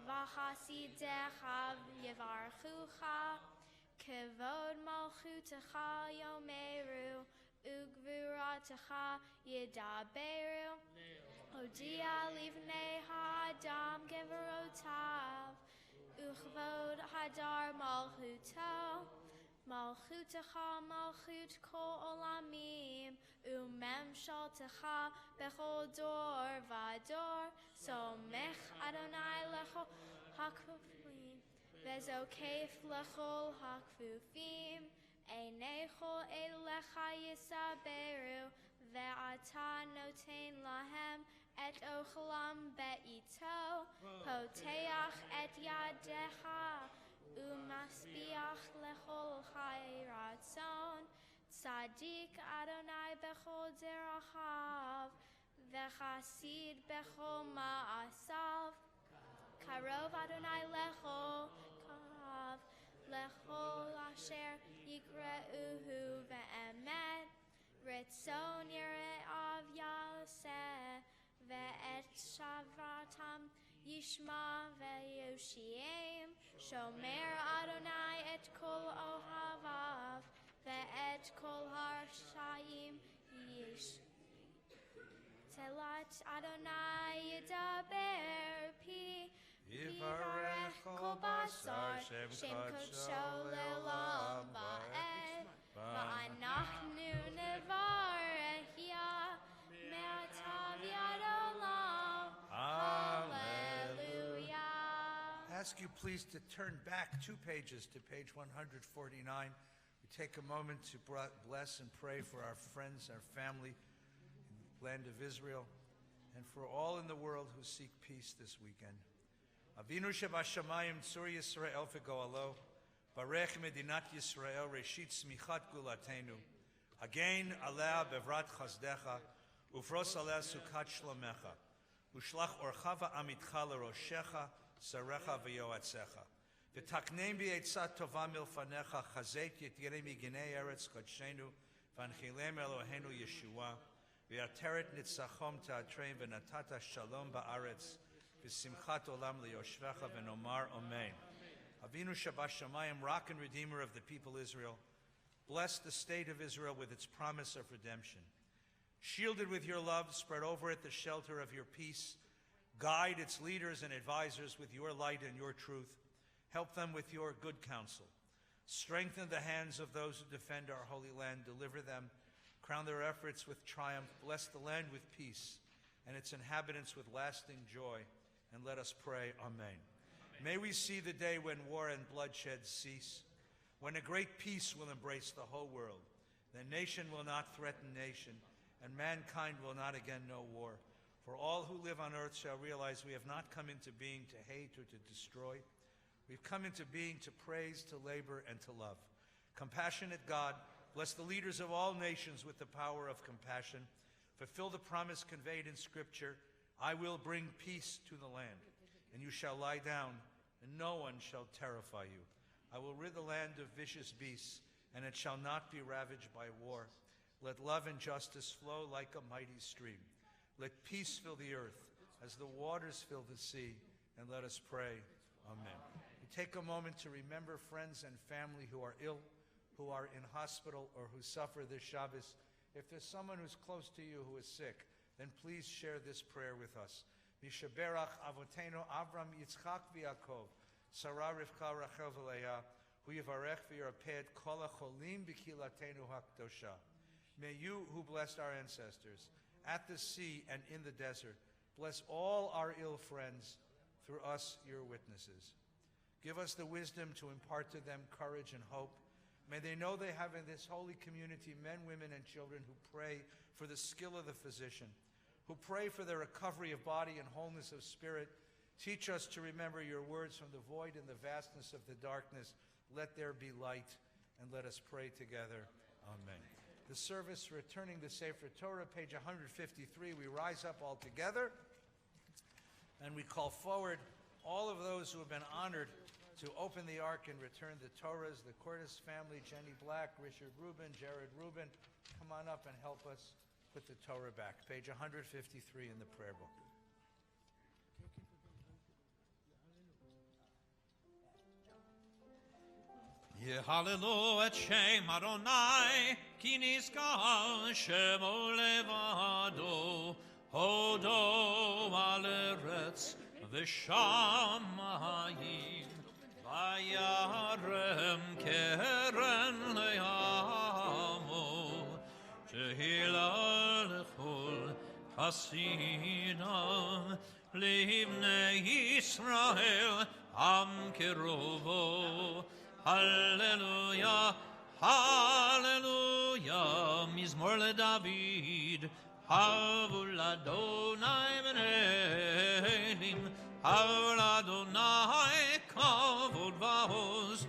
V'chasidecha Yevarchucha, Kevod Malchutecha Yomeru, Ugvuratecha Yedaberu, Odia Livnei Ha'adam Geverotav, Uchvod Hadar Malchuto, Malchutecha Malchut Kol Olamim, Umem Shaltecha Bechol Dor Vador, Somech Adonai Lechol Hakufim, Vezokef Lechol Hakfufim, Einechol Elecha Yisaberu, Ve'ata Noten Lahem, Et Ochalam Be'ito, Poteach Et Yadecha, Umasbiach Lechol Chai Ratzon, Tzadik Adonai Bechol Zerachav, Vechasid Bechol Ma'asav, Karov Adonai Lechol Kav, Lechol Asher Yikreuhu Ve'emet, Ritzon Yere'av Yaseh, Ve'et Shavatam Yishma Ve'yoshiem, Shomer Adonai et Kol Ohavav, Ve'et Kol Harshayim Yish. Telat Adonai Yedaber Pi, Yivarech Kol Basar, Shem Kodsho Le'olam Va'ed, Va'anachnu Nevarechia, Me'atav Yad Olam. Hallelujah. Ask you please to turn back 2 pages to page 149. We take a moment to bless and pray for our friends, our family, in the land of Israel, and for all in the world who seek peace this weekend. Avinu Shebashamayim Tzur Yisrael V'Goalo, Barech Medinat Yisrael Reshit Smichat Gulatenu, Again Aleh Bevrat Chazdecha, Ufros Aleh Sukat Shlomecha, Ushlach Orchava Amitcha L'Roshecha, Sarecha V'Yoatzecha, V'taknem B'Eitzat Tova Milfanecha, Chazet Yitirei Miginei Eretz Kodshenu, V'anchilem Eloheinu Yeshua, V'yateret Nitzachom Ta'atreim V'natata Shalom Ba'aretz, V'simchat Olam L'Yoshvecha V'nomar Amen. Avinu Shabashamayim, Rock and Redeemer of the people Israel, bless the state of Israel with its promise of redemption. Shield it with your love, spread over it the shelter of your peace. Guide its leaders and advisors with your light and your truth. Help them with your good counsel. Strengthen the hands of those who defend our holy land. Deliver them. Crown their efforts with triumph. Bless the land with peace and its inhabitants with lasting joy. And let us pray, Amen. May we see the day when war and bloodshed cease, when a great peace will embrace the whole world. Then nation will not threaten nation, and mankind will not again know war. For all who live on earth shall realize we have not come into being to hate or to destroy. We've come into being to praise, to labor, and to love. Compassionate God, bless the leaders of all nations with the power of compassion. Fulfill the promise conveyed in Scripture, I will bring peace to the land, and you shall lie down, and no one shall terrify you. I will rid the land of vicious beasts, and it shall not be ravaged by war. Let love and justice flow like a mighty stream. Let peace fill the earth as the waters fill the sea, and let us pray. Amen. We take a moment to remember friends and family who are ill, who are in hospital, or who suffer this Shabbos. If there's someone who's close to you who is sick, then please share this prayer with us. Mishaberach Avotenu Avram Yitzchak v'Yakov, Sarah Rivka Rachel v'Leah, hu yivarech v'yarped kol hacholim b'kilatenu hakdosha. May you, who blessed our ancestors, at the sea and in the desert, bless all our ill friends, through us, your witnesses. Give us the wisdom to impart to them courage and hope. May they know they have in this holy community men, women, and children who pray for the skill of the physician, who pray for their recovery of body and wholeness of spirit. Teach us to remember your words from the void and the vastness of the darkness. Let there be light, and let us pray together. Amen. The service returning the Sefer Torah, page 153, we rise up all together, and we call forward all of those who have been honored to open the ark and return the Torahs, the Cordes family, Jenny Black, Richard Rubin, Jared Rubin. Come on up and help us put the Torah back. Page 153 in the prayer book. Yehalelu et Shem Adonai, ki nizkar Shemo levado, hodo al eretz v'shamayim, vayarem keren le'amo, tehila lechol chasidam, livnei Yisrael am kerovo. Hallelujah, hallelujah, Mizmor LeDavid, Havul Adonai Benelim, Havul Adonai Kavod Va'oz,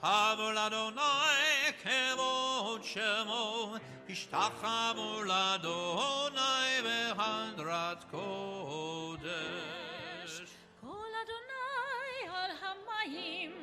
Havul Adonai Kevod Shemo, Ishtachavu Adonai V'Hadrat Kodesh. Kol Adonai al hamayim,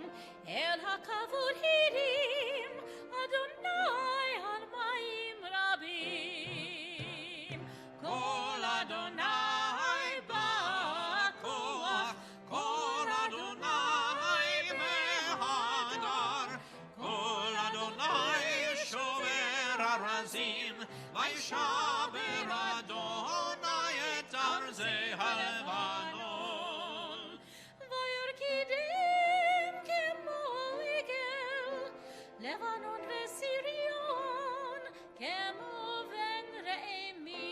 El hakavod hirim, Adonai al mayim rabim. Kol Adonai ba'koach, Kol Adonai mehadar, Kol Adonai shomer arazim, Vayshaber Adonai et arzei halevanon. Vayarkidem kemo igel, Levanon veSirion, kemo ven re'emim.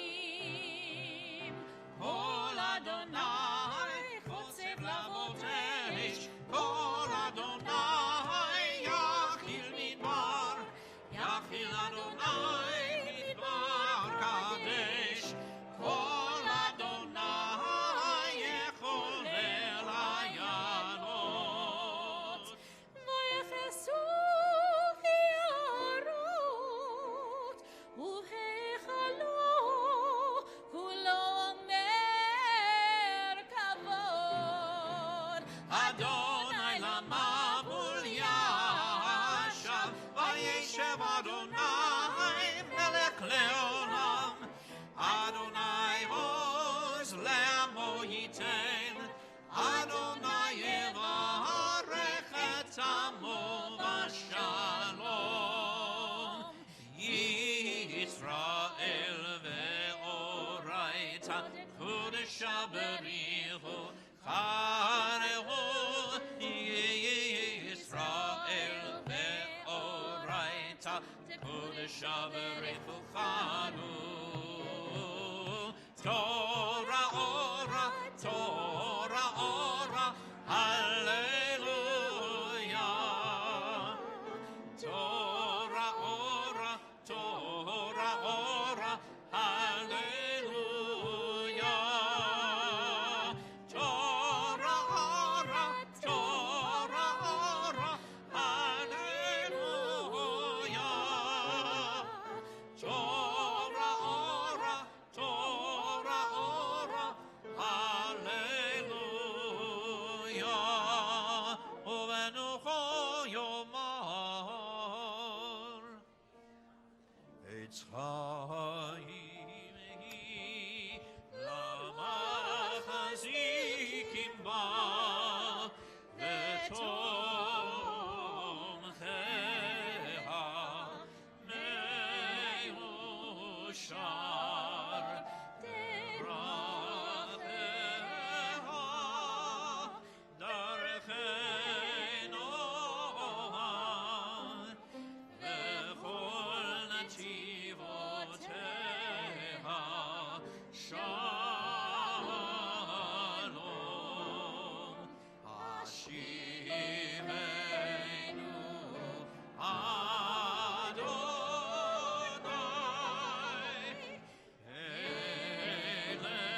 Kol Adonai chotzev lavotesh, Kol Adonai yachil midbar, Yachil Adonai midbar kadesh, Kol Adonai yechol ve'layanot. Vayefesu v'yarot, Uv'heichalo kulo mer kavod. Adonai lamabul yashav, Vayeshev Adonai melech leolam, Adonai oz le'amo yitem, Adonai yevarech et amo v'shalom. Yisrael ve'oraita, Kodesha berichu, Charehu, Yisrael ve'oraita. Averichuchanu. Torah ora, Torah ora, Hallelujah. Torah ora, Torah ora, Hallelujah. Torah ora, Torah ora, Hallelujah. Torah ora, Torah ora, Hallelujah. Uvenucho yomar, Eitz chaim hi, lama chazikim ba, v'tomcheha meushar, deracheha, darechei noah, v'chol nativoteha, shalom. Hashivenu Adonai elecha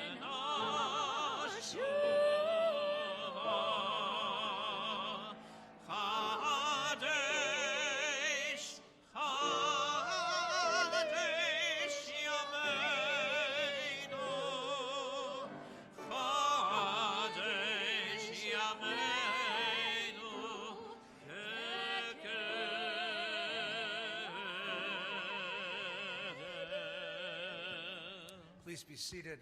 v'nashuva. Chadesh, Chadesh Yameinu, Chadesh Yameinu, Kekeh. Please be seated.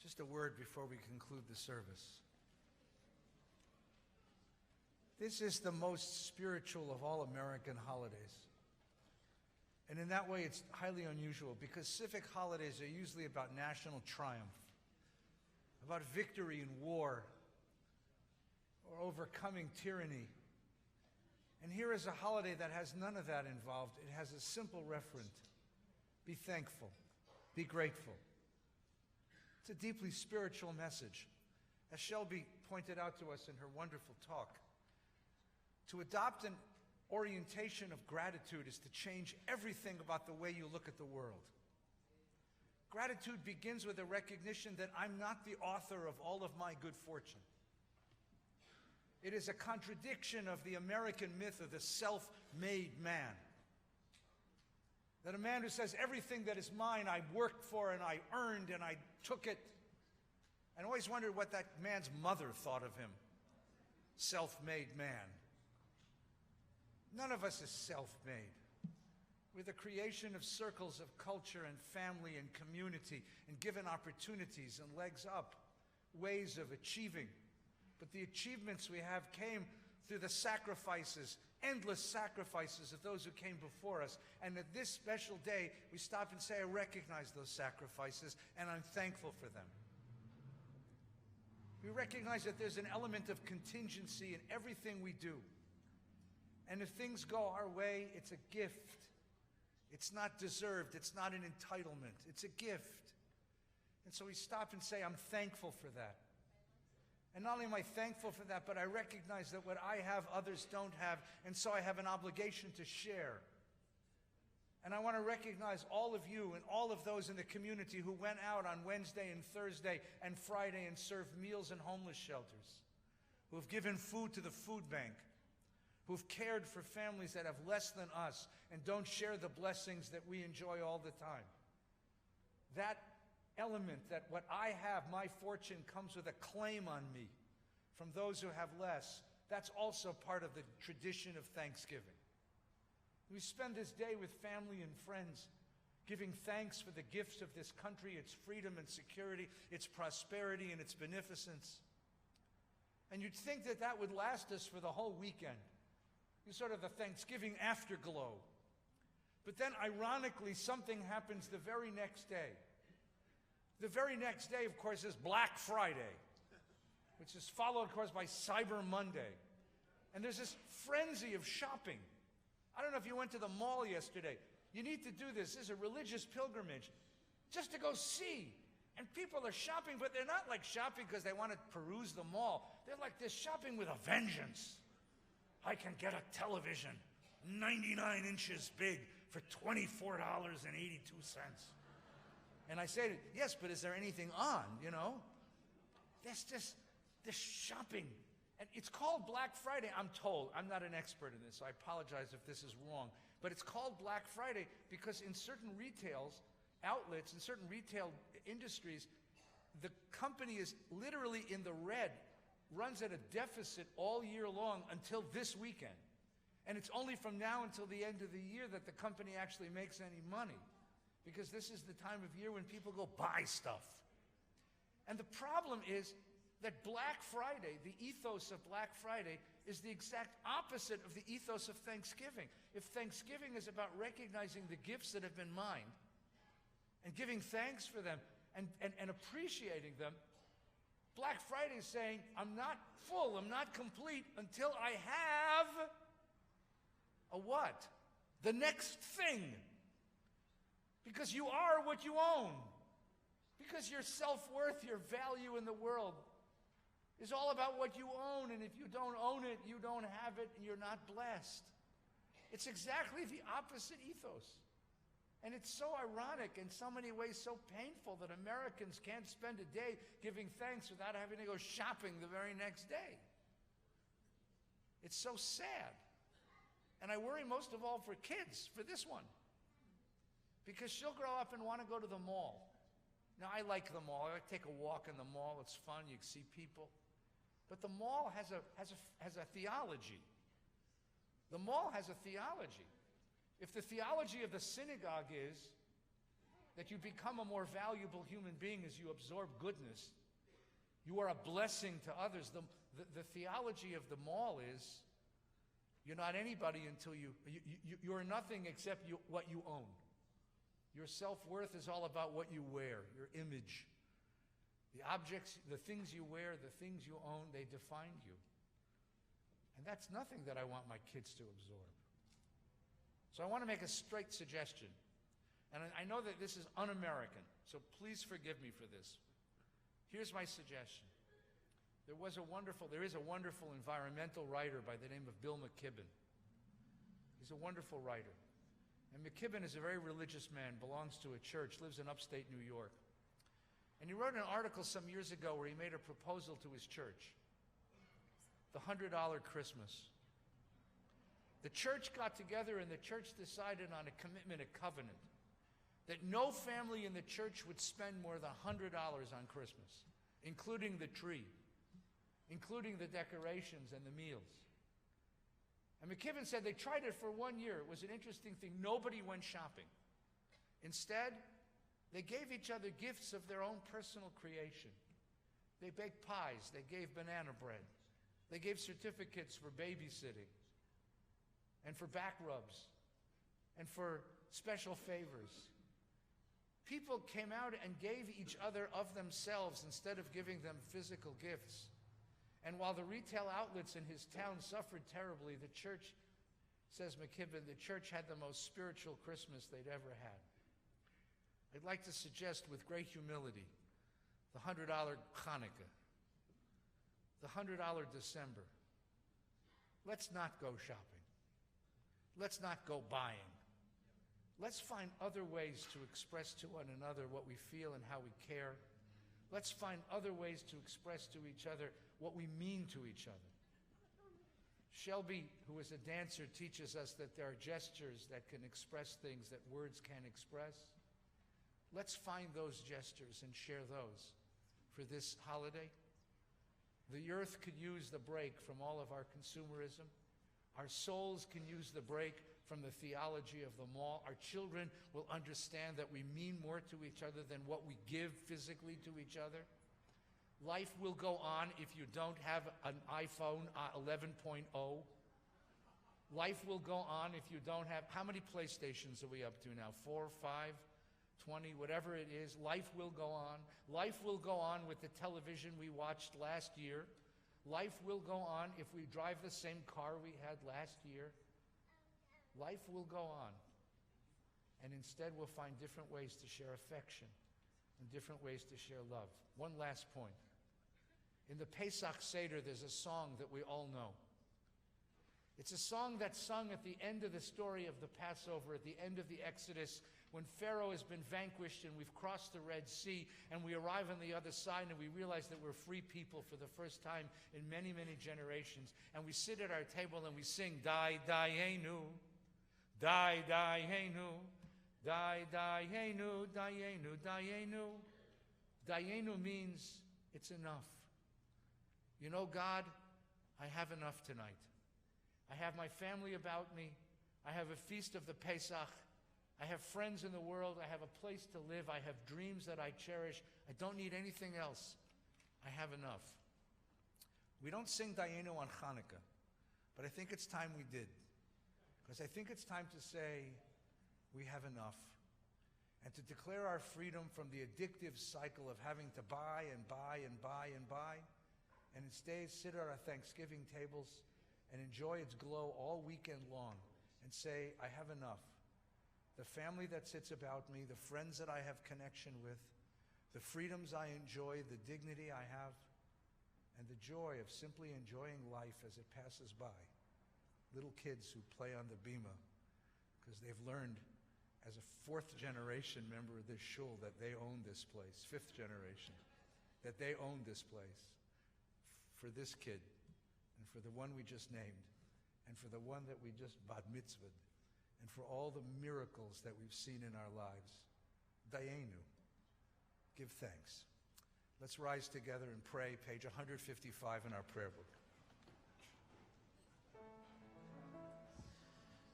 Just a word before we conclude the service. This is the most spiritual of all American holidays. And in that way, it's highly unusual because civic holidays are usually about national triumph, about victory in war, or overcoming tyranny. And here is a holiday that has none of that involved. It has a simple referent: be thankful, be grateful. It's a deeply spiritual message. As Shelby pointed out to us in her wonderful talk, to adopt an orientation of gratitude is to change everything about the way you look at the world. Gratitude begins with a recognition that I'm not the author of all of my good fortune. It is a contradiction of the American myth of the self-made man. That a man who says everything that is mine I worked for and I earned and I took it. And I always wondered what that man's mother thought of him. Self-made man. None of us is self-made. We're the creation of circles of culture and family and community and given opportunities and legs up, ways of achieving. But the achievements we have came through the sacrifices, endless sacrifices of those who came before us. And at this special day, we stop and say, I recognize those sacrifices and I'm thankful for them. We recognize that there's an element of contingency in everything we do. And if things go our way, it's a gift. It's not deserved. It's not an entitlement. It's a gift. And so we stop and say, I'm thankful for that. And not only am I thankful for that, but I recognize that what I have, others don't have, and so I have an obligation to share. And I want to recognize all of you and all of those in the community who went out on Wednesday and Thursday and Friday and served meals in homeless shelters, who have given food to the food bank, who have cared for families that have less than us and don't share the blessings that we enjoy all the time. That element, that what I have, my fortune, comes with a claim on me from those who have less, that's also part of the tradition of Thanksgiving. We spend this day with family and friends, giving thanks for the gifts of this country, its freedom and security, its prosperity and its beneficence. And you'd think that that would last us for the whole weekend. It's sort of the Thanksgiving afterglow. But then, ironically, something happens the very next day. The very next day, of course, is Black Friday, which is followed, of course, by Cyber Monday. And there's this frenzy of shopping. I don't know if you went to the mall yesterday. You need to do this. This is a religious pilgrimage just to go see. And people are shopping, but they're not like shopping because they want to peruse the mall. They're like this shopping with a vengeance. I can get a television 99 inches big for $24.82. And I say, yes, but is there anything on, you know? There's just this shopping. And it's called Black Friday, I'm told. I'm not an expert in this, so I apologize if this is wrong. But it's called Black Friday because in certain retail outlets, in certain retail industries, the company is literally in the red, runs at a deficit all year long until this weekend. And it's only from now until the end of the year that the company actually makes any money, because this is the time of year when people go buy stuff. And the problem is that Black Friday, the ethos of Black Friday, is the exact opposite of the ethos of Thanksgiving. If Thanksgiving is about recognizing the gifts that have been mine and giving thanks for them and appreciating them, Black Friday is saying, I'm not full, I'm not complete until I have a what? The next thing. Because you are what you own. Because your self-worth, your value in the world is all about what you own, and if you don't own it, you don't have it, and you're not blessed. It's exactly the opposite ethos. And it's so ironic, in so many ways so painful, that Americans can't spend a day giving thanks without having to go shopping the very next day. It's so sad. And I worry most of all for kids, for this one. Because she'll grow up and want to go to the mall. Now, I like the mall. I take a walk in the mall. It's fun. You can see people. But the mall has a theology. The mall has a theology. If the theology of the synagogue is that you become a more valuable human being as you absorb goodness, you are a blessing to others. The theology of the mall is you're not anybody until you're nothing except what you own. Your self-worth is all about what you wear, your image. The objects, the things you wear, the things you own, they define you. And that's nothing that I want my kids to absorb. So I want to make a straight suggestion. And I know that this is un-American, so please forgive me for this. Here's my suggestion. There is a wonderful environmental writer by the name of Bill McKibben. He's a wonderful writer. And McKibben is a very religious man, belongs to a church, lives in upstate New York. And he wrote an article some years ago where he made a proposal to his church, the $100 Christmas. The church got together and the church decided on a commitment, a covenant, that no family in the church would spend more than $100 on Christmas, including the tree, including the decorations and the meals. And McKibben said they tried it for 1 year. It was an interesting thing. Nobody went shopping. Instead, they gave each other gifts of their own personal creation. They baked pies. They gave banana bread. They gave certificates for babysitting and for back rubs and for special favors. People came out and gave each other of themselves instead of giving them physical gifts. And while the retail outlets in his town suffered terribly, the church, says McKibben, the church had the most spiritual Christmas they'd ever had. I'd like to suggest with great humility the $100 Hanukkah, the $100 December. Let's not go shopping. Let's not go buying. Let's find other ways to express to one another what we feel and how we care. Let's find other ways to express to each other what we mean to each other. Shelby, who is a dancer, teaches us that there are gestures that can express things that words can't express. Let's find those gestures and share those for this holiday. The earth could use the break from all of our consumerism. Our souls can use the break from the theology of the mall. Our children will understand that we mean more to each other than what we give physically to each other. Life will go on if you don't have an iPhone 11.0. Life will go on if you don't have... How many PlayStations are we up to now? 4 or 5? 20, whatever it is. Life will go on. Life will go on with the television we watched last year. Life will go on if we drive the same car we had last year. Life will go on. And instead we'll find different ways to share affection and different ways to share love. One last point. In the Pesach Seder, there's a song that we all know. It's a song that's sung at the end of the story of the Passover, at the end of the Exodus, when Pharaoh has been vanquished and we've crossed the Red Sea and we arrive on the other side and we realize that we're free people for the first time in many, many generations. And we sit at our table and we sing, Dai, Daienu, Dai, Daienu, Dai, Daienu, Daienu, Daienu. Daienu means it's enough. You know, God, I have enough tonight. I have my family about me. I have a feast of the Pesach. I have friends in the world. I have a place to live. I have dreams that I cherish. I don't need anything else. I have enough. We don't sing Dayenu on Hanukkah, but I think it's time we did. Because I think it's time to say we have enough. And to declare our freedom from the addictive cycle of having to buy and buy and buy and buy, and instead sit at our Thanksgiving tables and enjoy its glow all weekend long and say, I have enough. The family that sits about me, the friends that I have connection with, the freedoms I enjoy, the dignity I have, and the joy of simply enjoying life as it passes by. Little kids who play on the bima because they've learned as a fourth generation member of this shul that they own this place, fifth generation, that they own this place. For this kid, and for the one we just named, and for the one that we just bat mitzvahed, and for all the miracles that we've seen in our lives. Dayenu, give thanks. Let's rise together and pray, page 155 in our prayer book.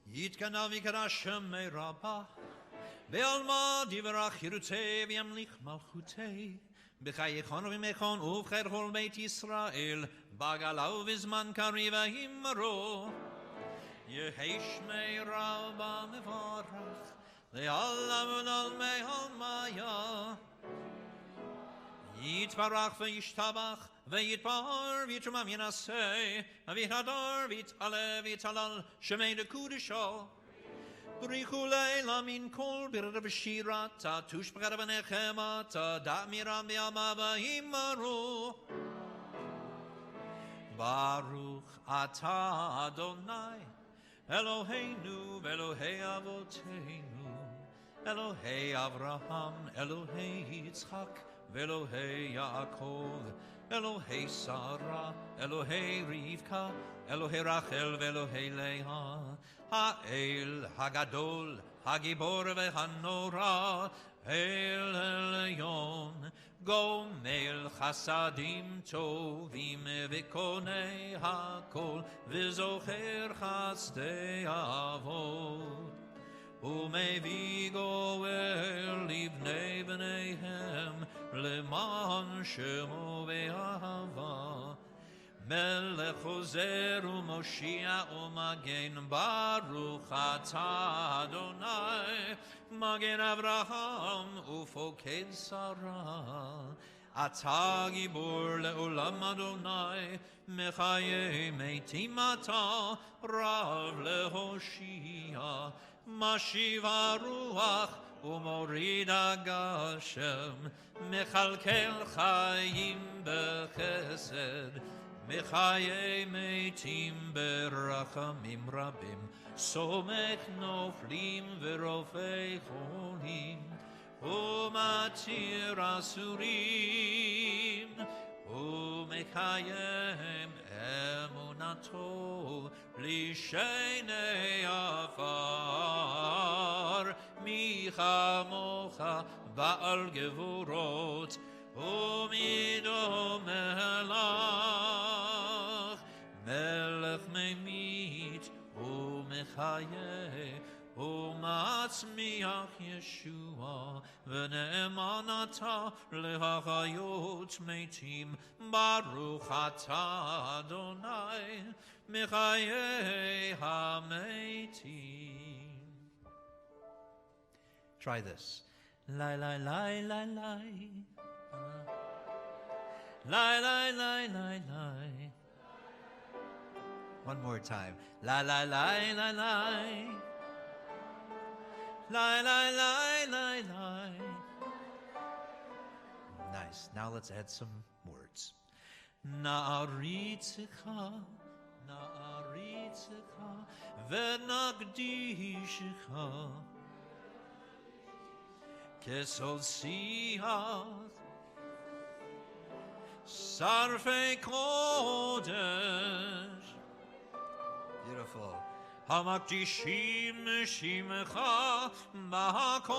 יתקנה ויקרא שמי רבה, בעלמא דברה חירותי וימליך מלכותי, בחייכון ומכון ובחיר כל בית ישראל, בגלה ובזמן קריב האמרו, יהי שמי רבה מברך, לעולם ולעולמי עלמיה. יתברך וישתבח, ויתפאר ויתרומם ינסה, ויהדר ויתעלה ויתהלל שמי לקודשו. בריחו לילה מן כל בירר ושירתה, תושבחה ונחמתה, דע מירם בימה ואמרו. ברוך אתה אדוני, אלוהינו ואלוהי אבותינו, אלוהי אברהם, אלוהי יצחק, ואלוהי יעקב, אלוהי שרה, אלוהי רבקה, אלוהי רחל ואלוהי לאה, האל הגדול, הגיבור והנורא, אל עליון, גומל חסדים טובים וקונה הכל, וזוכר חסדי אבות. ומביא גואל לבני בניהם, למען שמו באהבה. מלך עוזר ומושיע ומגן, ברוך אתה אדוני, מגן אברהם ופוקד שרה. אתה גיבור לעולם אדוני, מחיי מתים אתה, רב להושיע. משיב הרוח ומוריד הגשם, מכלכל חיים בחסד, מחיי מתים ברחמים רבים, סומך נופלים ורופא חולים, ומתיר אסורים, ומקיים אמונתו לשני עפר. מי כמוך בעל גבורות, ומי דומה לך, מלך ממית ומחיה, ומצמיח ישוע, ונאמן אתה להחיות מתים. ברוך אתה אדוני, מחיי המתים. Try this. Lai, lai, lai, lai, lai. Lai, lai, lai, lai, lai. One more time. La la la la la. Lai, lai, lai, lai, lai. Nice. Now let's add some words. Na'aritzecha, na'aritzecha, v'nagdishecha, kesod siach, sarfei kodesh. Beautiful. Hamakdishim shimecha ba'kodesh,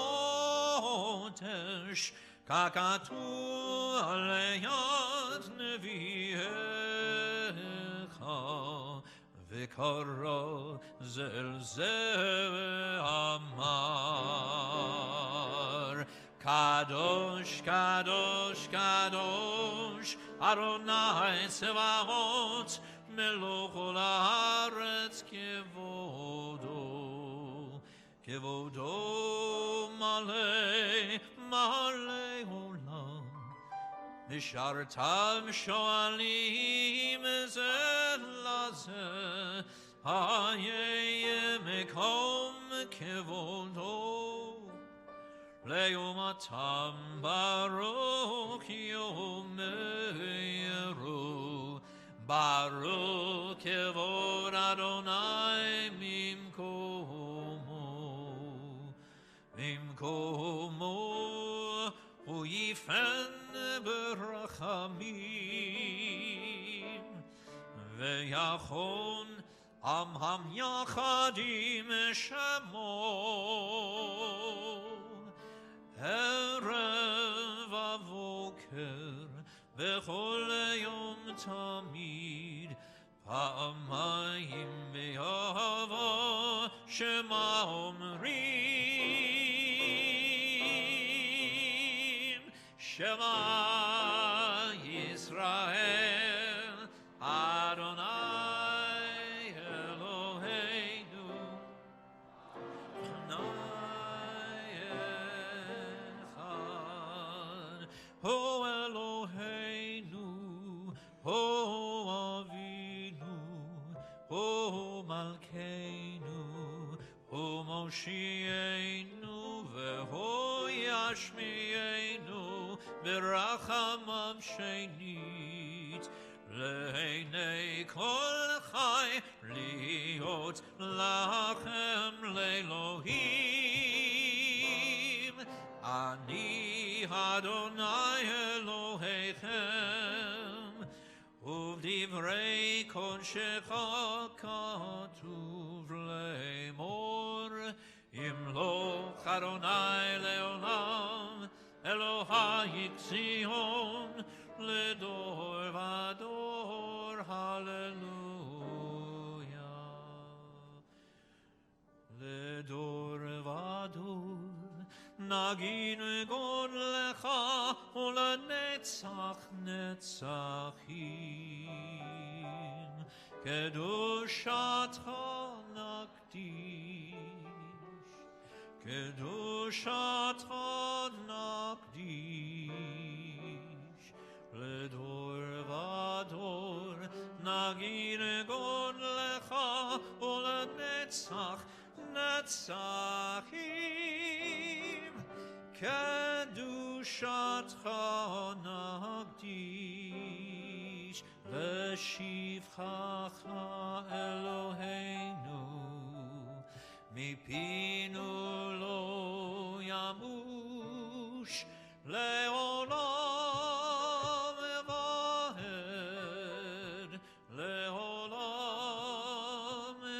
kakatu aleyat neviecha, v'kara zel ze amar. Kadosh, kadosh, kadosh, Adonai Tzevaot, Melech ol haaretz kevodo, kevodo malei, malei olam. Nishartam shoalim zeh lazeh, hayeh mekom kevodo. Leomatam Baruch Yomeru, Baruch Kevod Adonai Mimkomo, Uyifen Berachamim, Veyachon Amham Yachadim Shemo. ערב הבוקר בכל יום תמיד פעמיים ביום שמה אומרים שמה ישראל אדוני אלוהינו O Eloheinu, O Avinu, O Malkeinu, O Moshienu, Ve'ho Yashmienu, Berachamam Shenit, Le'nei kol chai, Liot lachem le'Elohim, Ani Adonai Elohechem, uvdivrei kodshecha katuv le'mor, Imloch Adonai le'olam, Elohai Zion, ledor vador, hallelujah. Ledor vador, Nagin gon lecha ulenetzach netzachim, kedushatcha nakdish, kedushatcha nakdish, ledor vador, nagin gon lecha ulenetzach netzachim, kedushatcha nagdish, v'shivchacha Eloheinu, mipinu lo yamush, le'olam eva'ed, le'olam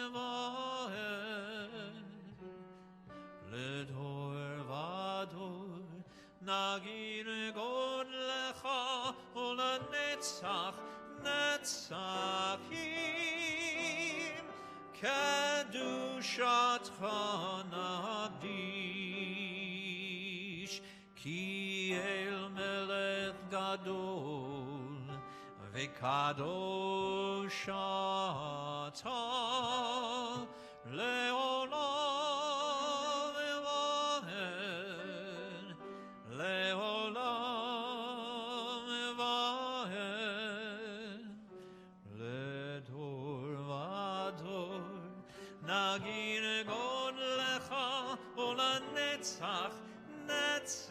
eva'ed, ledor vador, nagin gon lecha ulenetzach netzachim, kedushatcha nagdish, ki el melech gadol, v'kadosh ata, le'olam eva'ed, נצחים,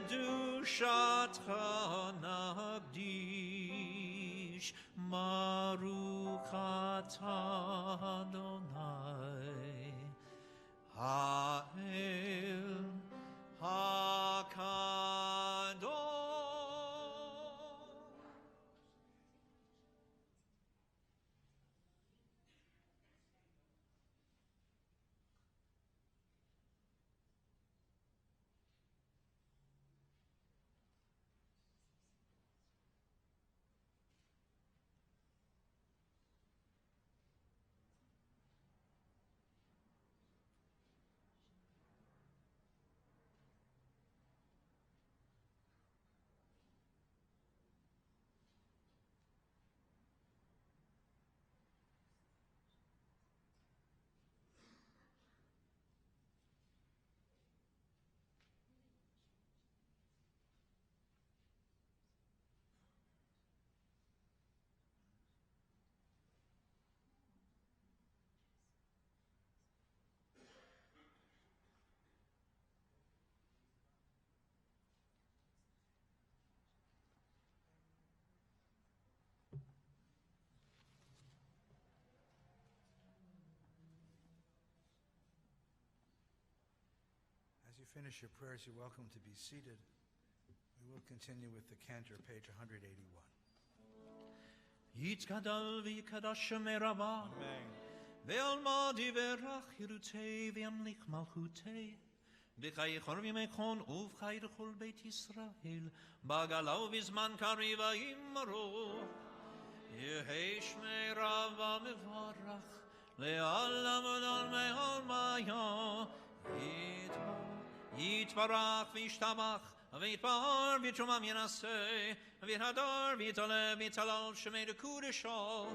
קדושתך נקדיש, ברוך אתה אדוני, האל הקדוש. As you finish your prayers, you're welcome to be seated. We will continue with the cantor, page 181. יתגדל ויקדש שמי רבה, ועלמד יברך חירותי וימליך מלכותי, בחיי חורב ימי חון ובחיי לכל בית ישראל, בגלה ובזמן קריב האמרו, יהי שמי רבה מברך, לעולם ולעולמי עולמיה, יתברך וישתבח, ויתפאר ויתרומם ינסה, ויתהדר ויתעלה ויתהלל שמי לקודשו,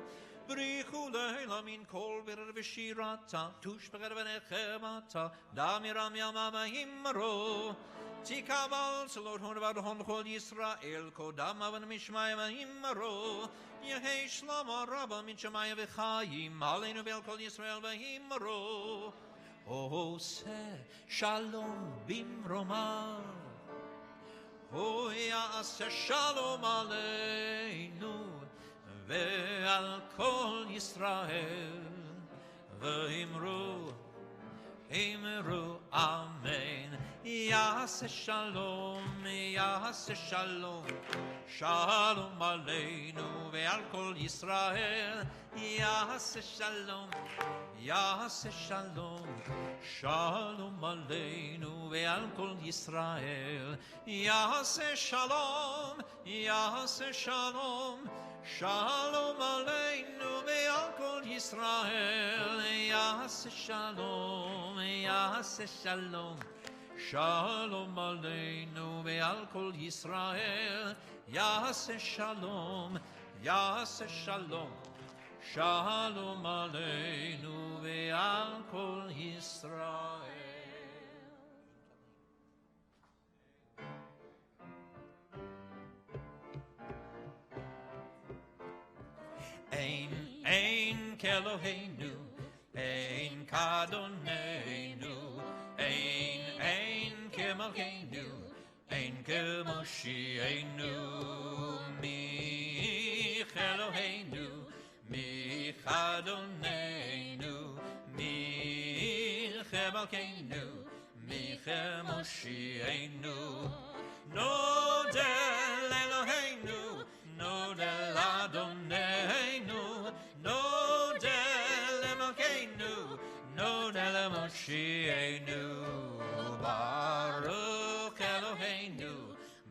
בריחו לילה מן כל ברר ושירתה, תושבחת ונחמתה, דמירם ימה ואמרו, תקבל צלות הון ועד כל ישראל, קודם אבן משמיים ואמרו, יהי שלמה רבה מן שמיים וחיים, עלינו ועל כל ישראל ואמרו, עושה שלום במרומיו, הוא יעשה שלום עלינו ועל כל ישראל, ואמרו אמן. יעשה שלום, יעשה שלום, שלום עלינו ועל כל ישראל, יעשה שלום, יעשה שלום, שלום עלינו ועל כל ישראל, יעשה שלום, יעשה שלום, שלום עלינו ועל כל ישראל, יעשה שלום, יעשה שלום, שלום עלינו ועל כל ישראל, יעשה שלום, יעשה שלום, שלום עלינו ועל כל ישראל. אין כאלוהינו, אין כאדוננו, אין כמלכנו, אין כמושיענו, מי כאלוהינו, מי כאדוננו, מי כמלכנו, מי כמושיענו, נודה לאלוהינו, נודה לאדוננו, נודה למלכנו, נודה למושיענו, ברוך אלוהינו,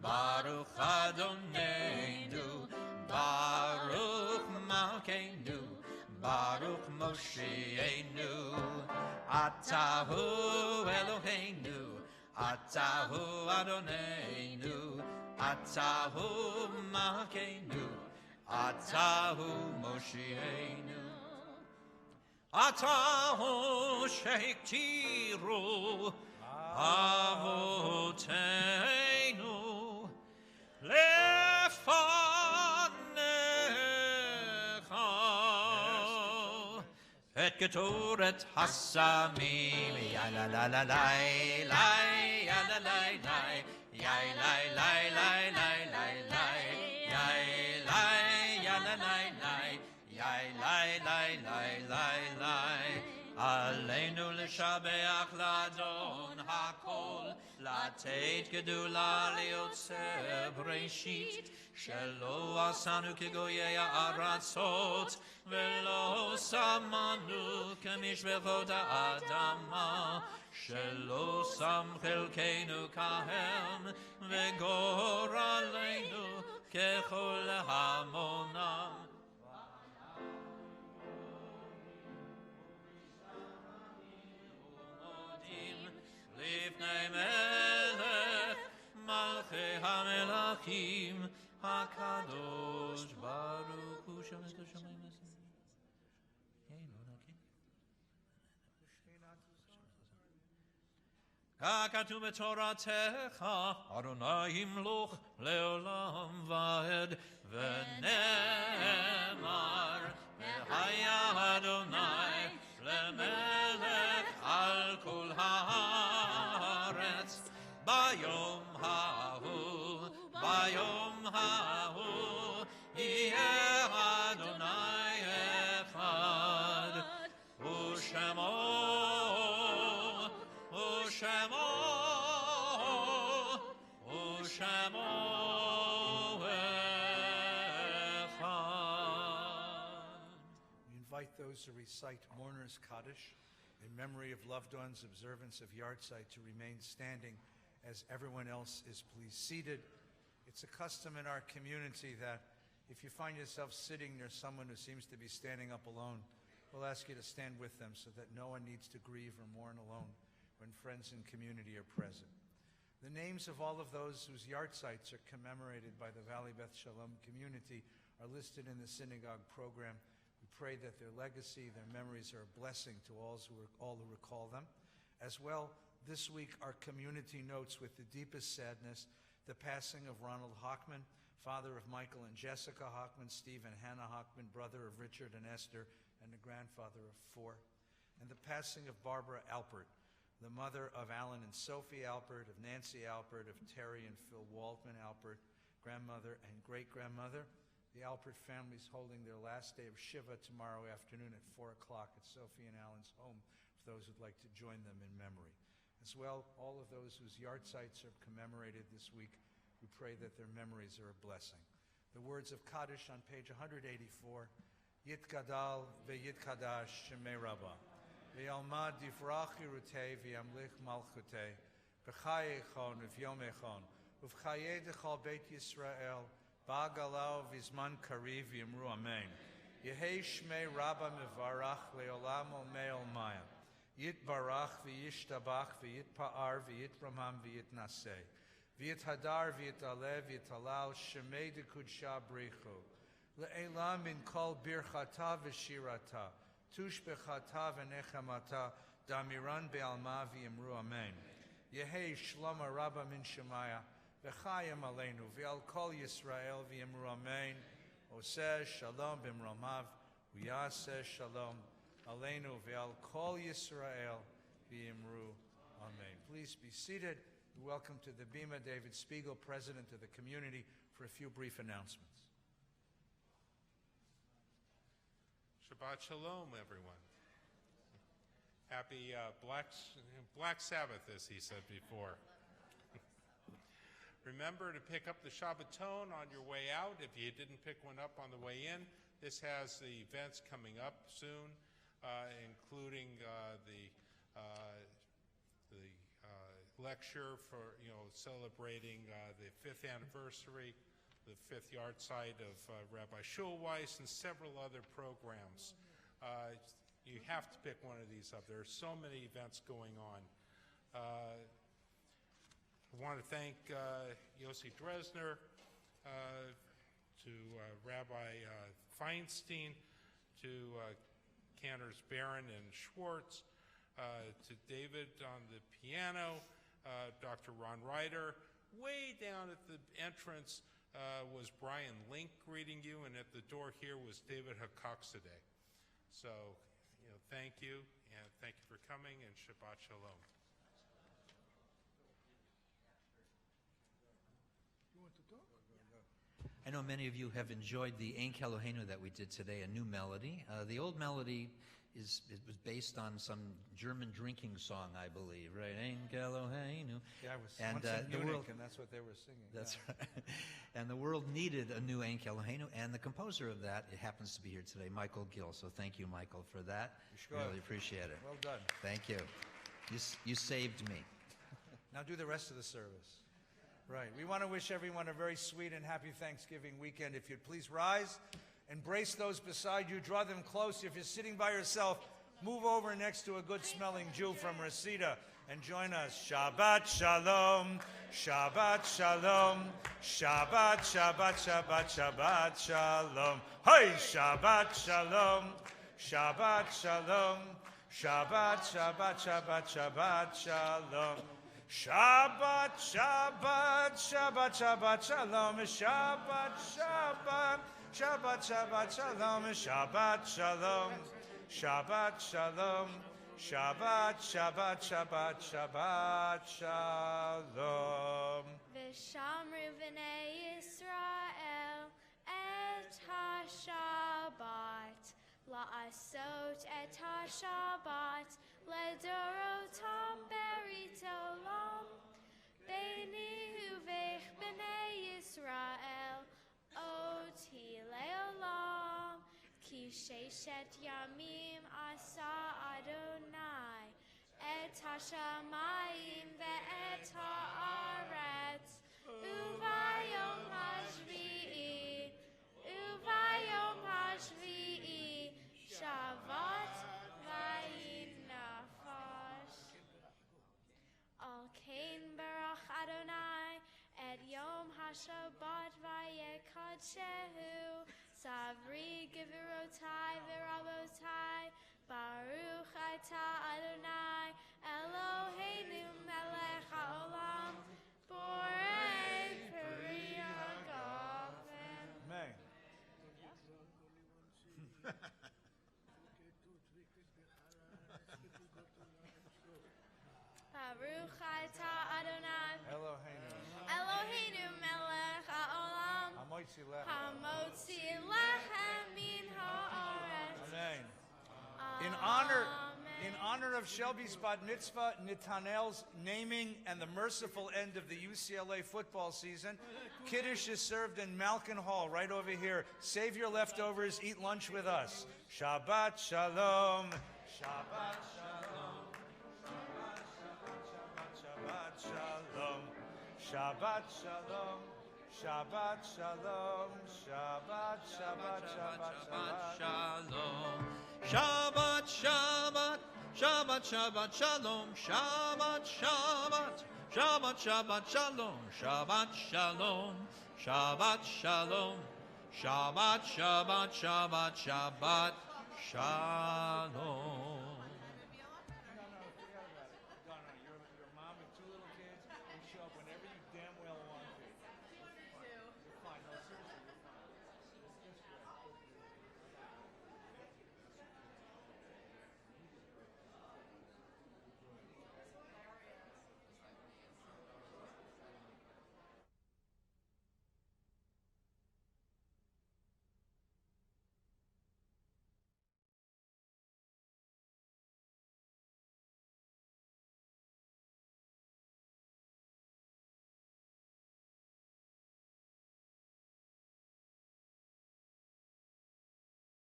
ברוך אדוננו, ברוך מלכנו, ברוך מושיענו, אתה הוא אלוהינו, אתה הוא אדוננו, אתה הוא מלכנו, אתה הוא מושיענו, אתה הוא שהקטירו אבותינו לפניך, את כתורת הסמים, יא לה לה לה לה לה, יא לה לה לה, יא לה לה לה לה לה לה, יא לה יא לה לה לה, יא לה לה לה לה לה. עלינו לשבח לאדון הכל, לתת גדולה ליוצר בראשית, שלא עשנו כגויי הארצות, ולא שמנו כמשפחות האדמה, שלא שם חלקנו כהם, וגורלנו ככל המונם. לפני מלך מלכי המלכים, הקדוש ברוך הוא שולט השמיים. ככתוב בתורתך, אדוני ימלוך לעולם ועד, ונאמר, והיה אדוני למלך על כל הארץ, ביום ההוא, ביום ההוא, יהיה אדוני אחד, ושמו those who recite Mourner's Kaddish in memory of loved ones' observance of Yartzeit to remain standing as everyone else is please seated. It's a custom in our community that if you find yourself sitting near someone who seems to be standing up alone, we'll ask you to stand with them so that no one needs to grieve or mourn alone when friends and community are present. The names of all of those whose Yartzeits are commemorated by the Valley Beth Shalom community are listed in the synagogue program. We pray that their legacy, their memories are a blessing to all who recall them. As well, this week our community notes with the deepest sadness the passing of Ronald Hochman, father of Michael and Jessica Hochman, Steve and Hannah Hochman, brother of Richard and Esther, and the grandfather of 4. And the passing of Barbara Alpert, the mother of Alan and Sophie Alpert, of Nancy Alpert, of Terry and Phil Waldman Alpert, grandmother and great-grandmother. The Alpert family is holding their last day of Shiva tomorrow afternoon at 4 o'clock at Sophie and Alan's home for those who'd like to join them in memory. As well, all of those whose Yartzeits are commemorated this week, we pray that their memories are a blessing. The words of Kaddish on page 184, Yitgadal ve'yitkadash shemei Rabbah, ve'yalmad difrach yirutei ve'yamlich malchutei, v'chayechon v'yomechon, v'chayei dechal beit Yisrael, Ba'galau v'zman kariv yimru amen. Yehei shmei Rabbah mevarach le'olam olmei olmaya. Yitbarach v'yishtabach v'yitpa'ar v'yitramam v'yitnaseh. V'yithadar v'yitaleh v'yitalal shemei dekudsha brichu. Le'elam min kol birchata v'shirata. Tushbechata v'nechamata. Damiran be'alma v'yimru amen. Yehei shloma Rabbah min shemaya. V'chayim aleinu, v'al kol Yisrael v'yimru amen. Oseh shalom b'mromav, v'yaseh shalom aleinu, v'al kol Yisrael v'yimru amen. Please be seated. Welcome to the Bima David Spiegel, President of the community, for a few brief announcements. Shabbat Shalom, everyone. Happy Black Sabbath, as he said before. Remember to pick up the Shabbaton on your way out. If you didn't pick one up on the way in, this has the events coming up soon, including the lecture for celebrating the 5th anniversary, the 5th Yartzeit of Rabbi Schulweiss, and several other programs. You have to pick one of these up. There are so many events going on. I want to thank Yossi Dresner, to Rabbi Feinstein, to Cantors Barron and Schwartz, to David on the piano, Dr. Ron Ryder. Way down at the entrance was Brian Link greeting you, and at the door here was David Hakaksadeh. So, thank you, and thank you for coming, and Shabbat Shalom. You want to talk? I know many of you have enjoyed the Ein Eloheinu that we did today, a new melody. The old melody it was based on some German drinking song, I believe, right? Ein Eloheinu. Yeah, I was And, once in the Munich, world- and that's what they were singing. That's right. And the world needed a new Ein Eloheinu, and the composer of that, it happens to be here today, Michael Gill. So thank you, Michael, for that. Really appreciate it. Well done. Thank you. You saved me. Now do the rest of the service. Right. We want to wish everyone a very sweet and happy Thanksgiving weekend. If you'd please rise, embrace those beside you, draw them close. If you're sitting by yourself, move over next to a good-smelling Jew from Reseda and join us. Shabbat Shalom, Shabbat Shalom, Shabbat, Shabbat, Shabbat, Shabbat Shalom. Hey, Shabbat Shalom, Shabbat Shalom, Shabbat, Shabbat, Shabbat, Shabbat Shalom. Shabbat, Shabbat, Shabbat, Shabbat, Shalom, Shabbat, Shabbat, Shabbat, Shabbat, Shalom, Shabbat, Shalom, Shabbat, Shalom, Shabbat, Shabbat, Shabbat, Shabbat, Shalom. V'shamru b'nei Yisrael et ha-Shabbat, la'asot et ha-Shabbat, ledorotam berit olam, beini uvech b'nei Yisrael, oti le'olam, ki sheshet yamim asa Adonai, et ha-shamayim ve'et ha'aretz, uvayom hashvi'i, Shabbat v'yinafash. Al kain barach Adonai, et yom ha-Shabbat v'yekadshehu, savri givirotai v'rabotai, baruch atah Adonai, Eloheinu melech ha'olam, borei peri ha'gafen. Amen. Baruch atah Adonai, Eloheinu. Eloheinu melech ha'olam, Hamotzi lechem. hamotzi lechem min ha'aretz. Amen. In honor of Shelby's bat mitzvah, Netanel's naming, and the merciful end of the UCLA football season, Kiddush is served in Malkin Hall, right over here. Save your leftovers, eat lunch with us. Shabbat Shalom. Shabbat Shalom. Shabbat Shalom. Shabbat Shalom. Shabbat Shalom. Shabbat Shabbat Shabbat Shalom. Shabbat, Shabbat, Shabbat, Shabbat, Shalom. Shabbat, Shabbat, Shabbat, Shabbat, Shalom. Shabbat, Shalom. Shabbat, Shalom. Shabbat, Shabbat, Shabbat, Shabbat, Shalom.